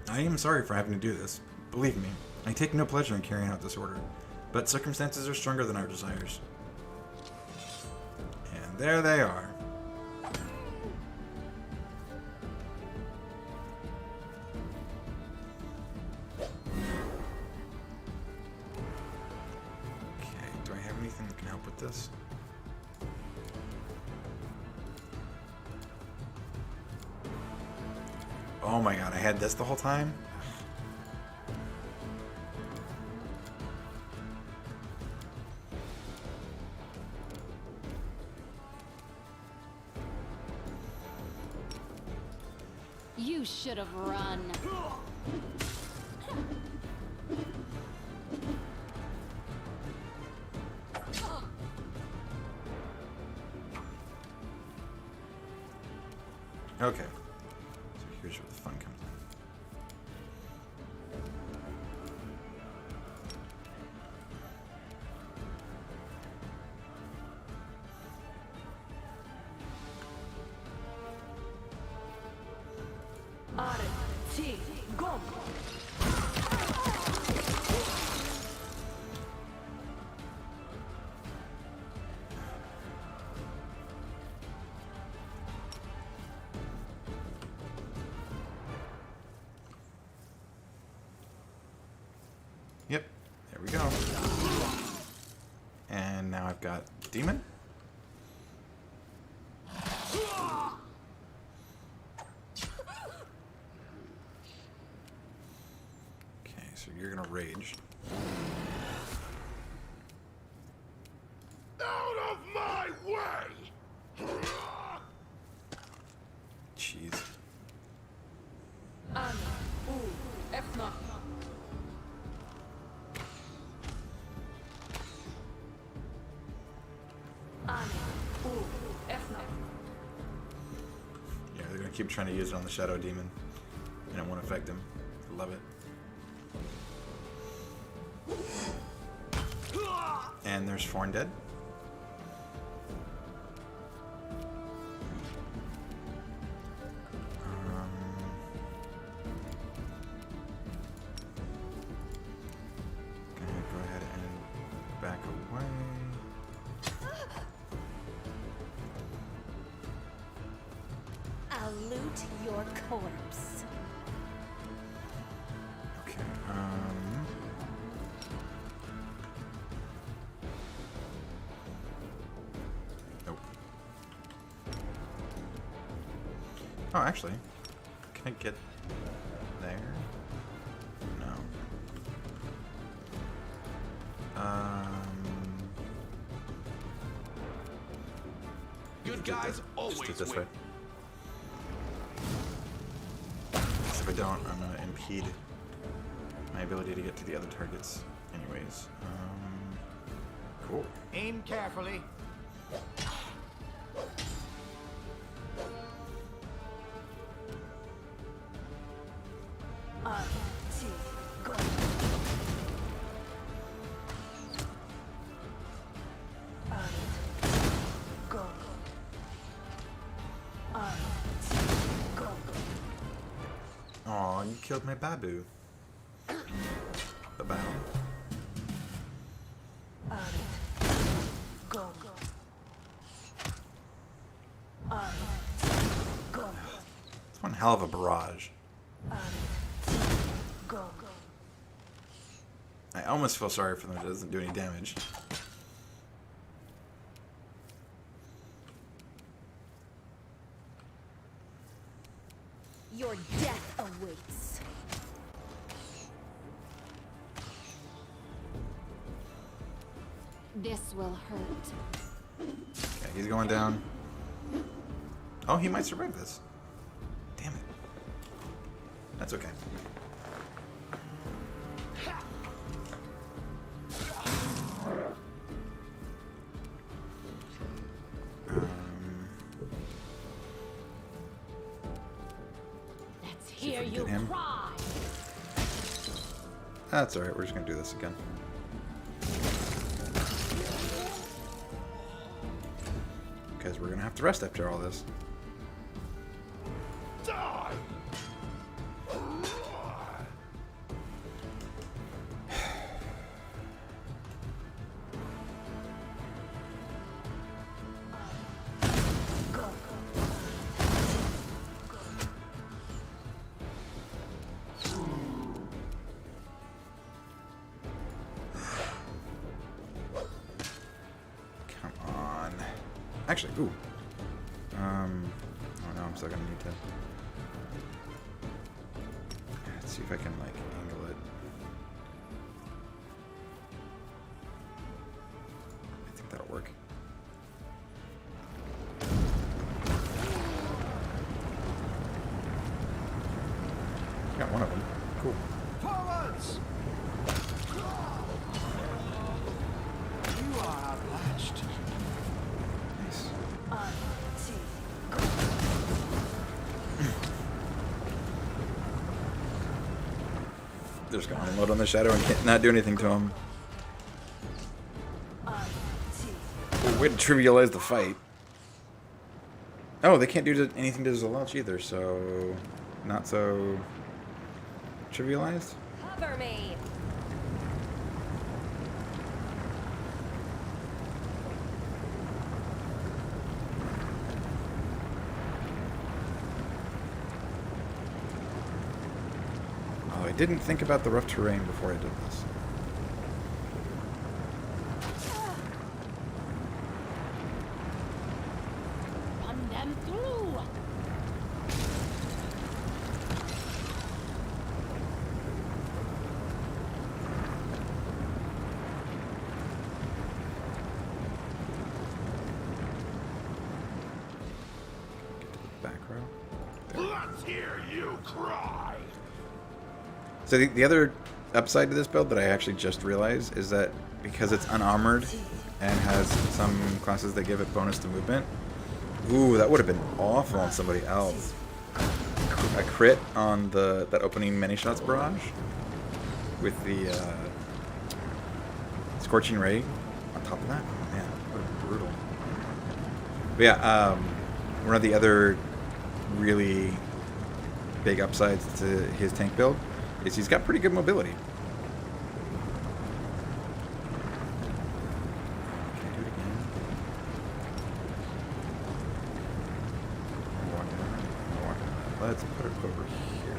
I am sorry for having to do this. Believe me, I take no pleasure in carrying out this order, but circumstances are stronger than our desires. And there they are. Okay, do I have anything that can help with this? Oh my god, I had this the whole time? You should have run. Okay. So here's where the fun comes in. Yep, there we go. And now I've got Demon. Okay, so you're gonna rage. Out of my way! Jeez. Yeah, they're gonna keep trying to use it on the Shadow Demon, and it won't affect him. I love it. And there's Forn dead. Gonna go ahead and back away. I'll loot your corpse. Okay, nope. Oh, actually, can I get there? No. Good guys always Just do it this win. way. If I don't, I'm gonna impede my ability to get to the other targets. Anyways, cool. Aim carefully. Aw, you killed my babu. Babao. It's one hell of a barrage. I almost feel sorry for them if it doesn't do any damage. Your death awaits. This will hurt. Okay, he's going down. Oh, he might survive this. Damn it. That's okay. Let's if hear we can you get him. cry. That's alright, we're just gonna do this again. Because we're gonna have to rest after all this. Die! Come on. Actually, ooh. Oh no, I'm still gonna need to. Let's see if I can like angle it. I think that'll work. Got one of them. Cool. Forwards! You are outmatched. Nice. They're just gonna unload on the shadow and can't not do anything to him. Way to trivialize the fight. Oh, they can't do anything to Zalelch either, so not so trivialized. Cover me. Oh, I didn't think about the rough terrain before I did this. Run them through. Get to the back row. Let's hear you cry! So the other upside to this build that I actually just realized is that because it's unarmored and has some classes that give it bonus to movement. Ooh, that would have been awful on somebody else. A crit on that opening many shots barrage with the scorching ray on top of that. Man, what brutal. But yeah, one of the other really big upsides to his tank build is he's got pretty good mobility. Can I do it again? I'm walking on. Let's put it over here.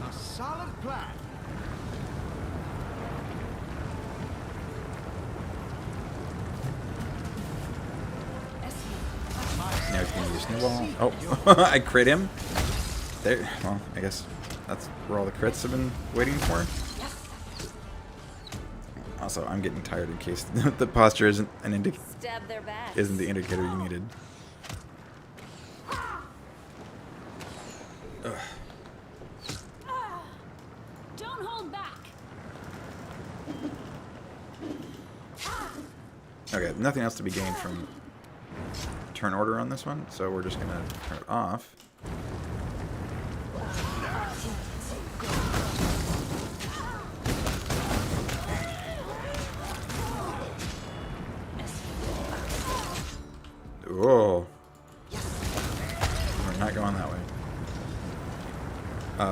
A solid plan. Now he's gonna use snowball. Oh, I crit him. There. Well, I guess that's where all the crits have been waiting for. Also, I'm getting tired in case the posture isn't Stab their backs. isn't the indicator you needed. Ugh. Don't hold back. Okay, nothing else to be gained from turn order on this one, so we're just gonna turn it off. Whoa. We're not going that way.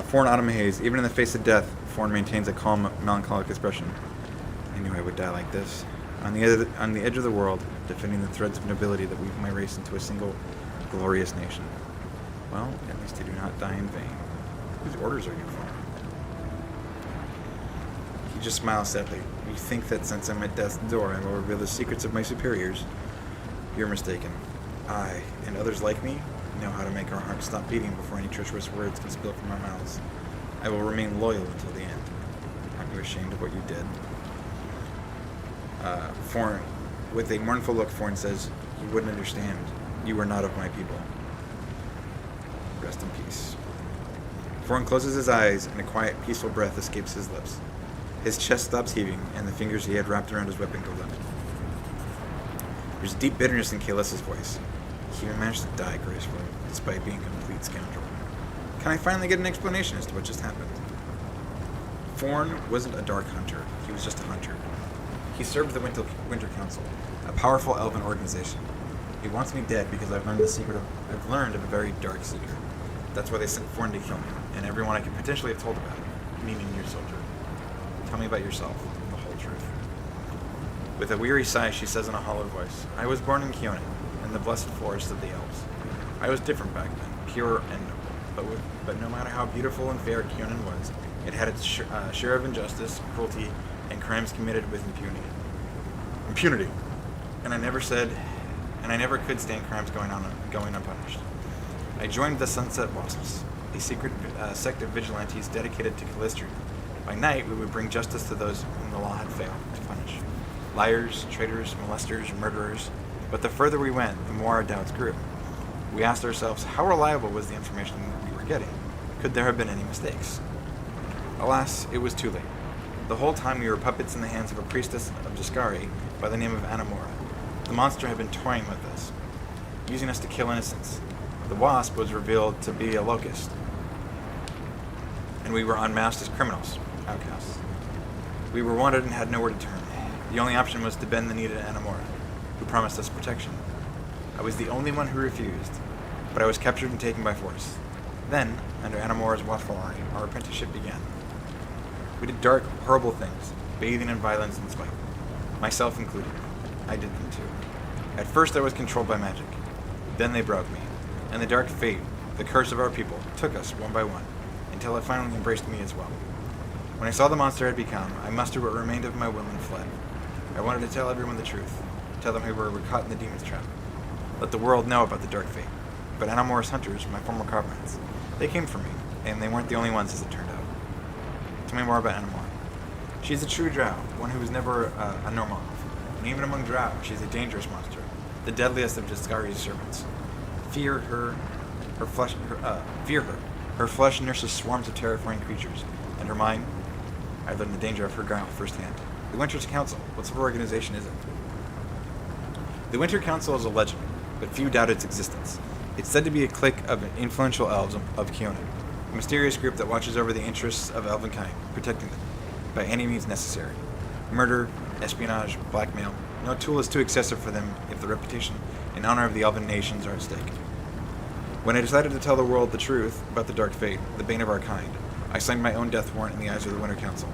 Foreign autumn haze. Even in the face of death, Foreign maintains a calm, melancholic expression. I knew I would die like this. On the edge of the world, defending the threads of nobility that weave my race into a single, glorious nation. Well, at least I do not die in vain. Whose orders are you following? He just smiles sadly. You think that since I'm at death's door, I will reveal the secrets of my superiors. You're mistaken. I, and others like me, know how to make our hearts stop beating before any treacherous words can spill from our mouths. I will remain loyal until the end. Aren't you ashamed of what you did? Forn, with a mournful look, Forn says, you wouldn't understand. You are not of my people. Rest in peace. Forn closes his eyes, and a quiet, peaceful breath escapes his lips. His chest stops heaving, and the fingers he had wrapped around his weapon go limp. There's deep bitterness in Kaelus's voice. He managed to die gracefully, despite being a complete scoundrel. Can I finally get an explanation as to what just happened? Forn wasn't a dark hunter. He was just a hunter. He served the Winter Council, a powerful elven organization. He wants me dead because I've learned of a very dark secret. That's why they sent Forn to kill me, and everyone I could potentially have told about it, meaning your soldier. Tell me about yourself, the whole truth. With a weary sigh, she says in a hollow voice, I was born in Keonan, in the blessed forest of the elves. I was different back then, pure and noble, but no matter how beautiful and fair Keonan was, it had its share of injustice, cruelty, and crimes committed with impunity. And I never could stand crimes going unpunished. I joined the Sunset Wasps, a secret sect of vigilantes dedicated to Calistria. By night, we would bring justice to those whom the law had failed to punish. Liars, traitors, molesters, murderers. But the further we went, the more our doubts grew. We asked ourselves, how reliable was the information we were getting? Could there have been any mistakes? Alas, it was too late. The whole time we were puppets in the hands of a priestess of Discari by the name of Anamora. The monster had been toying with us, using us to kill innocents. The wasp was revealed to be a locust, and we were unmasked as criminals, outcasts. We were wanted and had nowhere to turn. The only option was to bend the knee to Anamora, who promised us protection. I was the only one who refused, but I was captured and taken by force. Then, under Anamora's watchful eye, our apprenticeship began. We did dark, horrible things, bathing in violence and spite. Myself included. I did them too. At first I was controlled by magic. Then they broke me, and the dark fate, the curse of our people, took us one by one, until it finally embraced me as well. When I saw the monster I had become, I mustered what remained of my will and fled. I wanted to tell everyone the truth, tell them we were caught in the demon's trap. Let the world know about the dark fate. But Anamora's hunters, my former comrades, they came for me, and they weren't the only ones as it turned out. Tell me more about Anamora. She's a true drow, one who was never a normal elf. And even among drow, she's a dangerous monster, the deadliest of Discari's servants. Fear her. Her flesh nurses swarms of terrifying creatures, and her mind, I learned the danger of her growl firsthand. The Winter's Council, what sort of organization is it? The Winter Council is a legend, but few doubt its existence. It's said to be a clique of influential elves of Keonan, a mysterious group that watches over the interests of elvenkind, protecting them by any means necessary. Murder, espionage, blackmail, no tool is too excessive for them if the reputation and honor of the elven nations are at stake. When I decided to tell the world the truth about the dark fate, the bane of our kind, I signed my own death warrant in the eyes of the Winter Council.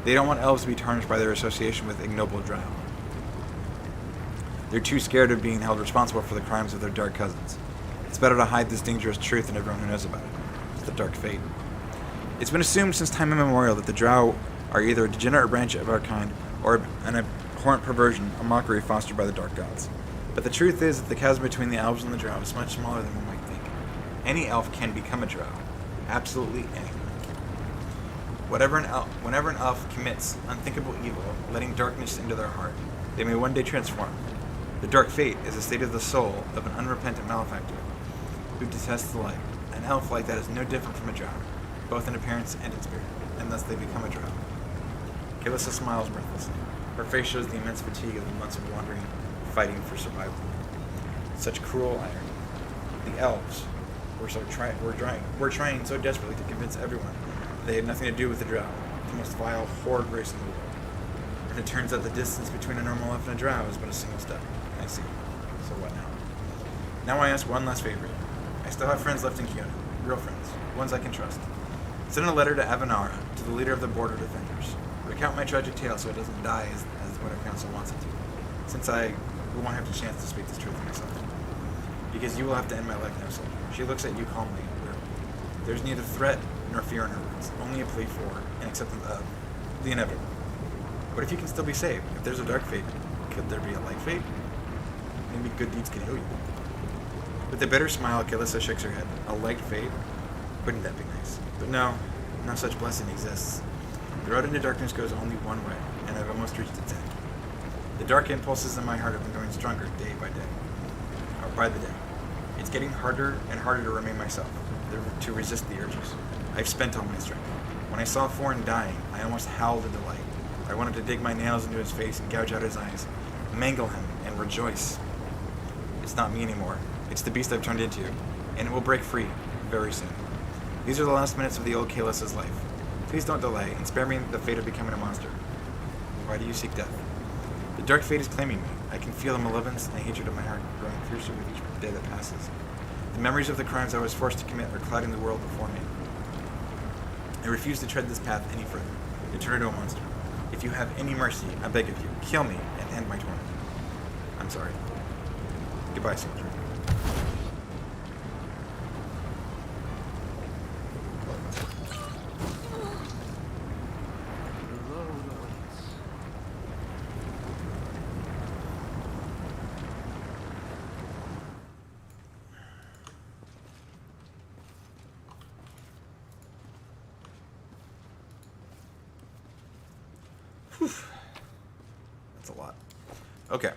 They don't want elves to be tarnished by their association with ignoble drow. They're too scared of being held responsible for the crimes of their dark cousins. It's better to hide this dangerous truth than everyone who knows about it. It's the dark fate. It's been assumed since time immemorial that the drow are either a degenerate branch of our kind or an abhorrent perversion, a mockery fostered by the dark gods. But the truth is that the chasm between the elves and the drow is much smaller than one might think. Any elf can become a drow. Absolutely anyone. Whenever an elf commits unthinkable evil, letting darkness into their heart, they may one day transform. The dark fate is a state of the soul of an unrepentant malefactor who detests the light. An elf like that is no different from a drow, both in appearance and in spirit, and thus they become a drow. Kaelyssa smiles mirthlessly. Her face shows the immense fatigue of the months of wandering, fighting for survival. Such cruel irony. The elves were trying so desperately to convince everyone that they had nothing to do with the drow, the most vile, horrid race in the world. And it turns out the distance between a normal elf and a drow is but a single step. I see. So what now? Now I ask one last favor. I still have friends left in Keonan, real friends, ones I can trust. Send a letter to Avanara, to the leader of the Border Defenders. Recount my tragic tale so it doesn't die as the Winter Council wants it to, since I won't have the chance to speak this truth myself. Because you will have to end my life now, soldier. She looks at you calmly and wearily. There's neither threat nor fear in her words, only a plea for and acceptance of the inevitable. What if you can still be saved? If there's a dark fate, could there be a light fate? Maybe good deeds can heal you. With a bitter smile, Kalissa shakes her head. A light fate? Wouldn't that be nice? But no, no such blessing exists. The road into darkness goes only one way, and I've almost reached its end. The dark impulses in my heart have been growing stronger day by day, or by the day. It's getting harder and harder to remain myself, to resist the urges. I've spent all my strength. When I saw Thorn dying, I almost howled in delight. I wanted to dig my nails into his face and gouge out his eyes, mangle him, and rejoice. It's not me anymore. It's the beast I've turned into, and it will break free very soon. These are the last minutes of the old Kalissa's life. Please don't delay, and spare me the fate of becoming a monster. Why do you seek death? The dark fate is claiming me. I can feel the malevolence and the hatred of my heart growing fiercer with each day that passes. The memories of the crimes I was forced to commit are clouding the world before me. I refuse to tread this path any further, to turn into a monster. If you have any mercy, I beg of you, kill me and end my torment. I'm sorry. Goodbye, soldier. The road awaits. That's a lot. Okay.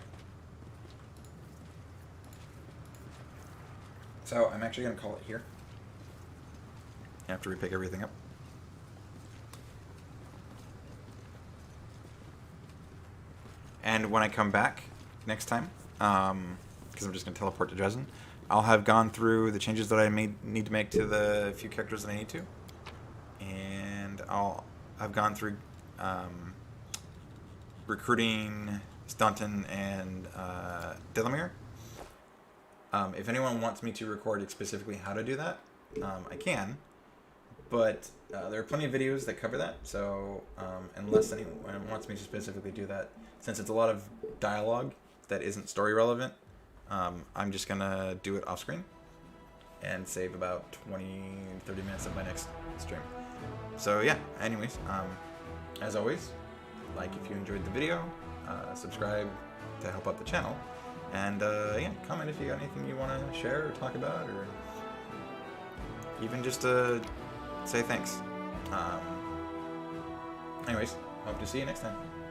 So I'm actually going to call it here after we pick everything up. And when I come back next time, because I'm just going to teleport to Dresden, I'll have gone through the changes that I need to make to the few characters that I need to. And I've gone through recruiting Staunton and Delamere. If anyone wants me to record specifically how to do that, I can. But there are plenty of videos that cover that. So unless anyone wants me to specifically do that, since it's a lot of dialogue that isn't story relevant, I'm just going to do it off screen and save about 20-30 minutes of my next stream. So yeah, anyways, as always, like if you enjoyed the video, subscribe to help out the channel, and yeah, comment if you got anything you want to share or talk about, or even just say thanks. Anyways, hope to see you next time.